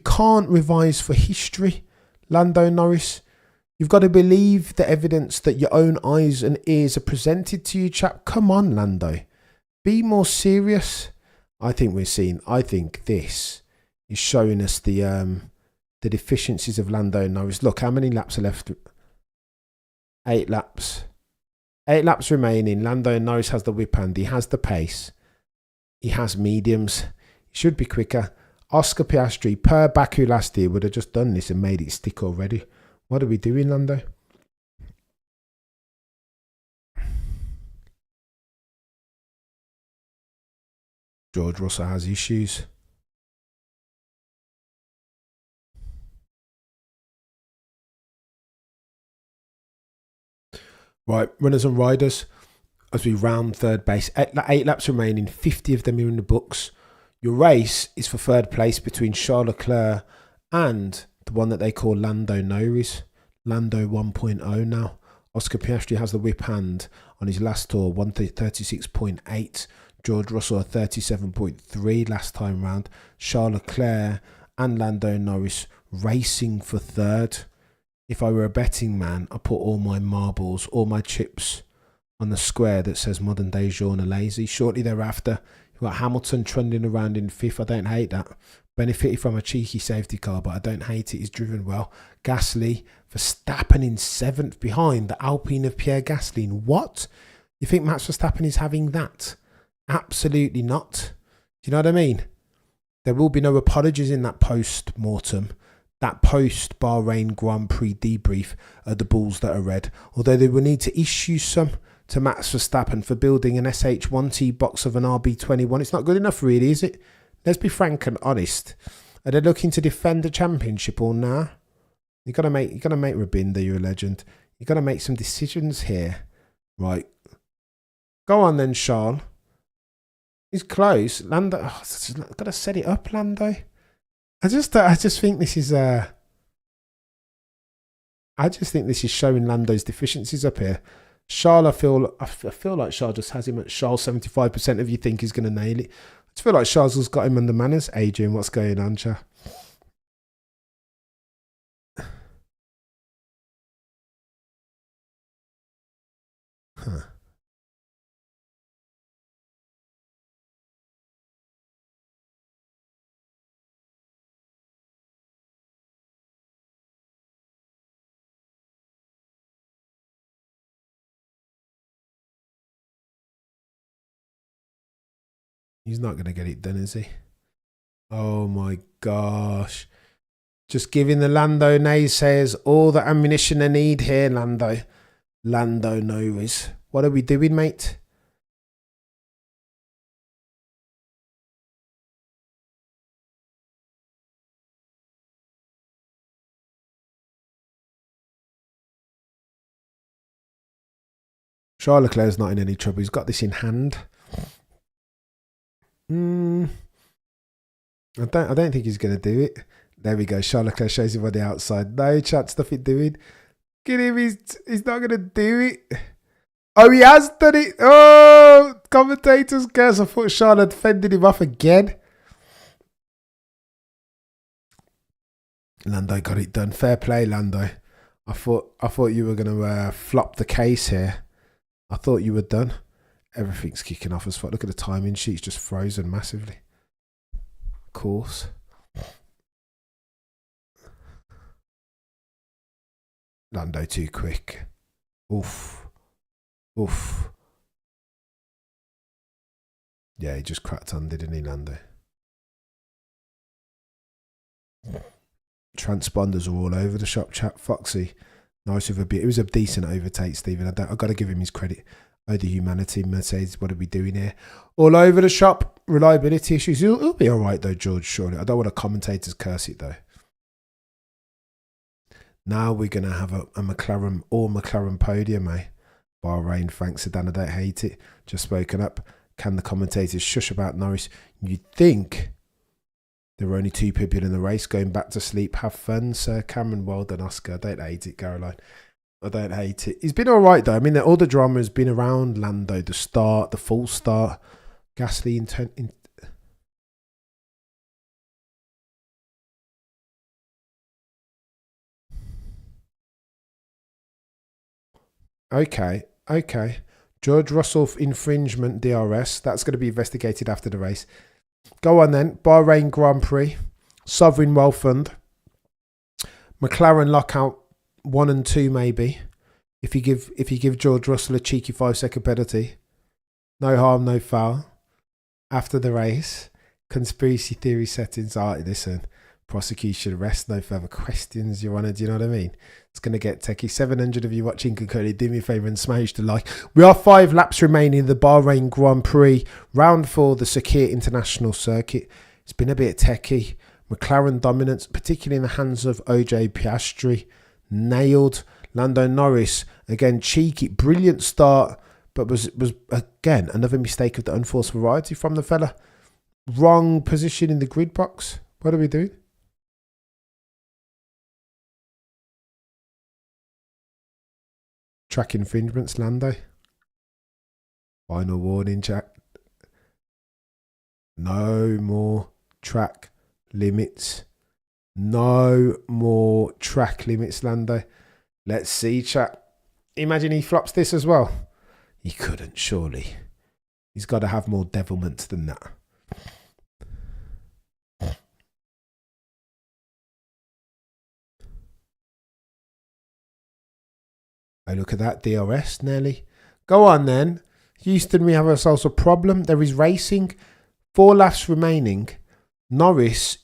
can't revise for history, Lando Norris. You've got to believe the evidence that your own eyes and ears are presented to you, chap. Come on, Lando. Be more serious. I think this is showing us the deficiencies of Lando Norris. Look, how many laps are left? 8 laps. 8 laps remaining. Lando Norris has the whip hand. He has the pace. He has mediums. He should be quicker. Oscar Piastri, per Baku last year, would have just done this and made it stick already. What are we doing, Lando? George Russell has issues. Right, runners and riders, as we round third base. 8 laps remaining, 50 of them are in the books. Your race is for third place between Charles Leclerc and the one that they call Lando Norris. Lando 1.0 now. Oscar Piastri has the whip hand on his last tour, 136.8. George Russell a 37.3 last time round. Charles Leclerc and Lando Norris racing for third. If I were a betting man, I put all my marbles, all my chips on the square that says modern day Jean Lazy. Shortly thereafter, you've got Hamilton trundling around in 5th. I don't hate that. Benefited from a cheeky safety car, but I don't hate it. He's driven well. Gasly, Verstappen in 7th behind the Alpine of Pierre Gasly. What? You think Max Verstappen is having that? Absolutely not. Do you know what I mean? There will be no apologies in that post-mortem. That post-Bahrain Grand Prix debrief are the balls that are red. Although they will need to issue some to Max Verstappen for building an SH1T box of an RB21. It's not good enough, really, is it? Let's be frank and honest. Are they looking to defend the championship or nah? You gotta make Rabinda, you're a legend. You gotta make some decisions here, right? Go on then, Charles. He's close. Lando, gotta set it up, Lando. I just think this is showing Lando's deficiencies up here. Charles, I feel like Charles just has him at Charles. 75% of you think he's going to nail it. I just feel like Charles has got him under manners. Adrian, what's going on, Cha? Huh. He's not going to get it done, is he? Oh my gosh. Just giving the Lando naysayers all the ammunition they need here, Lando. Lando Norris. What are we doing, mate? Charles Leclerc's not in any trouble. He's got this in hand. I don't think he's going to do it. There we go. Charles Leclerc shows him on the outside. No chance, nothing doing. Get him. He's not going to do it. Oh, he has done it. Oh, commentators curse. I thought Charles had fended him off again. Lando got it done. Fair play, Lando. I thought you were going to flop the case here. I thought you were done. Everything's kicking off as fuck. Look at the timing sheet's just frozen massively. Of course. Lando too quick. Oof. Oof. Yeah, he just cracked on, didn't he, Lando? Transponders are all over the shop, chat. Foxy. Nice with a bit. It was a decent overtake, Stephen. I've got to give him his credit. Oh, the humanity. Mercedes, what are we doing here? All over the shop. Reliability issues. He'll be all right, though, George, surely. I don't want the commentators curse it, though. Now we're going to have a McLaren, all-McLaren podium, eh? Bahrain, thanks, Sedan. I don't hate it. Just spoken up. Can the commentators shush about Norris? You'd think there were only 2 people in the race. Going back to sleep. Have fun, Sir Cameron. Well done, Oscar. I don't hate it, Caroline. I don't hate it. He's been all right, though. I mean, all the drama has been around Lando. The start, the full start. Gasly intent. Okay. George Russell infringement DRS. That's going to be investigated after the race. Go on then. Bahrain Grand Prix. Sovereign Wealth Fund. McLaren lockout 1 and 2 maybe. If you give George Russell a cheeky 5-second penalty. No harm, no foul. After the race. Conspiracy theory settings. Listen. Prosecution arrest, no further questions, Your Honour. Do you know what I mean? It's going to get techie. 700 of you watching can currently do me a favour and smash the like. We are 5 laps remaining in the Bahrain Grand Prix. Round 4, the Sakir International Circuit. It's been a bit techie. McLaren dominance, particularly in the hands of OJ Piastri. Nailed. Lando Norris, again, cheeky. Brilliant start, but was again, another mistake of the unforced variety from the fella. Wrong position in the grid box. What are we doing? Track infringements, Lando. Final warning, chat. No more track limits. No more track limits, Lando. Let's see, chat. Imagine he flops this as well. He couldn't, surely. He's got to have more devilment than that. Oh, look at that. DRS, nearly. Go on, then. Houston, we have ourselves a problem. There is racing. 4 laps remaining. Norris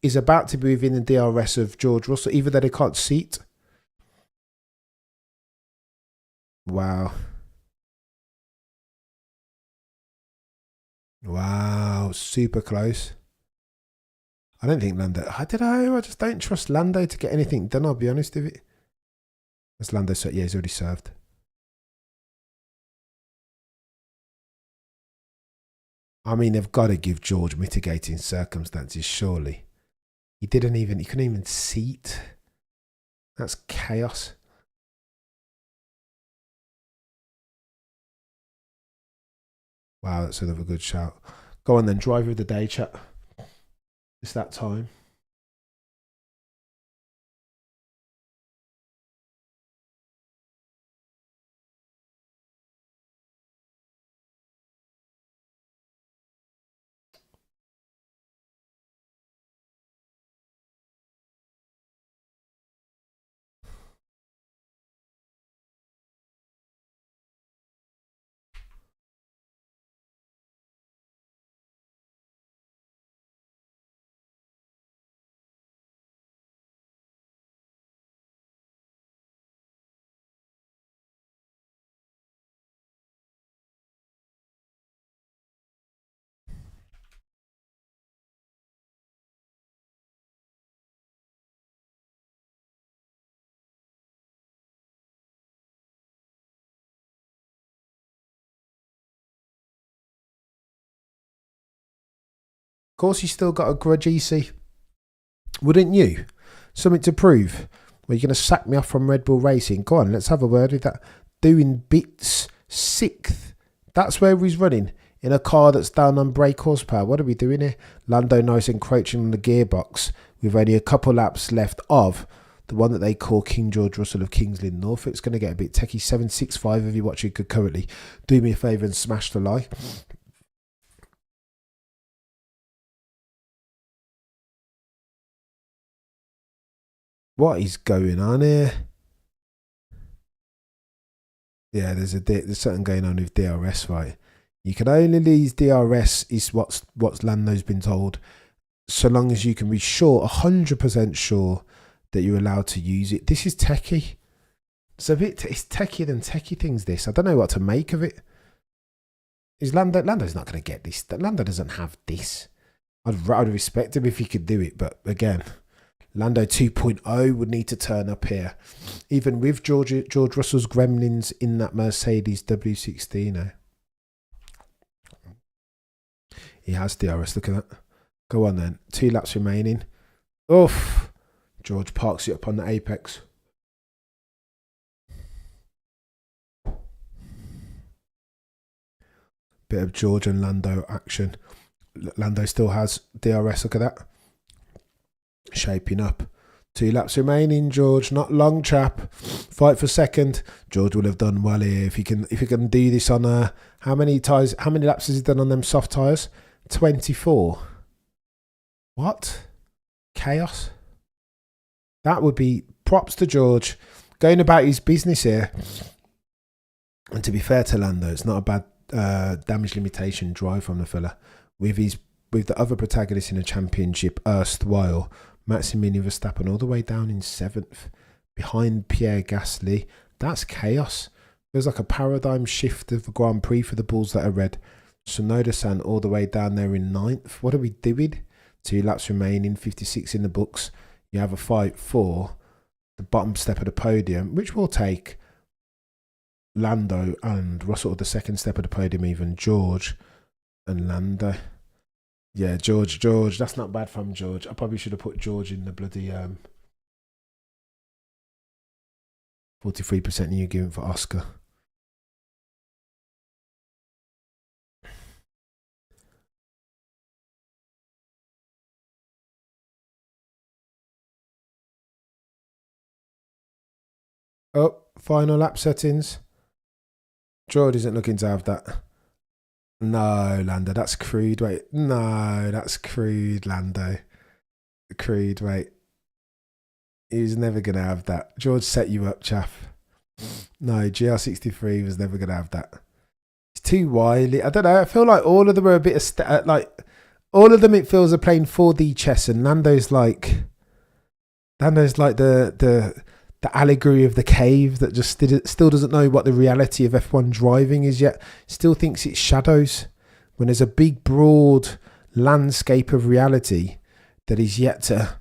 is about to be within the DRS of George Russell, even though they can't seat. Wow. Wow. Super close. I don't think Lando... I don't know. I just don't trust Lando to get anything done, I'll be honest with it. That's Lando. Yeah, he's already served. I mean, they've got to give George mitigating circumstances, surely. He couldn't even seat. That's chaos. Wow, that's another good shout. Go on then, driver of the day, chat. It's that time. course, he's still got a grudge, EC. Wouldn't you? Something to prove. Well, you're going to sack me off from Red Bull Racing. Go on, let's have a word with that. Doing bits 6th. That's where he's running. In a car that's down on brake horsepower. What are we doing here? Lando Norris encroaching on the gearbox with only a couple laps left of the one that they call King George Russell of Kings Lynn Norfolk. It's going to get a bit techie. 765 if you're watching concurrently. Do me a favour and smash the like. What is going on here? Yeah, there's something going on with DRS, right? You can only lose DRS, is what's Lando's been told, so long as you can be sure, 100% sure, that you're allowed to use it. This is techie. It's techier than techie things, this. I don't know what to make of it. Lando's not going to get this. Lando doesn't have this. I'd respect him if he could do it, but again, Lando 2.0 would need to turn up here. Even with George Russell's gremlins in that Mercedes W16 now. He has DRS, look at that. Go on then. 2 laps remaining. Oof. George parks it up on the apex. Bit of George and Lando action. Lando still has DRS, look at that. Shaping up. 2 laps remaining, George. Not long, chap. Fight for second. George will have done well here if he can do this on how many laps has he done on them soft tyres? 24. What? Chaos. That would be props to George. Going about his business here. And to be fair to Lando, it's not a bad damage limitation drive from the fella. With the other protagonists in the championship, erstwhile, Maximilian Verstappen all the way down in 7th, behind Pierre Gasly. That's chaos. There's like a paradigm shift of the Grand Prix for the Bulls that are red. Sonoda-san all the way down there in 9th. What are we doing? 2 laps remaining, 56 in the books. You have a fight for the bottom step of the podium, which will take Lando and Russell, the second step of the podium, even George and Lando. Yeah, George, that's not bad from George. I probably should have put George in the bloody 43% you giving for Oscar. Oh, final lap settings. George isn't looking to have that. No, Lando, that's crude. Wait, no, that's crude, Lando. Crude, wait. He was never going to have that. George set you up, chaff. No, GR63 was never going to have that. It's too wily. I don't know. I feel like all of them are a bit of all of them. It feels are playing 4D chess, and Lando's like the allegory of the cave that just still doesn't know what the reality of F1 driving is yet. Still thinks it's shadows when there's a big, broad landscape of reality that he's yet to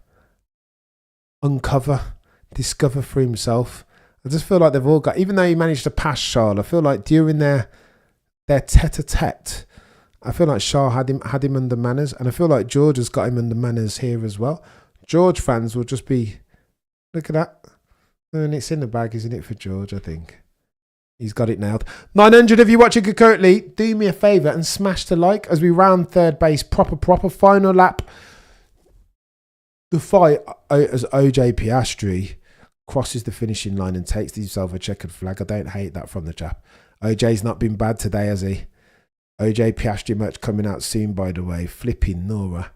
discover for himself. I just feel like they've all got, even though he managed to pass Charles, I feel like during their tete-a-tete, I feel like Charles had him under manners, and I feel like George has got him under manners here as well. George fans will just be, look at that. And it's in the bag, isn't it, for George, I think. He's got it nailed. 900 if you're watching concurrently. Do me a favour and smash the like as we round third base. Proper final lap. The fight as OJ Piastri crosses the finishing line and takes himself a checkered flag. I don't hate that from the chap. OJ's not been bad today, has he? OJ Piastri merch coming out soon, by the way. Flipping Nora.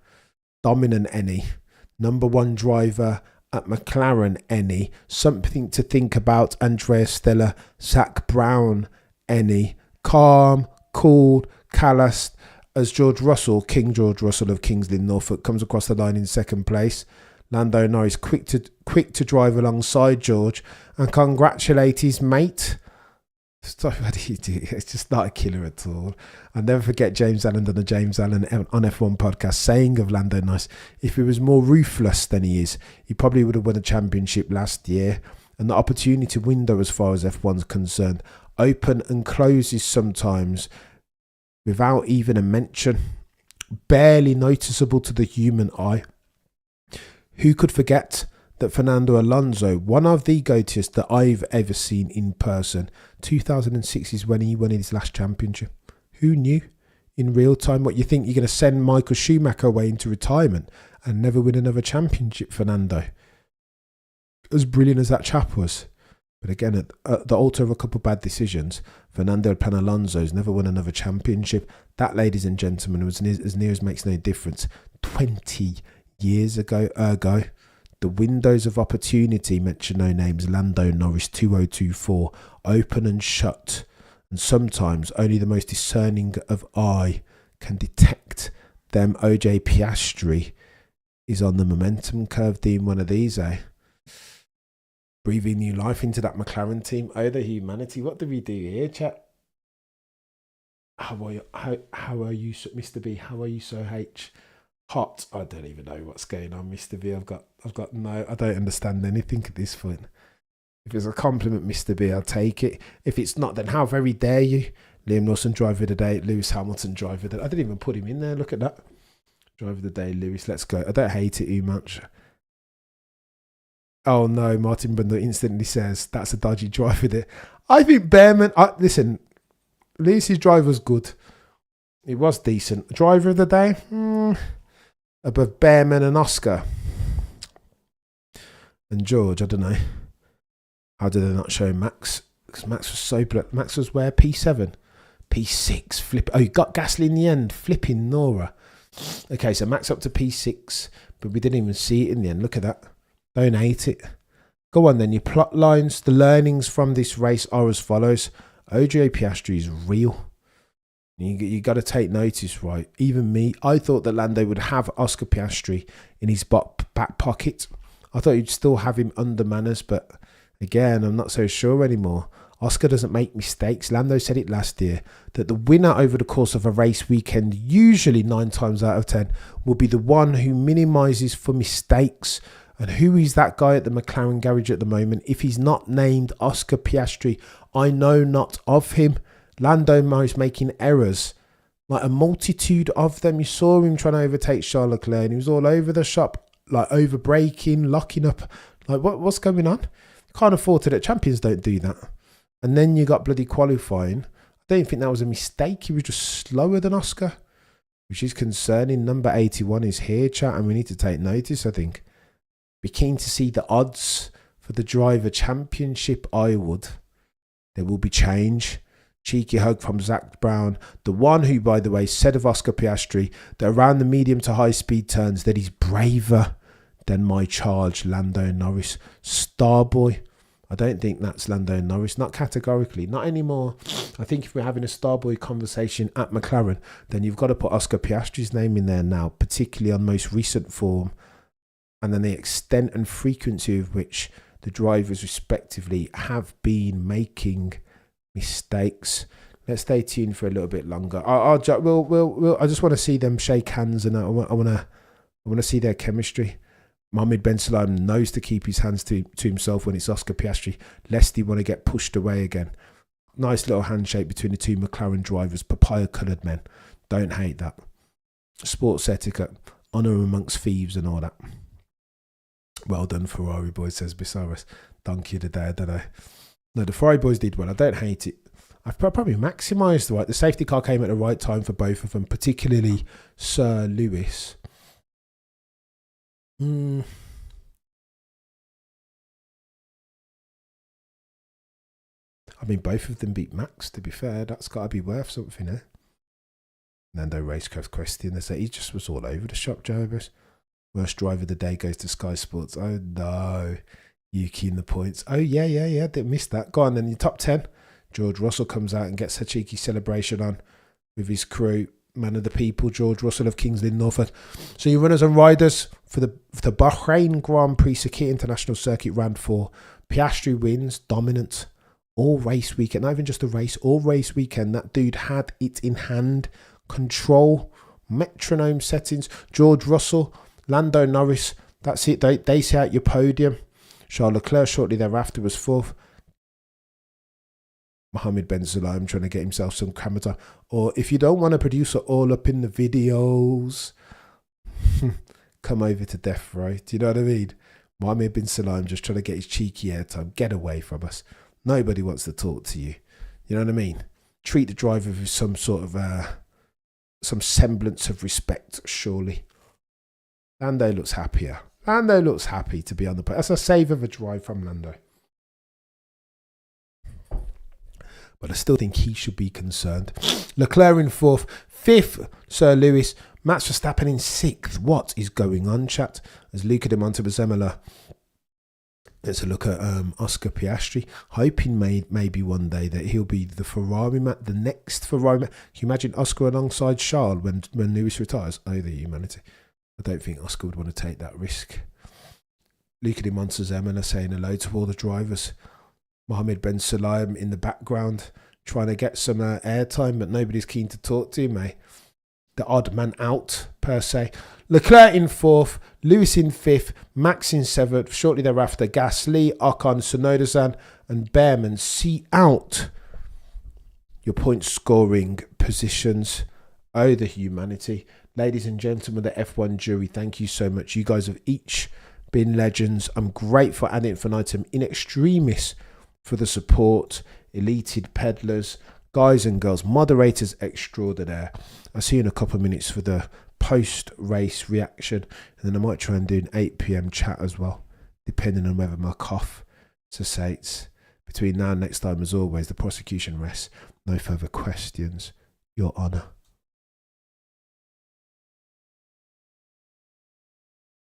Dominant any. Number 1 driver at McLaren, any. Something to think about, Andrea Stella. Zach Brown, any. Calm, cool, callous as George Russell, King George Russell of Kings Lynn Norfolk, comes across the line in 2nd place. Lando Norris quick to drive alongside George and congratulate his mate. Stop, what do you do? It's just not a killer at all. I'll never forget James Allen on the James Allen on F1 podcast saying of Lando Norris, if he was more ruthless than he is, he probably would have won a championship last year. And the opportunity window as far as F1's concerned, open and closes sometimes without even a mention barely noticeable to the human eye. Who could forget that Fernando Alonso, one of the goatiest that I've ever seen in person, 2006 is when he won his last championship. Who knew in real time? What you think you're going to send Michael Schumacher away into retirement and never win another championship, Fernando? As brilliant as that chap was. But again, at the altar of a couple of bad decisions, Fernando Pan Alonso's never won another championship. That, ladies and gentlemen, was as near as makes no difference 20 years ago. Ergo, the windows of opportunity, mention no names, Lando Norris 2024, open and shut. And sometimes only the most discerning of eye can detect them. OJ Piastri is on the momentum curve, doing one of these, breathing new life into that McLaren team. Oh, the humanity. What do we do here, chat? How are you, Mr. B? How are you so hot? I don't even know what's going on, Mr. B. I've got no, I don't understand anything at this point. If it's a compliment, Mr. B, I'll take it. If it's not, then how very dare you? Liam Lawson, driver of the day. Lewis Hamilton, driver of the day. I didn't even put him in there. Look at that. Driver of the day, Lewis. Let's go. I don't hate it too much. Oh no, Martin Bundle instantly says that's a dodgy driver there. I think Behrman, listen, Lewis's drive was good. It was decent. Driver of the day? Above Behrman and Oscar. And George, I don't know. How did they not show Max? Because Max was so black. Max was where? P7? P6. Flip. Oh, you got Gasly in the end. Flipping Nora. Okay, so Max up to P6. But we didn't even see it in the end. Look at that. Don't hate it. Go on then. Your plot lines. The learnings from this race are as follows. OJ Piastri is real. You got to take notice, right? Even me, I thought that Lando would have Oscar Piastri in his back pocket. I thought he'd still have him under manners, but again, I'm not so sure anymore. Oscar doesn't make mistakes. Lando said it last year, that the winner over the course of a race weekend, usually 9 times out of 10, will be the one who minimises for mistakes. And who is that guy at the McLaren garage at the moment? If he's not named Oscar Piastri, I know not of him. Lando is making errors, like a multitude of them. You saw him trying to overtake Charles Leclerc and he was all over the shop, like over braking, locking up. Like, what's going on? Can't afford to. That champions don't do that. And then you got bloody qualifying. I don't think that was a mistake. He was just slower than Oscar, which is concerning. Number 81 is here, chat, and we need to take notice, I think. Be keen to see the odds for the driver championship, I would. There will be change. Cheeky hug from Zach Brown, the one who, by the way, said of Oscar Piastri that around the medium to high speed turns that he's braver than my charge, Lando Norris. Starboy. I don't think that's Lando Norris, not categorically, not anymore. I think if we're having a Starboy conversation at McLaren, then you've got to put Oscar Piastri's name in there now, particularly on most recent form, and then the extent and frequency of which the drivers respectively have been making mistakes. Let's stay tuned for a little bit longer. I just want to see them shake hands, and I want to see their chemistry. Mohamed Ben Salam knows to keep his hands to himself when it's Oscar Piastri, lest he want to get pushed away again. Nice little handshake between the two McLaren drivers, papaya-coloured men. Don't hate that. Sports etiquette, honour amongst thieves and all that. Well done, Ferrari boys, says Bisaris. Donkey of the day, I don't know. No, the Ferrari boys did well. I don't hate it. I've probably maximised the right. The safety car came at the right time for both of them, particularly Sir Lewis. I mean, both of them beat Max, to be fair. That's got to be worth something, eh? Nando Racecraft question. They say he just was all over the shop, Jobers. Worst driver of the day goes to Sky Sports. Oh, no. Yuki in the points. Oh, yeah. Didn't miss that. Go on, then. Your top 10. George Russell comes out and gets a cheeky celebration on with his crew. Man of the people, George Russell of Kings Lynn, Norfolk. So your runners and riders for the Bahrain Grand Prix Circuit International Circuit Round 4. Piastri wins, dominant, all race weekend. Not even just a race, all race weekend. That dude had it in hand. Control, metronome settings. George Russell, Lando Norris. That's it. They say out your podium. Charles Leclerc shortly thereafter was 4th. Mohammed Ben Sulayem trying to get himself some camera time. Or if you don't want a producer all up in the videos, come over to Death Row. Do you know what I mean? Mohammed bin Sulayem just trying to get his cheeky airtime. Get away from us. Nobody wants to talk to you. You know what I mean? Treat the driver with some sort of some semblance of respect, surely. Lando looks happier. Lando looks happy to be on the plane. That's a save of a drive from Lando. But I still think he should be concerned. Leclerc in 4th. 5th, Sir Lewis. Max Verstappen in 6th. What is going on, chat? As Luca de Montezemolo. Let's look at Oscar Piastri. Hoping maybe one day that he'll be the Ferrari man, the next Ferrari man. Can you imagine Oscar alongside Charles when Lewis retires? Oh, the humanity. I don't think Oscar would want to take that risk. Luca de Montezemolo saying hello to all the drivers. Mohammed Ben Sulayem in the background trying to get some airtime, but nobody's keen to talk to him, mate. The odd man out, per se. Leclerc in 4th, Lewis in 5th, Max in 7th. Shortly thereafter, Gasly, Ocon, Tsunoda-san and Behrman see out your point scoring positions. Oh, the humanity. Ladies and gentlemen, the F1 jury, thank you so much. You guys have each been legends. I'm grateful ad infinitum in extremis for the support. Elated peddlers, guys and girls, moderators extraordinaire. I'll see you in a couple of minutes for the post-race reaction, and then I might try and do an 8 p.m. chat as well, depending on whether my cough cessates. Between now and next time, as always, the prosecution rests. No further questions, Your Honour.